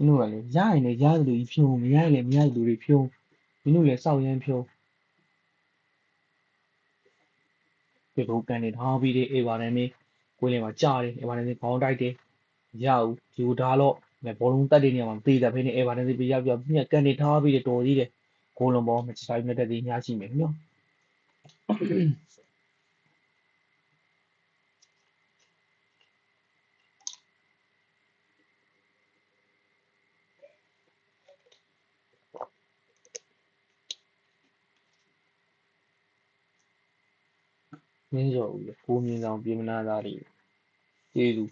တို့ကလည်းရရင်လည်းရတယ်လို့ဖြုံမရရင်လည်းမရတဲ့လူတွေဖြုံမင်းတို့လည်းစောက်ရမ်းဖြုံဒီလိုကန်နေထားပြီးတယ်အေဗာတန်နဲ့ကိုယ်လည်းမှာကြားတယ်အေဗာတန်နဲ့ခေါင်းတိုက်တယ်ရအောင်ဒီကိုဒါတော့ဘောလုံးတက်တဲ့နေရာမှာမသေးတာဖိနေအေဗာတန်စီပြရောက်ပြမြက်ကန်နေထားပြီးတယ်တော်ကြီးတယ်ဂိုးလုံးပေါ်မချိုင်းမြတ်တဲ့ညရှိမယ်နော်မင်းရောကိုမြင်ဆောင်ပြင်မနာသားတွေကျေးဇူး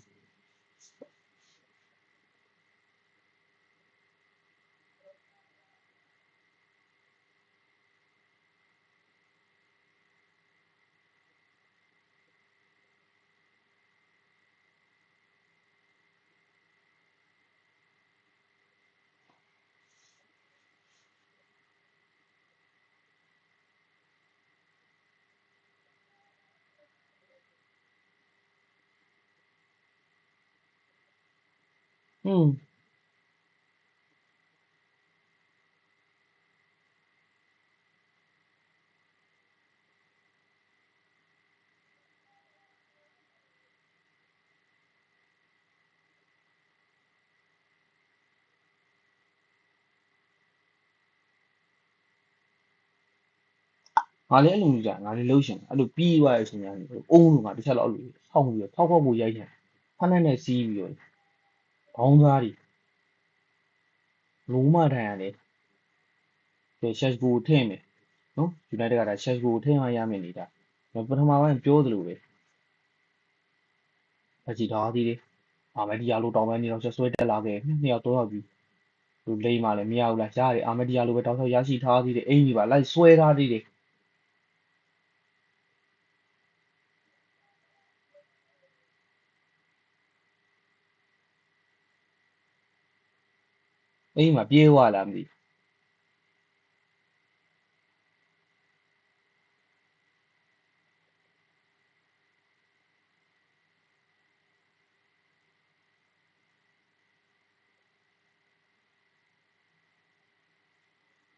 ငါလည်းအဲ့လိုမျိုးကြာငါလည်းလှုပ်ရှင်အဲ့လိုပြီးသွားတဲ့အချိန်ကျရင်အုံးလို့ငါတစ်ချက်တော့အဲ့လိုဆောက်ပြီးတော့ထောက်ဖို့ရိုက်ချင်ဖက်နဲ့စီးပြီးတော့ဘောင်းသားတွေလုံးမထိုင်ရတယ်ရှက်ကိုထည့်မယ်နော်ယူနိုက်တက်ကဒါရှက်ကိုထည့်မှရမယ်နေတာပထမပိုင်းပြောသလိုပဲအကြည့်ထားသေးတယ်အာမဒီယာလိုတောင်းပန်နေတော့ဆွဲတက်လာခဲ့နှစ်ယောက်3ယောက်ပြီးလူလိမ့်မှလည်းမရဘူးလားရတယ်အာမဒီယာလိုပဲတောက်လျှောက်ရရှိထားသေးတယ်အင်ကြီးပါလိုက်ဆွဲထားသေးတယ်အင်ကြီးမှာပြေးသွားလားမသိ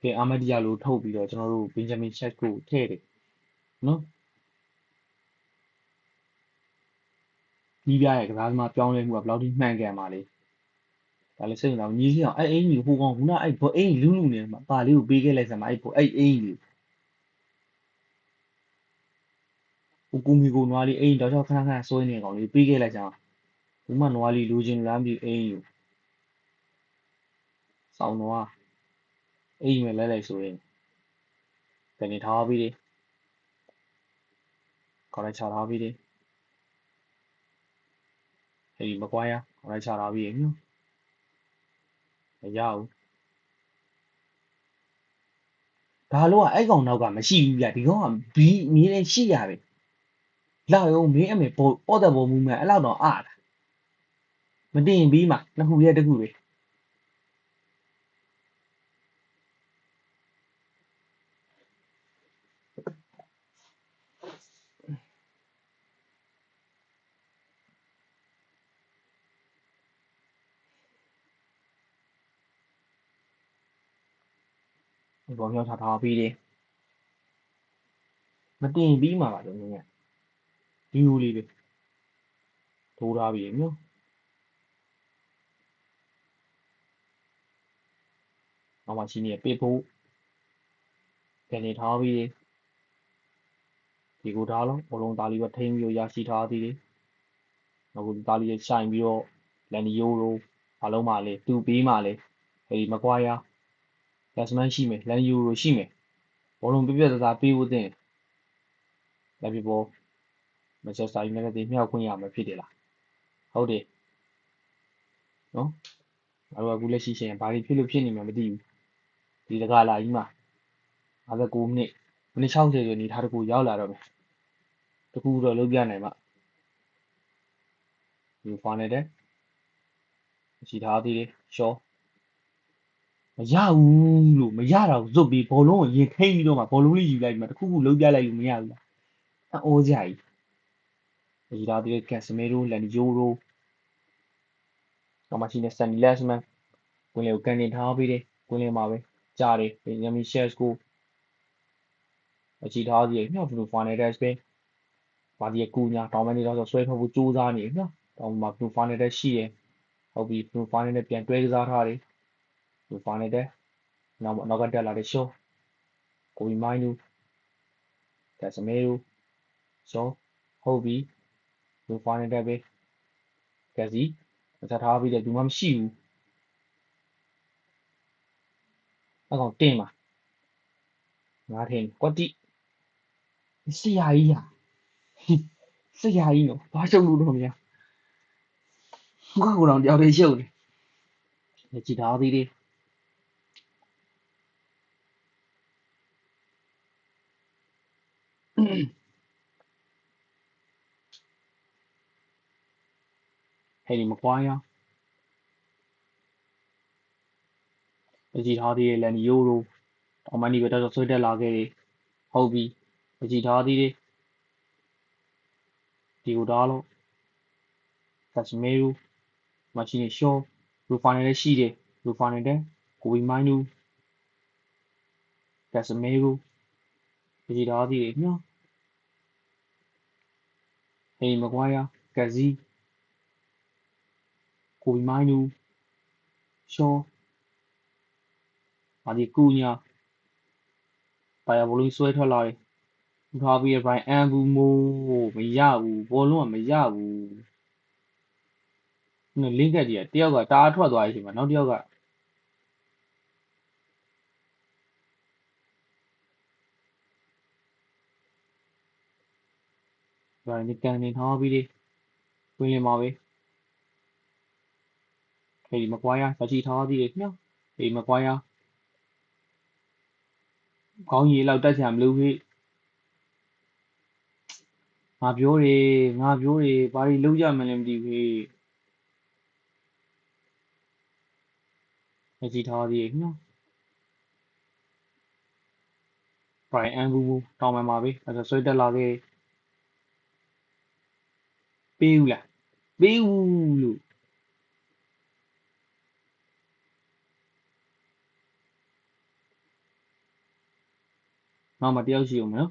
ကဲအာမဒီယာလိုထုတ်ပြီးတော့ကျွန်တော်တို့ဘင်ဂျမင်ချက်ကိုထည့်တယ်နော်ပြီးပြရဲ့ကစားသမားပြောင်းလဲမှုကဘယ်လောက်ထိမှန်ကန်ပါလဲဒါလည်းစိတ်ဝင်စားညီးစအောင်အဲ့အင်ကြီးဟိုကောင်ခုနအဲ့ဘောအင်ကြီးလူးလူနေမှာပါလေးကိုပေးခဲ့လိုက်စမ်းပါအဲ့ဘောအဲ့အင်ကြီးဟိုကူမီကိုနွားလေးအင်ကြီးတော့ခဏခဏဆွဲနေကောင်လေးပေးခဲ့လိုက်စမ်းဘူးမှနွားလေးလူချင်းလမ်းပြီးအင်ကြီးစောင်းနွားအင်ကြီးမဲ့လဲလိုက်ဆိုရင်ကနေထားပြီးတယ်ခေါင်းလိုက်ချထားပြီးတယ်အဲ့ဒီမကွာရခေါင်းလိုက်ချထားပြီးရမျိုးမရဘူးဒါလို့ကအဲ့ကောင်နောက်ကမရှိဘူးပြဒီကောင်ကဘီအမြင်နဲ့ရှိရပဲလာရုံမင်းအမေဘောအော်တဲ့ဘောမူမဲ့အဲ့လောက်တော့အားတာမတင်ပြီးမှနှစ်ခုရဲ့တစ်ခုပဲဘောမြောက်ထားထားပြီးတယ်မတင်ပြီးမှပါတော့မင်းကဒီလိုလေးပဲထိုးထားပြီးမျိုးနောက်မှရှိနေပေးဖို့ကနေထားပြီးတယ်ဒီကိုထားလို့ဘောလုံးသားလေးပဲထိန်းပြီးရရှိထားသေးတယ်နောက်ကသားလေးရှိုင်ပြီးတော့လန်ဒီယိုလိုဘာလုံးမှလဲတူပေးမှလဲအဲ့ဒီမကွာရလက်စမန်ရှိမယ်လန်ဒီယိုလိုရှိမယ်ဘောလုံးပြပြသားသားပေးဖို့တင်လက်ပြဘောမန်ချက်စတာယူနိုက်တက်တွေမြောက်ခွင့်ရမှာဖြစ်တယ်လားဟုတ်တယ်နော်ငါတို့ကအခုလက်ရှိရှင်ဘာတွေဖြစ်လို့ဖြစ်နေမှမသိဘူးဒီတကားလာကြီးမှာ59မိနစ်60ဆိုနေထားတကူရောက်လာတော့မယ်တကူတော့လုံးပြနိုင်မှာဒီဖာနေတဲ့ရှိထားသေးတယ်ရှော့မရဘူးလို့မရတော့ဇွတ်ပြီးဘောလုံးကိုရင်ထိန်းပြီးတော့မှဘောလုံးလေးယူလိုက်မှတခုခုလုံးပြလိုက်လို့မရဘူးလားအော်ကြကြီးရှိထားသေးတယ်ကက်စမီရိုလန်ဒီယိုရိုနောက်မှရှိနေဆန်နီလက်စမန်ကွင်းလေးကိုကန်တင်ထားပြီးတယ်ကွင်းလေးမှာပဲကြားတယ်ဘင်ဂျမင်ရှက်ကိုရှိထားသေးတယ်မြောက်ဘလူးဖာနေတဲ့စပင်းဘာဒီကူညာတောင်းမနေတော့ဆွဲထုတ်ဖို့ကြိုးစားနေနော်တောင်းမှာဘလူးဖာနေတဲ့ရှိတယ်ဟုတ်ပြီဘလူးဖာနေတဲ့ပြန်တွဲကစားထားတယ်ဘလူးဖာနေတဲ့နောက်ကတက်လာတဲ့ရှော့ကိုဘီမိုင်းနူကက်စမီရိုရှော့ဟုတ်ပြီဘလူးဖာနေတဲ့ပဲကက်စီမချထားပြီးတယ်သူမှမရှိဘူးအဲ့ကောင်တင်ပါငါထင်ကွက်တိဆရာကြီးဟာဆရာကြီးနော်ဘာရှုပ်လို့တော့မရငါ့ကိုတော့တယောက်တည်းရှုပ်နေကြည်ထားသေးတယ်ဟဲ့ဒီမကွာရကြည်ထားသေးတယ်လန်ဒီယိုရိုတောင်မန်ဒီပဲတော့ဆွဲတက်လာခဲ့တယ်ဟုတ်ပြီကြည်ထားသေးတယ်ဒီကိုဒါလို့ကက်စမီရိုမရှိနေရှော့ရူဖာနယ်လည်းရှိတယ်ရူဖာနေတဲ့ကိုဘီမိုင်းနူကက်စမီရိုကြည်ထားသေးတယ်နော်ဟဲ့မကွာရကက်စီကိုဘီမိုင်းနူရှော့ဘာဒီကူညာပါရဘလုံးဆွဲထွက်လာတယ် ထားပြီး Brian အန်ဘူးမိုးမရဘူးဘောလုံးကမရဘူးလင်းကက်ကြီးတယောက်ကတအားထွက်သွားပြီချိန်မှာနောက်တယောက်က Brian ဒီကန်နေထားပြီးဝင်းလင်းပါပဲဒီမကွာရတချီထားပြီးညောဒီမကွာရခေါင်းကြီးလောက်တက်ချင်မလို့ခေငါပြောတယ်ဘာတွေလုံးကြမှလည်းမသိဘူးခေတချီထားပြီးညော Brian အန်ဘူးတောင်းမှန်ပါပဲအဲ့ဒါဆွဲတက်လာခဲ့ပေးဦးလားပေးဦးလို့နောက်မှတယောက်ရှိအောင်နော်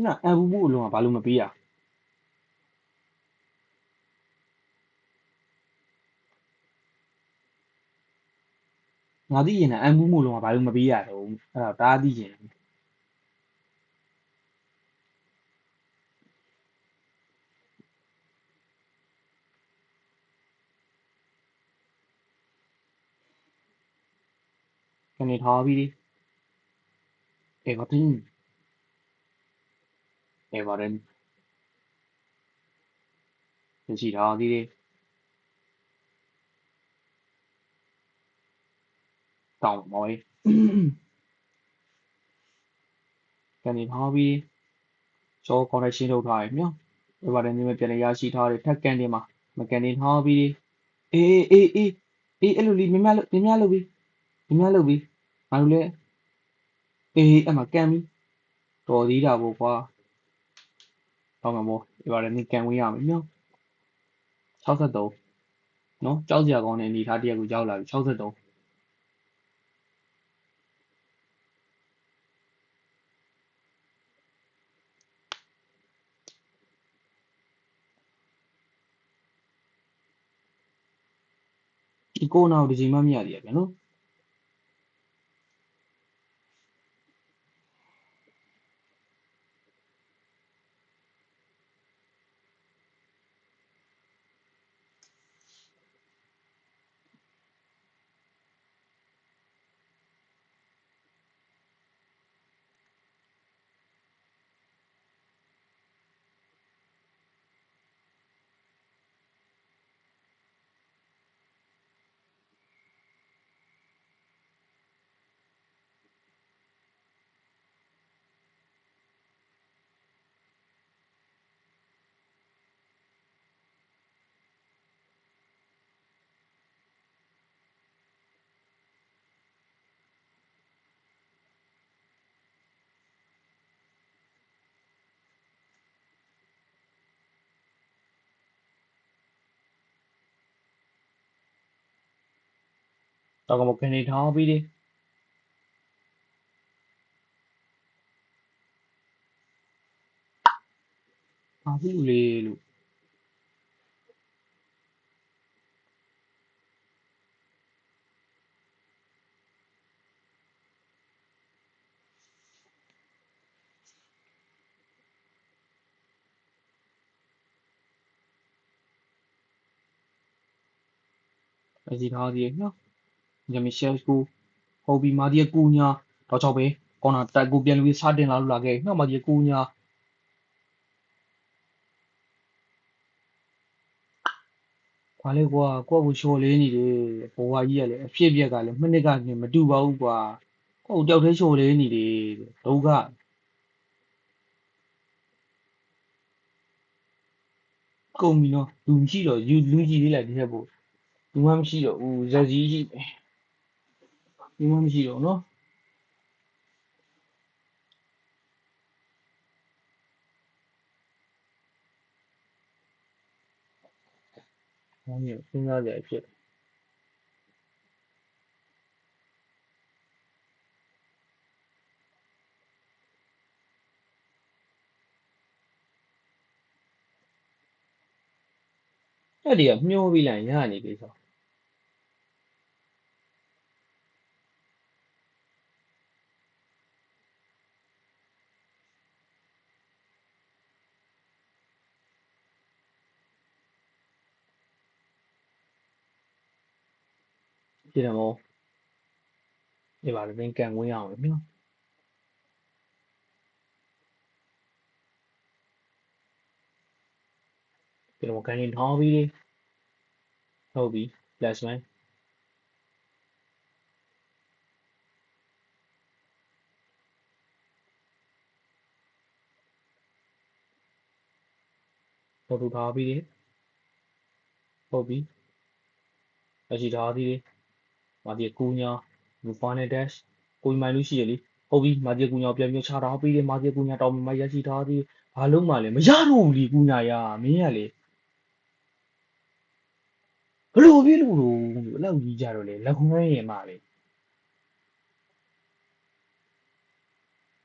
နာအန်ဘူးအလုံးကဘာလို့မပေးရငါသိရင်အန်ဘူးမို့လုံးကဘာလို့မပေးရတော့အဲ့ဒါတားသိရင်ကနေထားပြီးEverton တချီထားပြီးတောင်းပါပဲကနေထားပြီးချောကော်နယ်ရှင်းထုတ်ထားရနော် Everton ဒီမှာပြန်ရရှိထားတယ်ထက်ကန်တင်မှာမကန်တင်ထားပြီးအေးအဲ့လိုလေးမြမလို့ပြီးငါတို့လဲအေးအမှကန်ပြီးတော်သေးတာပေါ့ကွာတောင်းမှာပေါ့ Everton ဒီကန်ဝင်ရမယ်နော်63နော်ကြောက်စရာကောင်းတဲ့အနေထားတရက်ကိုရောက်လာပြီ63ဒီကိုနောက်ဒီချိန်မှမရသေးရပြန်နော်တော့ကမကနေထားပြီးဘာဖြစ်လို့လဲလို့အစီထားသေးနော်ဂျမီရှယ်ကိုဟိုဘီမာဒီကူညာတော့ချောက်ပဲကော်နာတက်ကိုပြန်လို့စတင်လာလို့လာခဲ့နော်မာဒီကူညာဘာလဲကွာကိုကိုချော်လေးနေတယ်ဘဝကြီးကလည်းအဖြစ်ပြက်ကလည်းမိနစ်ကနေမတူပါဘူးကွာကိုတယောက်တည်းချော်လေးနေတယ်ဒုက္ခကုန်ပြီနော်လူမရှိတော့လူကြီးလေးလိုက်ဒီထက်ပိုလူမှမရှိတော့ဦးဇက်ကြီးရှိလူမှမရှိတော့နော်ဘာမျိုးစဉ်းစားကြရဖြစ် အဲ့ဒီကမျောပြီးလိုက်ရနေပြီဆိုဒီတော့မောဒီပါလည်းကန်ဝင်အောင်မျောဒီတော့ကန်ရင်ထောင်းပြီးဟုတ်ပြီ plus 1ပေါ်ထူထားပြီးဟုတ်ပြီအရှိထားသေးတယ်မာဒီကူညာလူဖာနဲ့ dash ကိုမိုင်လို့ရှိရလေဟုတ်ပြီမာဒီကူညာပြန်ချထားပြီးမာဒီကူညာတောင်းမရရှိထားသေးဘာလုံးမှလည်းမရတော့ဘူးလीကူညာရမင်းရလေဘလို့ပြလို့လို့အဲ့လောက်ကြီးကြတော့လေလက်ခွန်းရင်မှလေ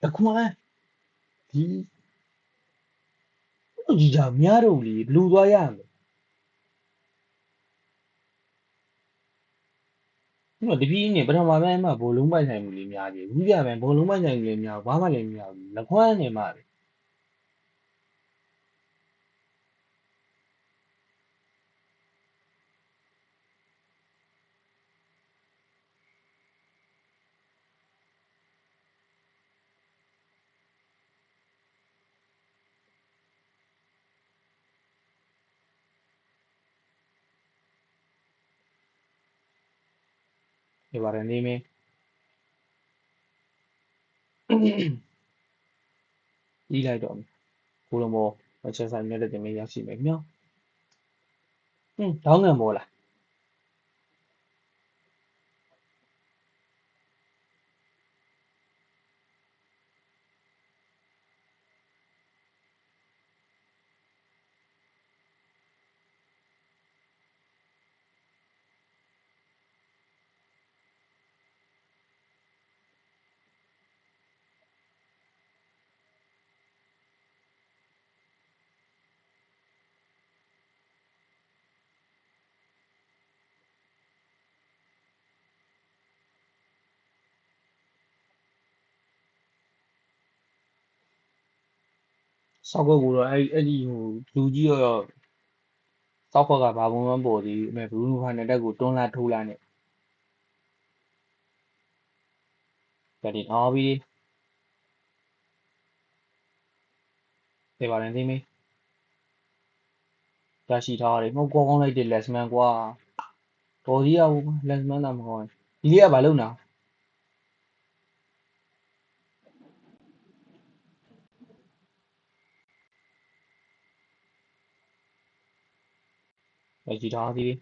လက်ခွန်းဒီအဲ့ကြီးကြမရတော့ဘူးလीဘလို့သွားရမလဲဒီမှာတပည့်နေပထမပိုင်းမှာဘောလုံးပိုင်ဆိုင်မှုလေးများကြီးဘူးပြပိုင်းဘောလုံးပိုင်ဆိုင်မှုလေးများဘာမှလည်းမရဘူးလက်ခွန်းနေမှလေဒီပါတယ်နေမင်းကြီးလိုက်တော့ကိုလုံးဘောမချက်ဆိုင်မြတ်တဲ့တင်မရရှိမယ်မြောတောင်းငံဘောလားစောက်ကွက်ကိုတော့အဲ့ဒီဟိုလူကြီးရောစောက်ခွက်ကဘာပုံမှန်ပေါ်သေးအမေဘလူးဖိုင်နဲ့တက်ကိုတွန်းလာထိုးလာနဲ့ကြတယ်အားပြီးဒီပါတယ်နေမင်းရရှိထားတယ်မဟုတ်ကောင်းလိုက်တဲ့ lesman ကွာတော်ကြီးအောင် lesman တာမကောင်းဒီလေးကဘာလုပ်နာရရှိထားသေး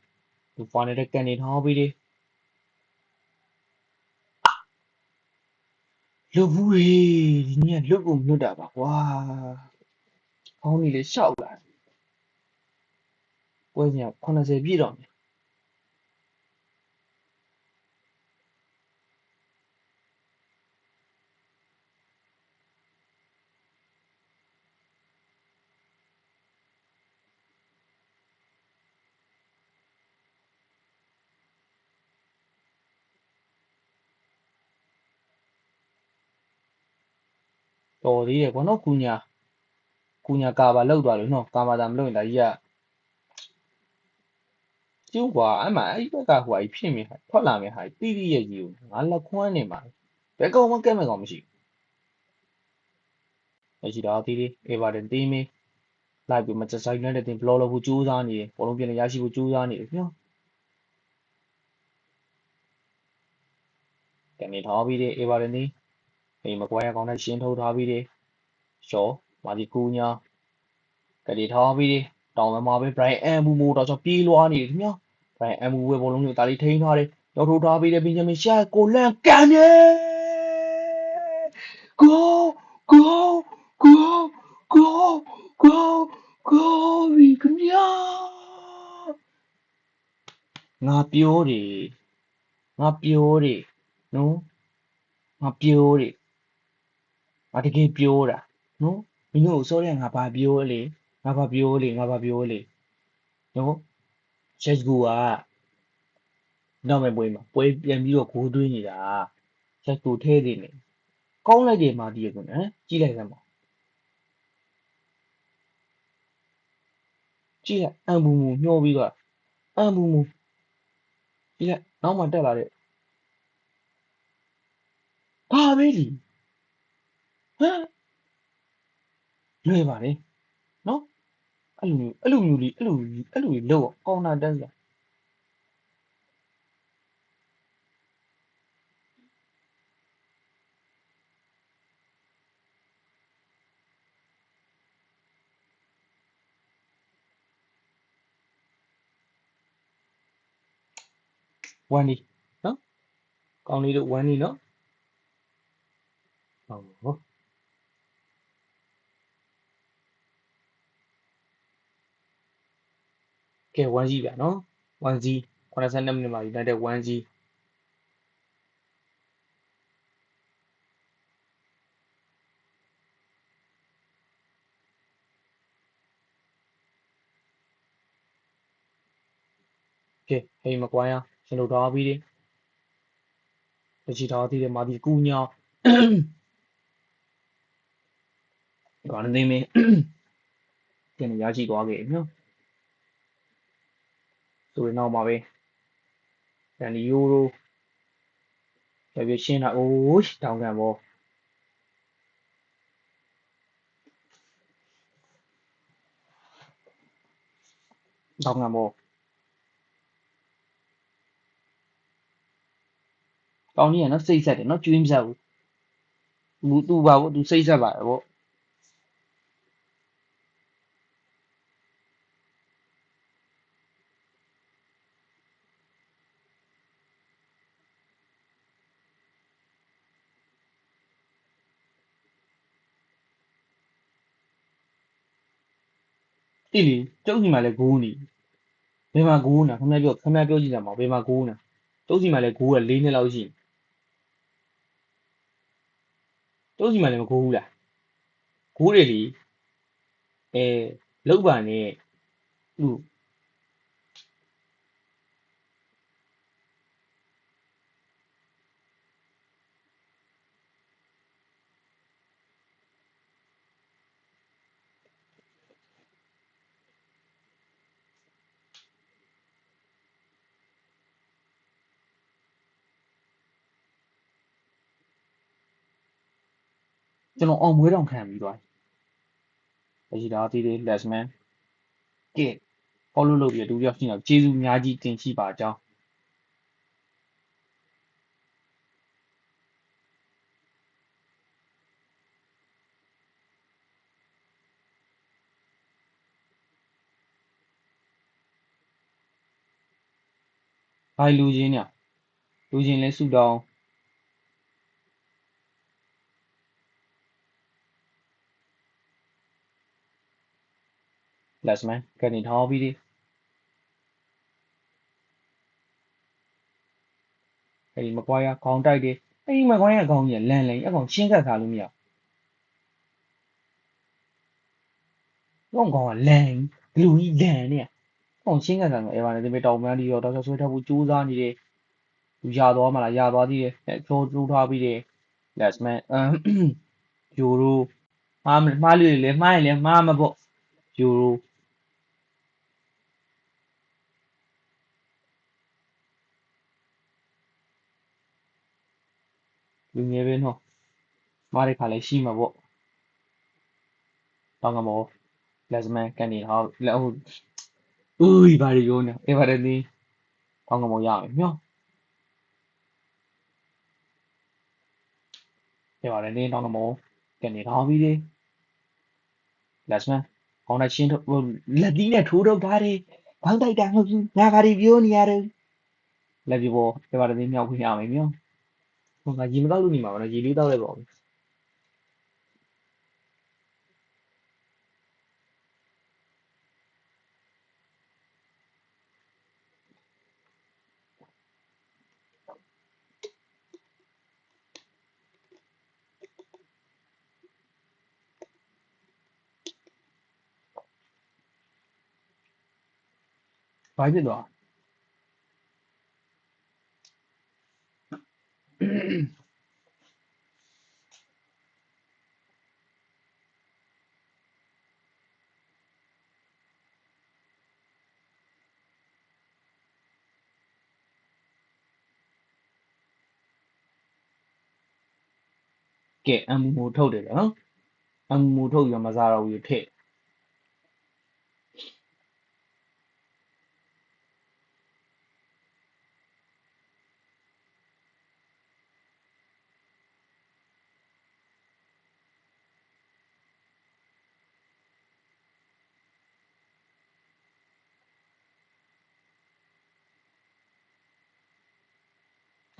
ဒီဖိုင်နဲ့တက်ကနေထားပြီးလွတ်ဘူးဟေးဒီနေ့ကလွတ်ကိုမလွတ်တာပါကွာခေါင်းကြီးလေးရှောက်လာပွဲစဉ်က80ပြည့်တော့တော်သေးတယ်ကွာနော်ကူညာကာပါလောက်သွားလို့နော်ကာပါတာမလုပ်ရင်ဒါကြီးကကျုပ်ကွာအဲ့မှာအဲ့ဘက်ကဟိုအဖြစ်မြင်ထွက်လာမယ်ဟာတိတိရဲ့ကြီးကိုငါလက်ခွန်းနေမှာဘယ်ကောင်မှကဲ့မဲ့ကောင်မရှိဘူးရှိတော့သေးအေဗာဒန်တင်းမင်းလိုက်ပြီးမချက်ဆိုင်နဲ့တင်ဘလော်လို့ကြိုးစားနေတယ်ဘောလုံးပြန်ရရှိဖို့ကြိုးစားနေတယ်ညကနေထားပြီးအေဗာဒန်တင်းဒီမကွာရကောင်နဲ့ရှင်းထုတ်ထားပြီးရှော့မာဒီကူညာကနေထားပြီးတောင်မှာပဲ Brian Mbumo တော့ချပြေးလွှားနေတယ်ခင်ဗျာ Brian Mbumo ဘောလုံးကိုတာလီထိန်းထားတယ်ရောက်ထိုးထားပြီးပြင်ချမင်ရှာကိုလန့်ကန်နေ Goal Goal Goal Goal Goal Goal ခင်ဗျာငါပြောတယ်နော်ငါပြောတယ်ငါတကယ်ပြောတာနော်မင်းတို့ sorry ငါဘာပြောလေနော် ချက်ကူကနောက်မဲ့ပွဲမှာပွဲပြန်ပြီးတော့ဂိုးသွင်းနေတာချက်ကူထဲနေနေကောင်းလိုက်တယ်မာတီးရကွနော်ကြည့်လိုက်စမ်းပါကြည့်လိုက်အန်ဘူမူညှောပြီးတော့အန်ဘူမူကြည့်လိုက်နောက်မှတက်လာတဲ့ဘာပဲလီဟမ်လွယ်ပါလေနော်အဲ့လိုမျိုးလေးလောက်ကောင်းတာတန်းစရာဝမ်ဒီနော်ကောင်းလေးတို့ဝမ်ဒီနော်ဟုတ်ကဲဝမ်စီဗျာနော်ဝမ်စီ82မိနစ်မှာယူနိုက်တက်ဝမ်စီကဲဟိမကွိုင်းအောင်ရှင်တို့ထားပြီးတယ်တချီထားသေးတယ်မာတီကူညာဘာလို့သိမင်းတင်ရရှိသွားခဲ့နော်ဆိုရင်နောက်မှာပဲဒန်နီယိုရိုပြရှင်းတာအိုးတောင်းကန်ဘောတောင်းကန်ဘောကောင်းကြီးကနော်စိတ်ဆက်တယ်နော်ကျွေးမဆက်ဘူးသူပါဘူးသူစိတ်ဆက်ပါတယ်ဗောတိလီကျုပ်စီမှာလည်းဂိုးနေဘယ်မှာဂိုးနာခမပြောကြည့်ကြမှာဘယ်မှာဂိုးနာကျုပ်စီမှာလည်းဂိုးက4နှစ်လောက်ရှိကျုပ်စီမှာလည်းမဂိုးဘူးလားဂိုးတယ်လီလောက်ပါနဲ့သူကျွန်တော်အောင်မွေးတောင်ခံပြီးသွားတချီထားသေးတယ်လက်စမန်ကဲဖော်လို့လုပ်ပြီးတူပြောက်ရှင်းတော့ကျေးဇူးအများကြီးတင်ရှိပါကြောင်းဘာလူချင်းညလူချင်းလဲဆူတောင်းလက်စမန်ကနေထားပြီးတယ်အဲ့ဒီမကွာရခေါင်းတိုက်တယ်အဲ့ဒီမကွာရခေါင်းကြီးလန်လန်အကောင်ချင်းကတ်ထားလို့မရဘူးကောင်ကလန်လူကြီးလန်เนี่ยကောင်ချင်းကတ်ထားမှာအေဗာနဲ့ဒီမေတောင်ပန်းဒီရောတော့ဆွဲထားဖို့ကြိုးစားနေတယ်သူရသွားမှလားရသွားသေးတယ်ကျော်ထိုးထားပြီးတယ်လက်စမန်ယူရိုမှားလို့လေမှားရင်လည်းမှားမှာပေါ့ယူရိုလူငယ်ပဲနော်မှားတဲ့ခါလည်းရှိမှာပေါ့တောင်းကမောလက်စမန်ကနေထားလက်ဟိုဦးဘာတွေပြောနေအေဗာနဲ့တောင်းကမောရမယ်မျောအေဗာနဲ့တောင်းကမောကနေထားပြီးတယ်လက်စမန်ခေါင်းနဲ့ချင်းဟိုလက်သီးနဲ့ထိုးထုတ်ထားတယ်ခေါင်းတိုက်တာမဟုတ်ဘူးငါဘာတွေပြောနေရတယ်လက်ပြပေါ်အေဗာနဲ့မြောက်ခွင့်ရမယ်မျောဟိုငါရေမတောက်လို့နေမှာပါနော်ရေလေးတောက်လိုက်ပါဦး ဘာဖြစ်သွားကဲအမူထုတ်တယ်နော်အမူထုတ်ပြီးမစားတော့ဘူးဖြစ်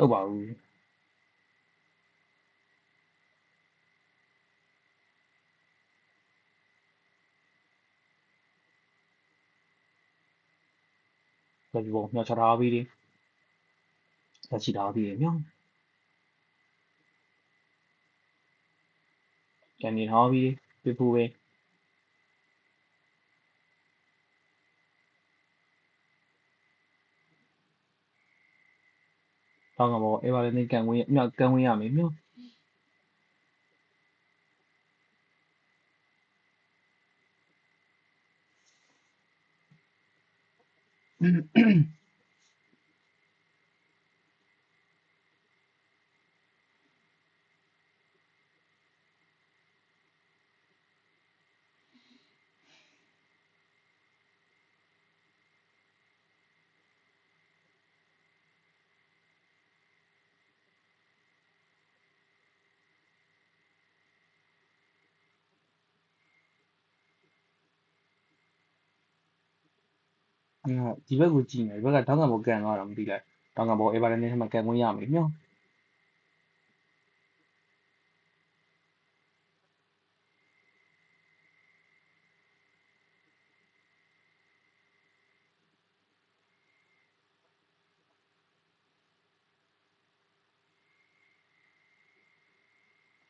ဟုတ်ပါဘူးဒါဒီပေါ်မြောက်ချထားပြီးလက်ရှိထားပြီးမြောက်ကန်နေထားပြီးပြဖို့ပဲတောင်းကပေါ်အေးပါလည်းနေကန်ဝင်မြောက်ကန်ဝင်ရမယ်မြောက်ဒီဘက်ကိုကြည့်နေဒီဘက်ကတောင်းကပေါ်ကန်သွားတာမသိလိုက်တောင်းကပေါ်အေးပါလည်းနေထဲမှာကန်ဝင်ရမယ်မြောက်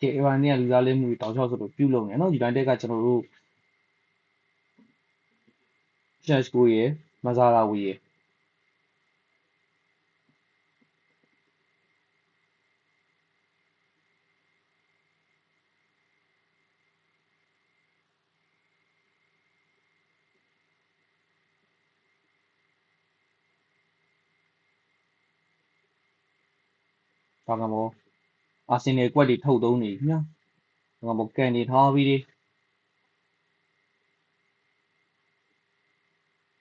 ကဲအေးပါနေကလူသားလေးမှုတောင်းချောက်ဆိုလို့ပြုတ်လုံနေနော်ဒီတိုင်းတက်ကကျွန်တော်တို့ရှက်စကိုရဲ့မဇာရာဝီရဲ့တောင်းကပေါ်အာဆင်နယ်ကွက်တွေထုတ်သုံးနေမြောက်တောင်းကပေါ်ကန်နေထားပြီး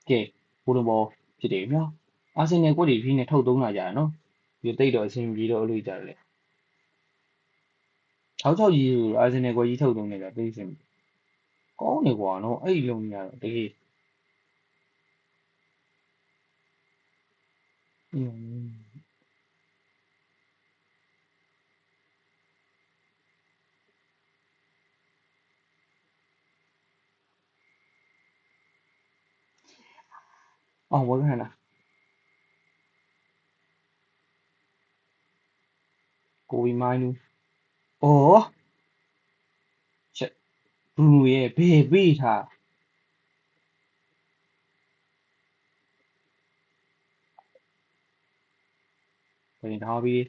ကဲဘိုးတော်ပေါ်ဖြစ်တယ်မြောက်အာဆင်နယ်ကွက်တွေဖြင်းနေထုတ်သုံးလာကြတယ်နော်ဒီတိတ်တော့အဆင်ပြေတော့အလို့ကြတယ်လေ6-6ကြီးဆိုအာဆင်နယ်ကွက်ကြီးထုတ်သုံးနေတာသိစင်ကောင်းနေကွာနော်အဲ့ဒီလုံးကြီးကတော့တကယ်အော်ဝခံလားကိုဝီမိုင်းလူအော်ချက်ဘရူနိုရဲ့ဘယ်ပေးထားပြင်ထားပြီး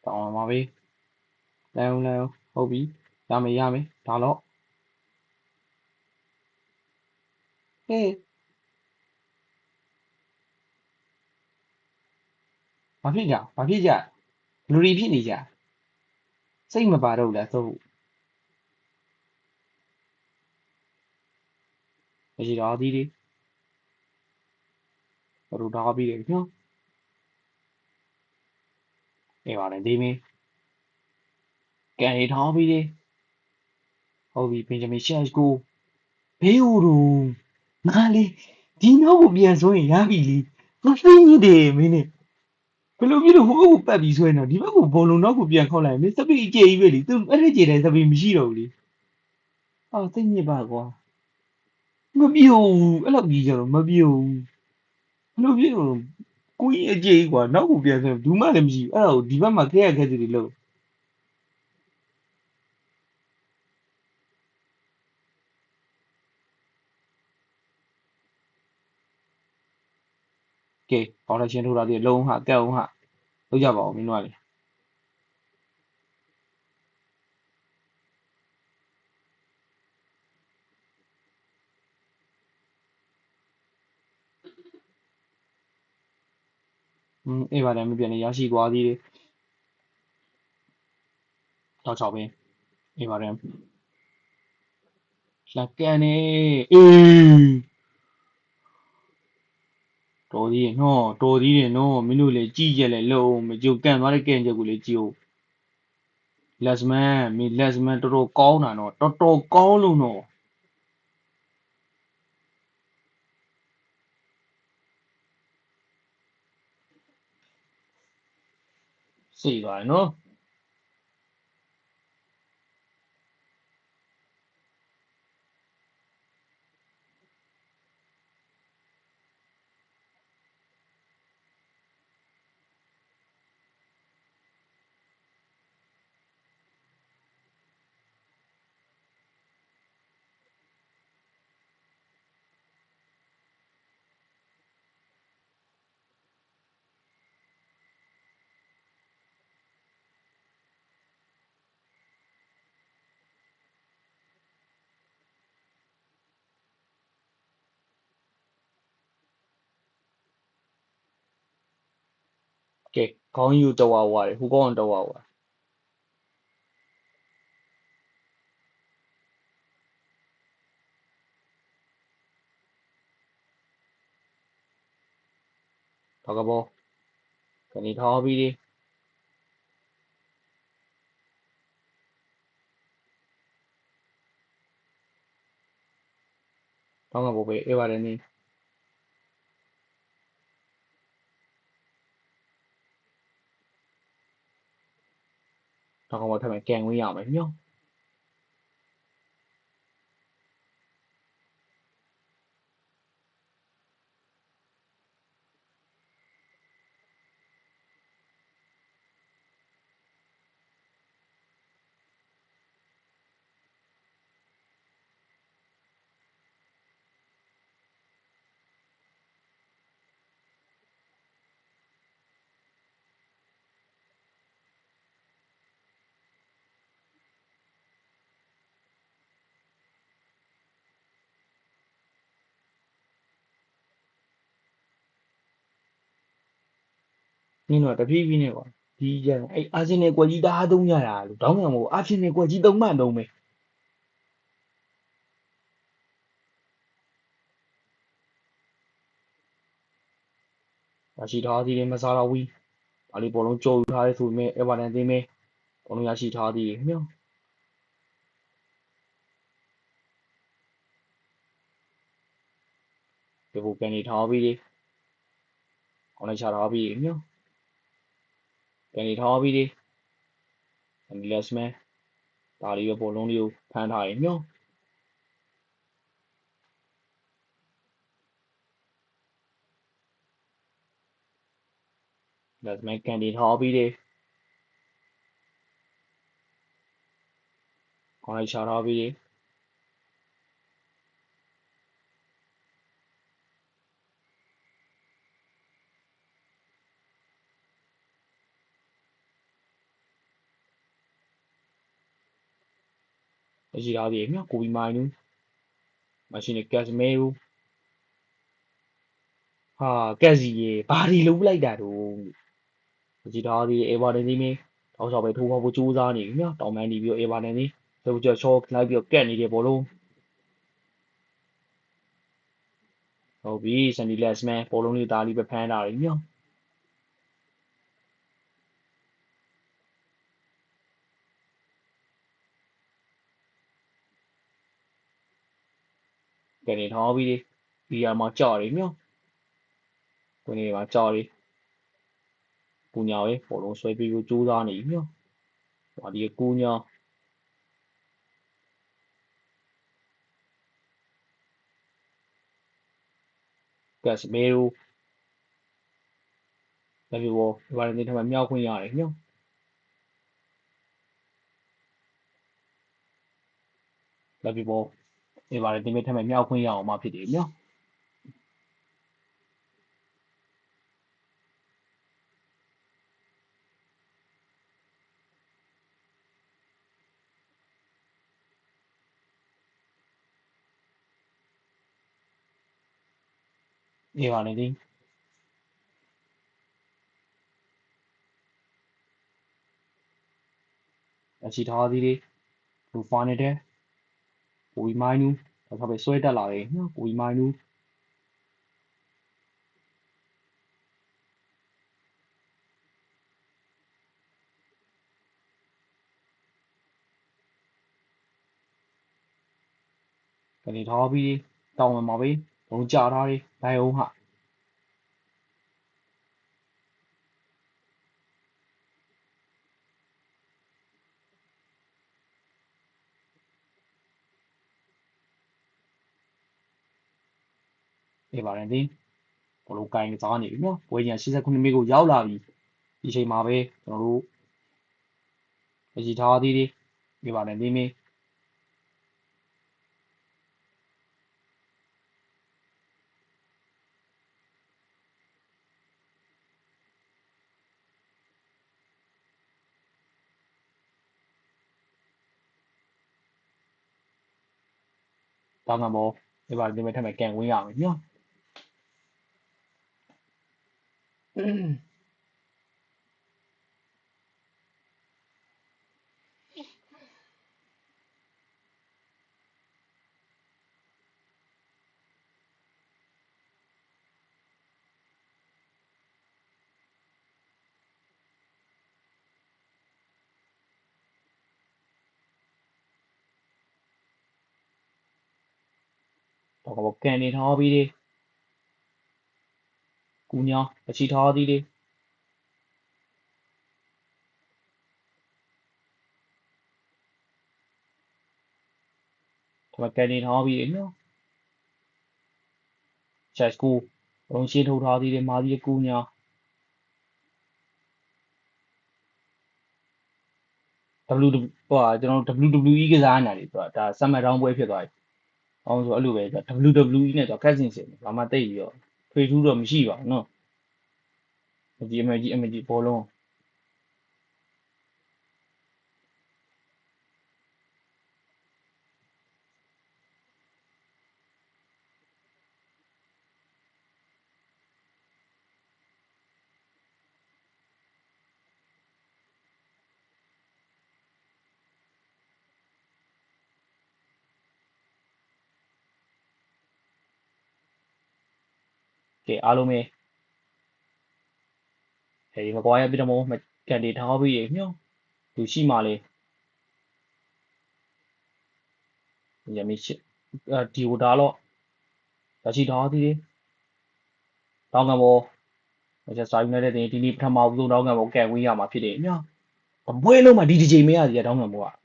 တောင်းပါပဲလဲဟုတ်ပြီရမယ်ဒါတော့ဟေးဘာဖြစ်ကြလူတွေဖြစ်နေကြစိတ်မပါတော့လားသို့မရှိတော့သည်ဒီဘရူထားပြီးတယ်နော်အေးပါလေဒီမင်းကန်ရီထားပြီးတယ်ဟုတ်ပြီဘင်ဂျမင်ရှက်ကိုဘေးဦးတို့ငါလေဒီနောက်ကိုပြန်ဆိုရင်ရပြီလေငါသိနေတယ်မင်းနဲ့ဘယ်လိုဖြစ်လို့ဟိုဘက်ကိုပတ်ပြီးဆွဲနေဒီဘက်ကိုဘောလုံးနောက်ကိုပြန်ခောက်လိုက်မင်းစပီအကျေကြီးပဲလေသူအဲ့ဒီကျေတိုင်းစပီမရှိတော့ဘူးလေအော်သိညစ်ပါကွာမပြုတ်ဘူးအဲ့လိုကြီးကြတော့မပြုတ်ဘူးဘယ်လိုဖြစ်လို့ကိုကြီးအကျေကြီးကွာနောက်ကိုပြန်ဆွဲဘူးမှလည်းမရှိဘူးအဲ့ဒါကိုဒီဘက်မှာခက်စီတွေလို့ ကဲကောင်းတဲ့ချင်းထိုးတာဒီလုံးဟာကက်အောင်ဟာလောက်ကြပါဦးမင်းတို့ကလေအေးပါတယ်မပြန်နေရရှိသွားသေးတယ်တော့6ပဲအေးပါတယ်လက်ကန်နေအေးတော်သေးတယ်နော်တော်သေးတယ်နော်မင်းတို့လေကြည့်ကြလေလုံးမကြိုကန်သွားတဲ့ကန်ချက်ကိုလေကြည့်ဦးလက်စမန်မင်းလက်စမန်တော်တော်ကောင်းတာနော်တော်တော်ကောင်းလို့နော်စေးပါတယ်နော်ကဲခေါင်းယူတော့ဝါတယ်ဟိုကောင်းတော့ဝါတော့ကဘောကနေထားပြီးဒီတော့ကဘောပဲအေးပါတယ်နေတော့ကဘောထပ်မယ်ကန်ဝင်ရမယ်ညောနင်းတော့တဖြည်းဖြည်းနဲ့ကွာဒီကျန်အဲ့အာဆင်နယ်ကွက်ကြီးတအားသုံးကြတာလို့တောင်းမှန်မို့အာဆင်နယ်ကွက်ကြီးသုံးမှန်သုံးပဲရရှိထားသေးတယ်မစားတော့ဝီဒါလေးဘောလုံးကြော်ယူထားတဲ့ဆိုပေမဲ့အေဗာတန်သိမ်းမဲ့ဘောလုံးရရှိထားသေးတယ်ညောဒီဘူကန်နေထားပြီးအောင်လိုက်ချထားပြီးညောကန်နေထားပြီးဒီလက်စမန်ဒါလေးပဲဘောလုံးလေးကိုဖမ်းထားရင်ညောလက်စမန်ကန်နေထားပြီးအောင်လိုက်ချထားပြီးရရှိထားပြီးညောကိုဘီမိုင်နူမရှိနေကက်စမဲရူဟာကက်စီရေဘာဒီလုံးလိုက်တာတော့ရရှိထားသေးအေဗာတန်သိမ်းမဲ့တောက်ချောက်ပဲထိုးဖို့ကြိုးစားနေညောတောင်ပန်းနေပြီးအေဗာတန်သိမ်းဆိုကြချောလိုက်ပြီးကက်နေတဲ့ဘောလုံးဟုတ်ပြီဆန်ဒီလက်စမန်ဘောလုံးလေးဒါလေးပဲဖမ်းထားတယ်ညောကန်နေထားပြီးဒီရမှာကြောက်တယ်ညောကိုနေမှာကြောက်တယ်ပူညာပဲဘောလုံးဆွဲပြီးကြိုးစားနေညောဟာဒီကူညာကက်စမဲရူလက်ပြီးဘောဒီပါနေထပ်မြောက်ခွင့်ရတယ်ညောလက်ပြီးဘောဒီပါနေထပ်မြောက်ခွင့်ရအောင်မှဖြစ်တယ်ညော အေးပါနေသည်လက်ရှိထားသည်လူဖိုင်နေတဲ့ပူမိုင်းနူတော့ပဲဆွဲတက်လာတယ်နော်ပူမိုင်းနူကနေထားပြီးတောင်းဝင်ပါပဲဘုံကြထားတယ်ဘိုင်အောင်ဟာအေးပါနေသည်ဘလိုကင်စားနေပြီနော်ပွဲချင်း89မိနစ်ကိုရောက်လာပြီဒီချိန်မှာပဲကျွန်တော်တို့လက်ရှိထားသည်အေးပါနေသည်မင်းတောင်းကမောအေးပါဒီမဲ့ထက်မဲ့ကန်ဝင်ရမယ်နော်တော့ကကန်နေထားပြီးကူညာလက်ရှိထားသည်ထမကန်နေထားပြီးနော်ချက်ကူဘုံရှင်းထုတ်ထားသည်မာသည်ကူညာW ဟိုကျွန်တော် WWE ကစားနေတာလေသူကဒါ SmackDown ပွဲဖြစ်သွားပြီ။အောင်ဆိုအဲ့လိုပဲ WWE နဲ့တော့ကတ်စင်စင်ဘာမှတိတ်ပြီးတော့ထွေထူးတော့မရှိပါဘူးနော်။အမကြီးဘောလုံးကဲအားလုံးပဲဒီမကွာရပြတော့မကန်တီထားပြီးညောသူရှိမှလေရမရှိဒီဟိုဒါတော့လက်ရှိထားသည်တောင်းကဘောကျစာယူနေတဲ့ဒီနေ့ပထမဦးဆုံးတောင်းကဘောကန်ဝေးရမှာဖြစ်တယ်ညောအပွဲလုံးမှာဒီဒီချိန်မရစီတောင်းကဘောက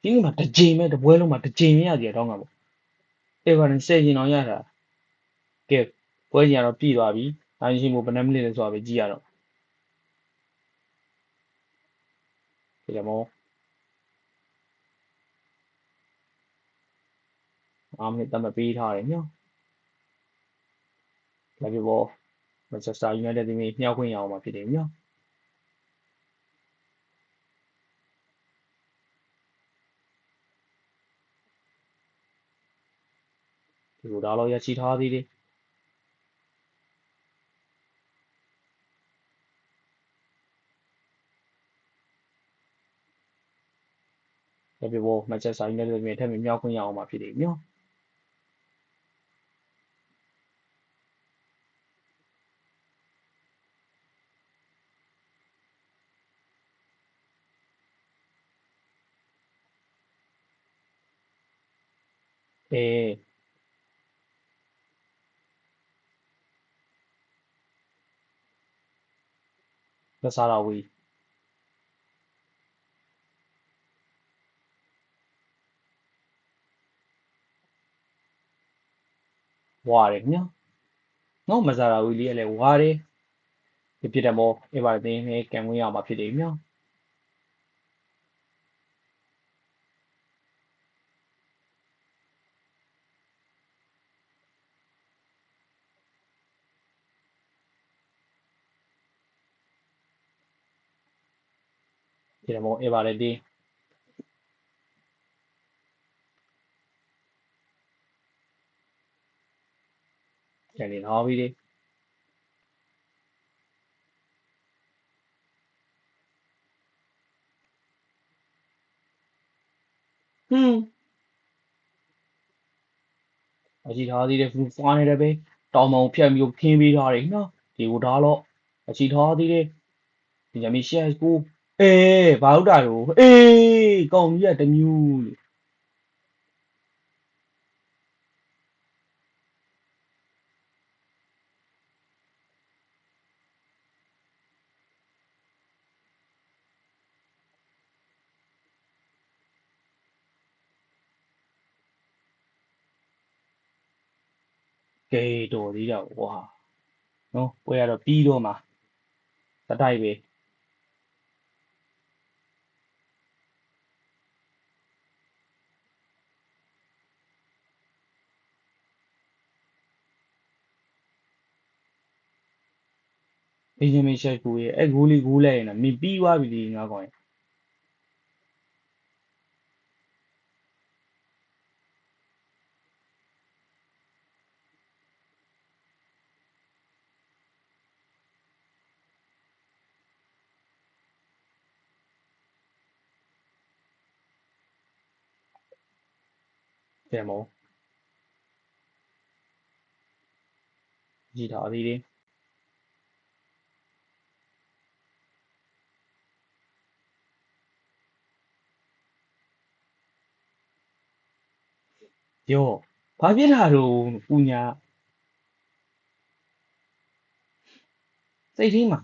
ဒီနေ့မှာတစ်ချိန်မဲ့တပွဲလုံးမှာတစ်ချိန်မရစီတောင်းကဘောအေဗာဒန်10ချိန်အောင်ရတာကဲပွဲကြီးကတော့ပြည်သွားပြီနိုင်ရှိမှုဘယ်နှမိနစ်လဲဆိုတာပဲကြည့်ရတော့ဒီမော5မိနစ်တတ်မှတ်ပေးထားတယ်ညောလည်းပြဘော Manchester United ဒီနေ့ညှောက်ခွင့်ရအောင်မှာဖြစ်တယ်ညောဒီလိုဒါတော့ရရှိထားသေးတယ်လည်းပြဘော Manchester United ဒီနေ့ထပ်ပြီးညှောက်ခွင့်ရအောင်မှာဖြစ်တယ်ညောလက်စားတော်ဝီဝါတယ်ညောနော်မဇာရာဝီလေးလည်းဝါတယ်ဒီပြတဲ့မောအေဗာဒန်နဲ့ကန်ခွင့်ရအောင်မှာဖြစ်တယ်ညော ဒီတော့ ever လေးတင်းကန်နေထားပြီးလေအကြည့်ထားသေးတယ်ဖူဖွားနေတယ်ပဲတောင်မောင်ဖြတ်ပြီးခင်းပေးထားတယ်နော်ဒီကိုထားတော့အကြည့်ထားသေးတယ်ဒီညမီရှက်ကိုဘာလို့တာရောကောင်းကြီးကတမျိုးလေကဲတော်သေးတာကွာနော်ပွဲရတော့ပြီးတော့မှာတတိုက်ပဲဒီညမီရှက်ကိုရဲ့ဂိုးလေးဂိုးလိုက်ရင်တော့မင်းပြီးသွားပြီလေငါကောင်တဲ့မောကြည့်ထားသေးတယ်ပြောဘာဖြစ်လာတော့ပူညာစိတ်ထင်းမှာ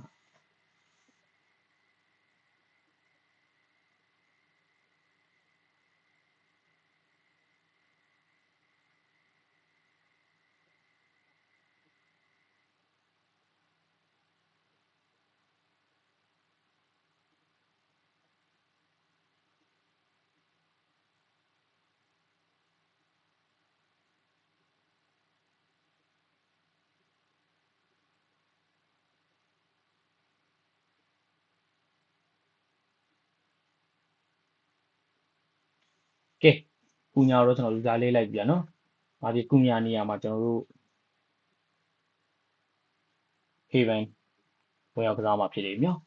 ကဲပူညာတော့ကျွန်တော်လူစားလေးလိုက်ပြန်နော်ဘာဒီပူညာနေရာမှာကျွန်တော်တို့ Haven ဝင်ရောက်ကစားမှာဖြစ်နေပြီနော်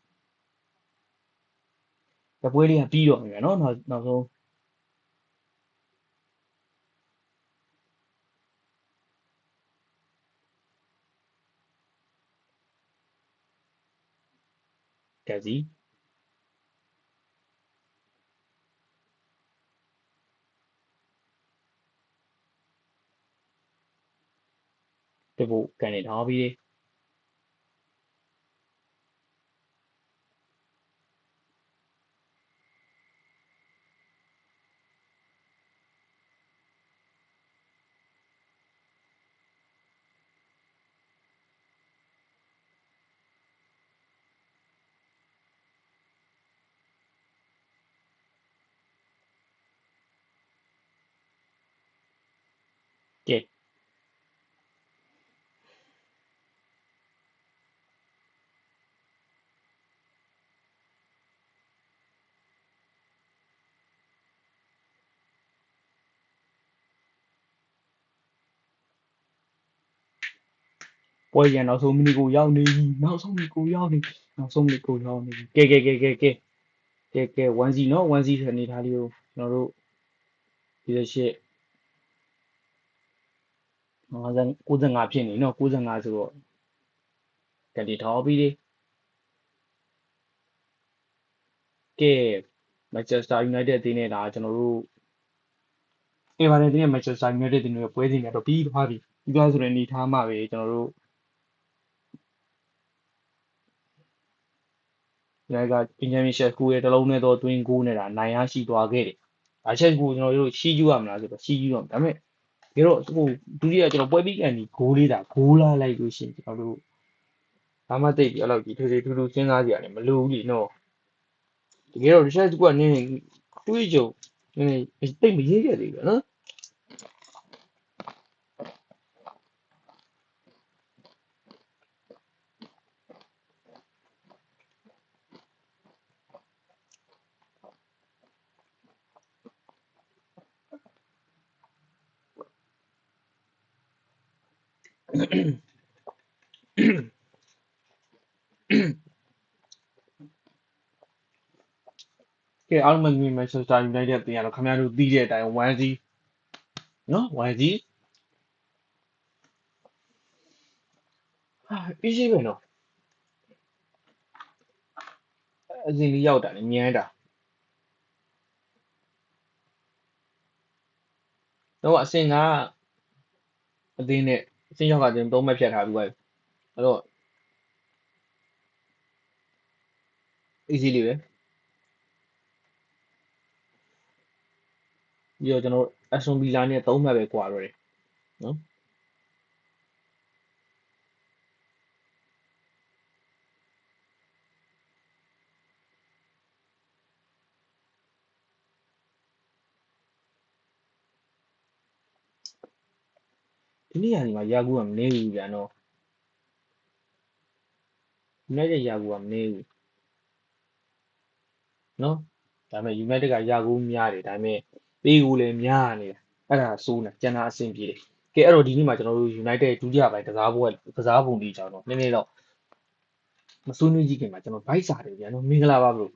တပွဲလေးကပြီးတော့ပြီနော်နောက်ဆုံးကက်စီတဖို့ကန်နေထားပြီးကဲပွဲရနောက်ဆုံးမိနစ်ကိုရောက်နေပြီနောက်ဆုံးမိနစ်ကိုရောက်နေကဲ1-0နော်1-0ထနေထားလေးကိုကျွန်တော်တို့48 95ဖြစ်နေနော်95ဆိုတော့ကန်တီထားပြီးကဲ Manchester United အသင်းနဲ့ဒါကျွန်တော်တို့ Everton အသင်းနဲ့ Manchester United အသင်းတွေပွဲစဉ်ကတော့ပြီးသွားပြီပြီးသွားဆိုတဲ့အနေထားမှာပဲကျွန်တော်တို့ဒီက Benjamin Sesko ရဲ့တလုံးနဲ့တော့ twin goal နဲ့ဒါနိုင်ရရှိသွားခဲ့တယ်။အချက်ကိုကျွန်တော်တို့ရှီးကျူးရမလားဆိုတော့ရှီးကျူးတော့ဒါပေမဲ့ဒီတော့ဟိုဒုတိယကျွန်တော်ပွဲပြီးကန်ဒီဂိုးလေးဒါဂိုးလာလိုက်လို့ရှိရင်ကျွန်တော်တို့ဘာမှတိတ်ပြီးအဲ့လောက်ကြီးထွေထွေထူးထူးစဉ်းစားကြရတယ်မလိုဘူးလीနော်တကယ်တော့ Richard ကနည်းတွေးကြုံနည်းတိတ်မရေးခဲ့သေးဘူးနော် ကဲအားလုံးပဲမြင် Manchester United တင်ရတော့ခင်ဗျားတို့သိတဲ့အတိုင်း1-0နော်1-0easy ပဲနော်အစဉ်လေးရောက်တာလေမြန်းတာတော့အစဉ်ကအသင်းနဲ့အစဉ်ရောက်ကတင်3မှတ်ဖြတ်ထားပြီးသွားပြီအဲ့တော့ easy လေးပဲပြီးတော့ကျွန်တော် Aston Villa နဲ့3မှတ်ပဲကွာတော့တယ်နော်ဒီနေ့ရာဒီမှာယာကူကမနေဘူးဗျာနော် United ယာကူကမနေဘူးနော်ဒါပေမဲ့ United ကယာကူများတယ်ဒါပေမဲ့ပေးကူလည်းများနေတာအဲ့ဒါစိုးနေကျန်တာအဆင်ပြေတယ်ကဲအဲ့တော့ဒီနေ့မှာကျွန်တော်တို့ United ဒုတိယပိုင်းကစားပုံဒီကြောင်တော့နည်းနည်းတော့မဆွေးနွေးကြည့်ခင်မှာကျွန်တော် bite စာတယ်ဗျာနော်မင်္ဂလာပါဘလို့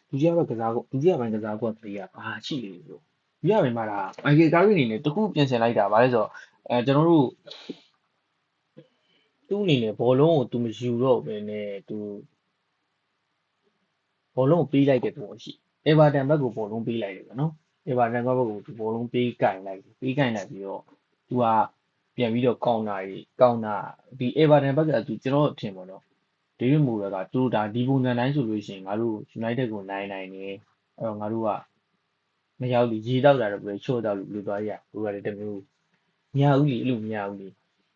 ဒုတိယပိုင်းကစားဖို့တရားဘာရှိလေလို့ဒုတိယပိုင်းမှာဒါမိုက်ကယ်ကာရီအနေနဲ့တခုပြင်ဆင်လိုက်တာဗါလဲဆိုတော့ကျွန်တော်တို့သူ့အနေနဲ့ဘောလုံးကိုသူမယူတော့ဘဲနဲ့သူဘောလုံးကိုပေးလိုက်တဲ့ပုံရှိအေဗာတန်ဘက်ကိုဘောလုံးပေးလိုက်တယ်ဗျာနော်အေဗာတန်ဘက်ကိုသူဘောလုံးပေးကင်လိုက်ပြီးတော့သူကပြန်ပြီးတော့ကောင်တာဒီအေဗာတန်ဘက်ကသူကျွန်တော်အထင်ပေါ့နော်ဒေးဗစ်မိုရာကသူတို့ဒါဒီပုံစံတိုင်းဆိုလို့ရှိရင်ငါတို့ United ကိုနိုင်နေအဲ့တော့ငါတို့ကမရောက်လေရေတောက်တာတော့ပဲချော့တော့လူသွားရဟိုကလည်းတမျိုးမရဘူးလေအဲ့လိုမရဘူးလေ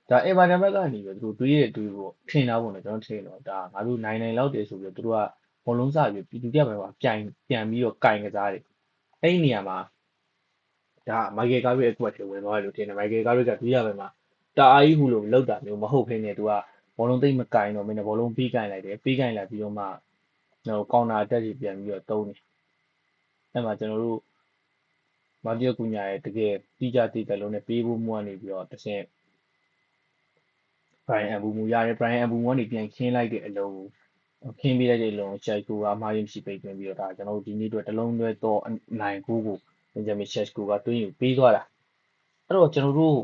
ဒါအေဗာတန်ဘက်ကနေပြီးသူတို့တွေးဖို့ထင်တာပေါ့နော်ကျွန်တော်ထင်တော့ဒါငါတို့နိုင်လောက်တယ်ဆိုပြီးသူတို့ကဘောလုံးစပြီးဒုတိယပိုင်းမှာပြန်ပြီးတော့ကင်ကစားတယ်အဲ့ဒီနေရာမှာဒါမိုက်ကယ်ကာရီရဲ့အကွက်ထဲဝင်သွားတယ်လို့ထင်တယ်မိုက်ကယ်ကာရီကဒုတိယပိုင်းမှာတာအာကြီးဟူလို့လောက်တာမျိုးမဟုတ်ဘဲနဲ့သူကဘောလုံးသိမ့်မကင်တော့မင်းနဲ့ဘောလုံးပေးကင်လိုက်တယ်ပေးကင်လိုက်ပြီးတော့မှကောင်တာအတက်ကြီးပြန်ပြီးတော့တုံးတယ်အဲ့မှာကျွန်တော်တို့မာတီယိုကူညာရဲ့တကယ်တိကျတည်တယ်လုံးနဲ့ပေးဖို့မှုကနေပြီးတော့တစ်ဆင့်Brian Mbeumo ရတယ် Brian Mbeumo ကနေပြန်ခင်းလိုက်တဲ့အလုံးခင်းပေးလိုက်တဲ့အလုံးရှိုက်ကိုကအမှားရမရှိပိတ်သွင်းပြီးတော့ဒါကျွန်တော်တို့ဒီနေ့အတွက်တလုံးလွဲတော့နိုင်ကိုBenjamin Sesko ကတွင်းယူပေးသွားတာအဲ့တော့ကျွန်တော်တို့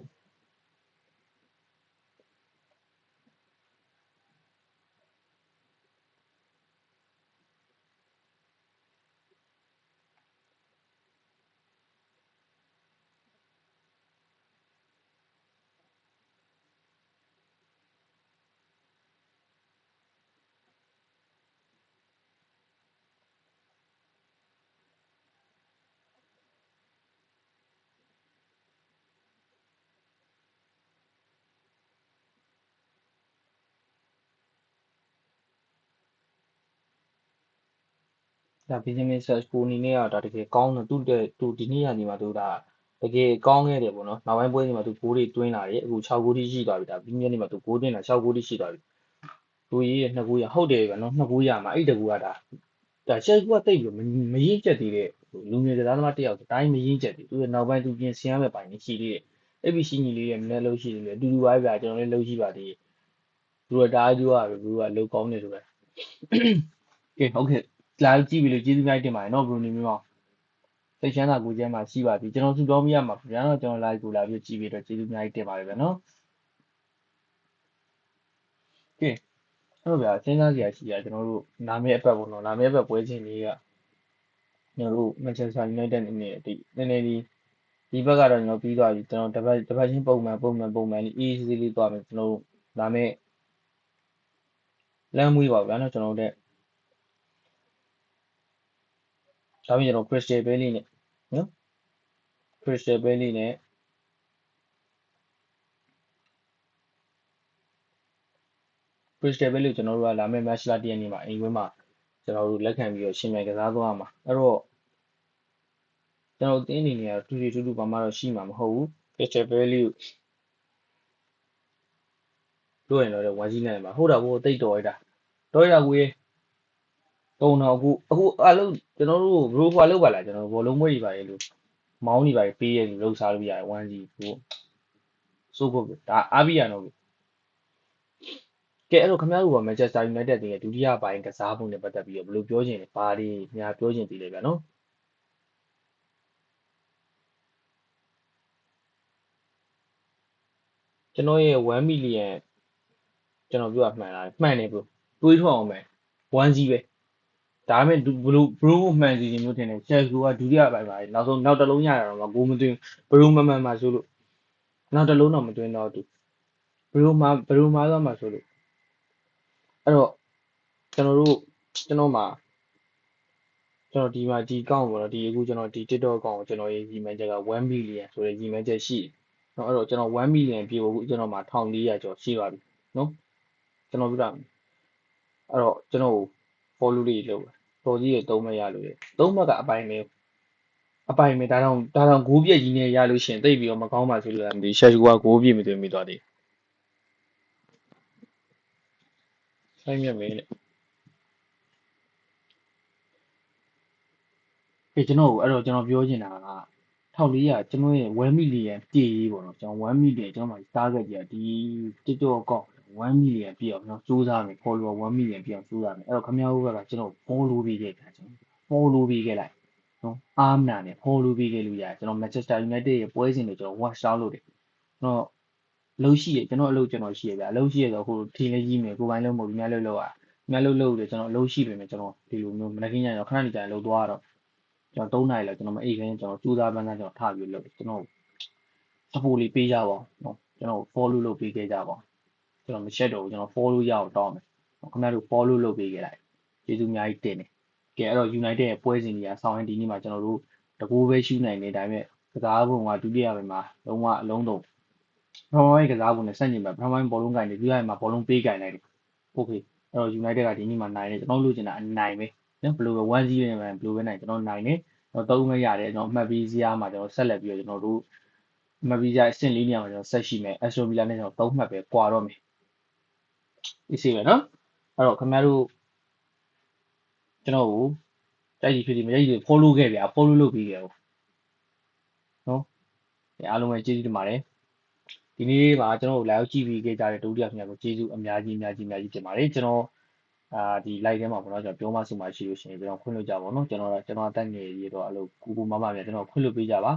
ဒါ Benjamin Sesko အနေနဲ့ကဒါတကယ်ကောင်းတယ်သူဒီနေ့ကနေမှသူဒါတကယ်ကောင်းခဲ့တယ်ပေါ့နော်နောက်ပိုင်းပွဲတွေမှာသူဂိုးတွေတွင်းလာတယ်အခု6ဂိုးထိရှိသွားပြီဒါပြီးမြက်နေမှာသူဂိုးတွင်းတာ6ဂိုးထိရှိသွားပြီသူရေးရဲ့2ဂိုးရဟုတ်တယ်ဗျာနော်2ဂိုးရမှာအဲ့တကူကဒါရှက်ကူကတိတ်ပြီးမရင်းကျက်သေးတဲ့လူငယ်ကစားသမားတစ်ယောက်တိုင်းမရင်းကျက်သေးသူရဲ့နောက်ပိုင်းသူပြင်ဆင်ရမယ့်ပိုင်းနေရှိသေးတယ်အဲ့ဒီရှိညီလေးရဲ့မနေ့လုံးရှိသေးတယ်အတူတူပါပဲဗျာကျွန်တော်လည်းလုံးရှိပါသေးတယ်သူကတားကြွားတယ်သူကလုံးကောင်းတယ်ဆိုပဲကဲဟုတ်ကဲ့လာကြည့်ပြီလို့ကျေးဇူးများတင်ပါတယ်နော်ဘရိုနီမျိုးအောင်စိတ်ချမ်းသာကိုယ်ကျန်းမာရှိပါသည်ကျွန်တော်စုတောင်းမိရမှာဗျာနော်ကျွန်တော် live ကိုလာပြီးကြည့်ပြီးတော့ကျေးဇူးများတင်ပါတယ်ဗျာနော်ကဲအဲ့တော့ဗျာစဉ်းစားစရာရှိတာကျွန်တော်တို့နာမည်အပတ်ပေါ့နော်နာမည်အပတ်ပွဲချင်းလေးကကျွန်တော်တို့ Manchester United အနေနဲ့ဒီနည်းနည်းဒီဘက်ကတော့ကျွန်တော်ပြီးသွားပြီကျွန်တော်တစ်ပတ်ချင်းပုံမှန်လေး easy လေးသွားမယ်ကျွန်တော်တို့နာမည်လမ်းမွေးပါဗျာနော်ကျွန်တော်တို့ဒါပြင်ကျွန်တော် Crystal Palace နဲ့နော် Crystal Palace နဲ့Crystal Palace ကျွန်တော်တို့ကလာမယ့် match လာတည့်နေ့မှာအိမ်ဝင်းမှာကျွန်တော်တို့လက်ခံပြီးတော့ရှင်မြိုင်ကစားသွားမှာအဲ့တော့ကျွန်တော်အသင်းအနေနဲ့ကတူတူဘာမှတော့ရှိမှာမဟုတ်ဘူး Crystal Palace တို့ရင်တော့ဝါကြီးနိုင်မှာဟုတ်တာဘို့တိတ်တော်ရတာကိုကြီးတုံတော့အခုအားလုံးကျွန်တော်တို့ဘရိုခွာလောက်ပါလားကျွန်တော်ဘောလုံးမွေးတွေပါလေလို့ မောင်းနေပါပေးရလို့စားလို့ရတယ်1G ကိုစိုးဖို့ဒါအားပြရတော့ကဲအဲ့တော့ခင်ဗျားတို့က Manchester United ရဲ့ဒုတိယပိုင်းကစားပုံနဲ့ပတ်သက်ပြီးတော့ဘယ်လိုပြောချင်လဲဘာတွေများပြောချင်သေးလဲဗျာနော်ကျွန်တော်ရဲ့1 million ကျွန်တော်ပြောတာမှန်လားမှန်တယ်ဘရိုတွေးထွက်အောင်မယ်1G ပဲဒါပေမဲ့ဘရိုမှန်စီခြင်းမျိုးထင်တယ်ချက်ကူကဒုတိယပိုင်းပါနောက်ဆုံးနောက်တစ်လုံးရတာတော့ဂိုးမသွင်းဘရိုမှန်မှာဆိုလို့နောက်တစ်လုံးတော့မသွင်းတော့သူဘရိုမှာသွားမှာဆိုလို့အဲ့တော့ကျွန်တော်မှာကျွန်တော်ဒီမှာဒီကောင့်ပေါ့နော်ဒီအခုကျွန်တော်ဒီ TikTok ကောင့်ကိုကျွန်တော်ရေးရီမန်ချက်က1 million ဆိုတဲ့ရီမန်ချက်ရှိတယ်เนาะအဲ့တော့ကျွန်တော်1 million ပြည့်ဖို့ကျွန်တော်မှာ1400ကျော်ရှိပါပြီเนาะကျွန်တော်ပြတာအဲ့တော့ကျွန်တော် follow လေးလုပ်တော်ကြီးရ3မှတ်ရလို့ရ3မှတ်ကအပိုင်းပဲဒါတော့ဂိုးပြည့်ကြီးနေရလို့ရှင်တိတ်ပြီးတော့မကောင်းပါဆိုလို့မသိရှက်ကူကဂိုးပြည့်မသွင်းမိသွားသေးဆိုင်မြတ်မင်းလေကျွန်တော်အဲ့တော့ကျွန်တော်ပြောချင်တာက1400ကျွန်တော်ရဲ့1 million ပြည့်ရေးပေါ့နော်ကျွန်တော်1 million ကျွန်တော်မှာ target ကြီးဒီ TikTok ကောက်1 million ပြည့်အောင်ကျွန်တော်စူးစမ်းမယ် follower 1 million ပြည့်အောင်စူးစမ်းမယ်အဲ့တော့ခင်ဗျားတို့ကကျွန်တော် follow ပေးခဲ့တာကျွန်တော် follow ပေးခဲ့လိုက်နော်အားမနာနဲ့ follow ပေးခဲ့လို့ရတယ်ကျွန်တော် Manchester United ရဲ့ပွဲစဉ်တွေကျွန်တော် watch လုပ်တယ်ကျွန်တော်အလုပ်ရှိရကျွန်တော်အလုပ်ကျွန်တော်ရှိရဗျအလုပ်ရှိရဆိုဟိုထင်းလေးကြီးမယ်ကိုယ်ပိုင်းလုံးမဟုတ်ဘူးများလုပ်တယ်ကျွန်တော်အလုပ်ရှိပေမဲ့ကျွန်တော်ဒီလိုမျိုးမနေ့ကညတော့ခဏနေကြလုပ်သွားတော့ကျွန်တော်3နာရီလောက်ကျွန်တော်မအိပ်ခင်းကျွန်တော်စူးစမ်းပန်းစားကျွန်တော်ထပြီးလုပ်တယ်ကျွန်တော် support လေးပေးကြပါဦးနော်ကျွန်တော် follow လုပ်ပေးခဲ့ကြပါဦးကျွန်တော်မရှက်တော့ဘူးကျွန်တော် follow ရအောင်တောင်းမယ်ခင်ဗျားတို့ follow လုပ်ပေးခဲ့လိုက်ကျေးဇူးအများကြီးတင်တယ်ကဲအဲ့တော့ United ရဲ့ပွဲစဉ်တွေကဆောင်းရင်ဒီနေ့မှာကျွန်တော်တို့တကူပဲရှူနိုင်နေတိုင်းမဲ့ကစားပုံကဒုတိယပိုင်းမှာလုံးဝအလုံးစုံပထမပိုင်းကစားပုံနဲ့ဆန့်ကျင်ဘက်ပထမပိုင်းဘောလုံးကင်နေဒုတိယပိုင်းမှာဘောလုံးပေးကင်လိုက်တယ် okay အဲ့တော့ United ကဒီနေ့မှာနိုင်တယ်ကျွန်တော်လိုချင်တာအနိုင်ပဲနော်ဘယ်လိုပဲ1-0နဲ့ပဲဘယ်လိုပဲနိုင်ကျွန်တော်နိုင်တယ်တော့3မရတယ်ကျွန်တော်အမှတ်ပေးစရာမှာကျွန်တော်ဆက်လက်ပြီးတော့ကျွန်တော်တို့အမှတ်ပေးစရာအဆင့်4နေရာမှာကျွန်တော်ဆက်ရှိမယ် Aston Villa နဲ့ကျွန်တော်3မှတ်ပဲကွာတော့မယ်ဒီစီပဲနော်အဲ့တော့ခင်ဗျားတို့ကျွန်တော်ကိုတိုက်ကြည့်ဖြစ်ဒီမတိုက်ကြည့် follow ခဲ့ဗျာ follow လုပ်ပြီးခဲ့နော်အားလုံးပဲကျေးဇူးတင်ပါတယ်ဒီနေ့မှာကျွန်တော်တို့ live ကြည့်ပြီးခဲ့ကြတဲ့ဒုတိယခင်ဗျာကိုကျေးဇူးအများကြီးတင်ပါတယ်ကျွန်တော်ဒီ live ထဲမှာပေါ့နော်ကျွန်တော်ပြောမှဆိုမှရှိလို့ရှိရင်ကျွန်တော်ခွင့်လွှတ်ကြပါတော့ကျွန်တော်တက်ငယ်ရေးတော့အဲ့လိုကူမမများကျွန်တော်ခွင့်လွှတ်ပေးကြပါ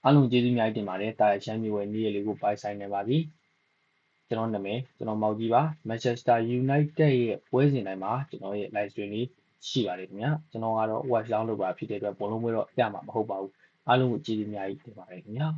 အားလုံးကျေးဇူးအများကြီးတင်ပါတယ်တာရှမ်းမြေဝယ်နေ့ရက်လေးကိုပိုင်ဆိုင်နေပါပြီကျွန်တော်နာမည်ကျွန်တော်မောက်ကြီးပါ Manchester United ရဲ့ပွဲစဉ်တိုင်းမှာကျွန်တော်ရဲ့ live stream လေးရှိပါတယ်ခင်ဗျာကျွန်တော်ကတော့ watch လောင်းလုပ်ပါဖြစ်တဲ့အတွက်ဘောလုံးပွဲတော့ပြမှာမဟုတ်ပါဘူးအားလုံးကိုကျေးဇူးအများကြီးတင်ပါတယ်ခင်ဗျာ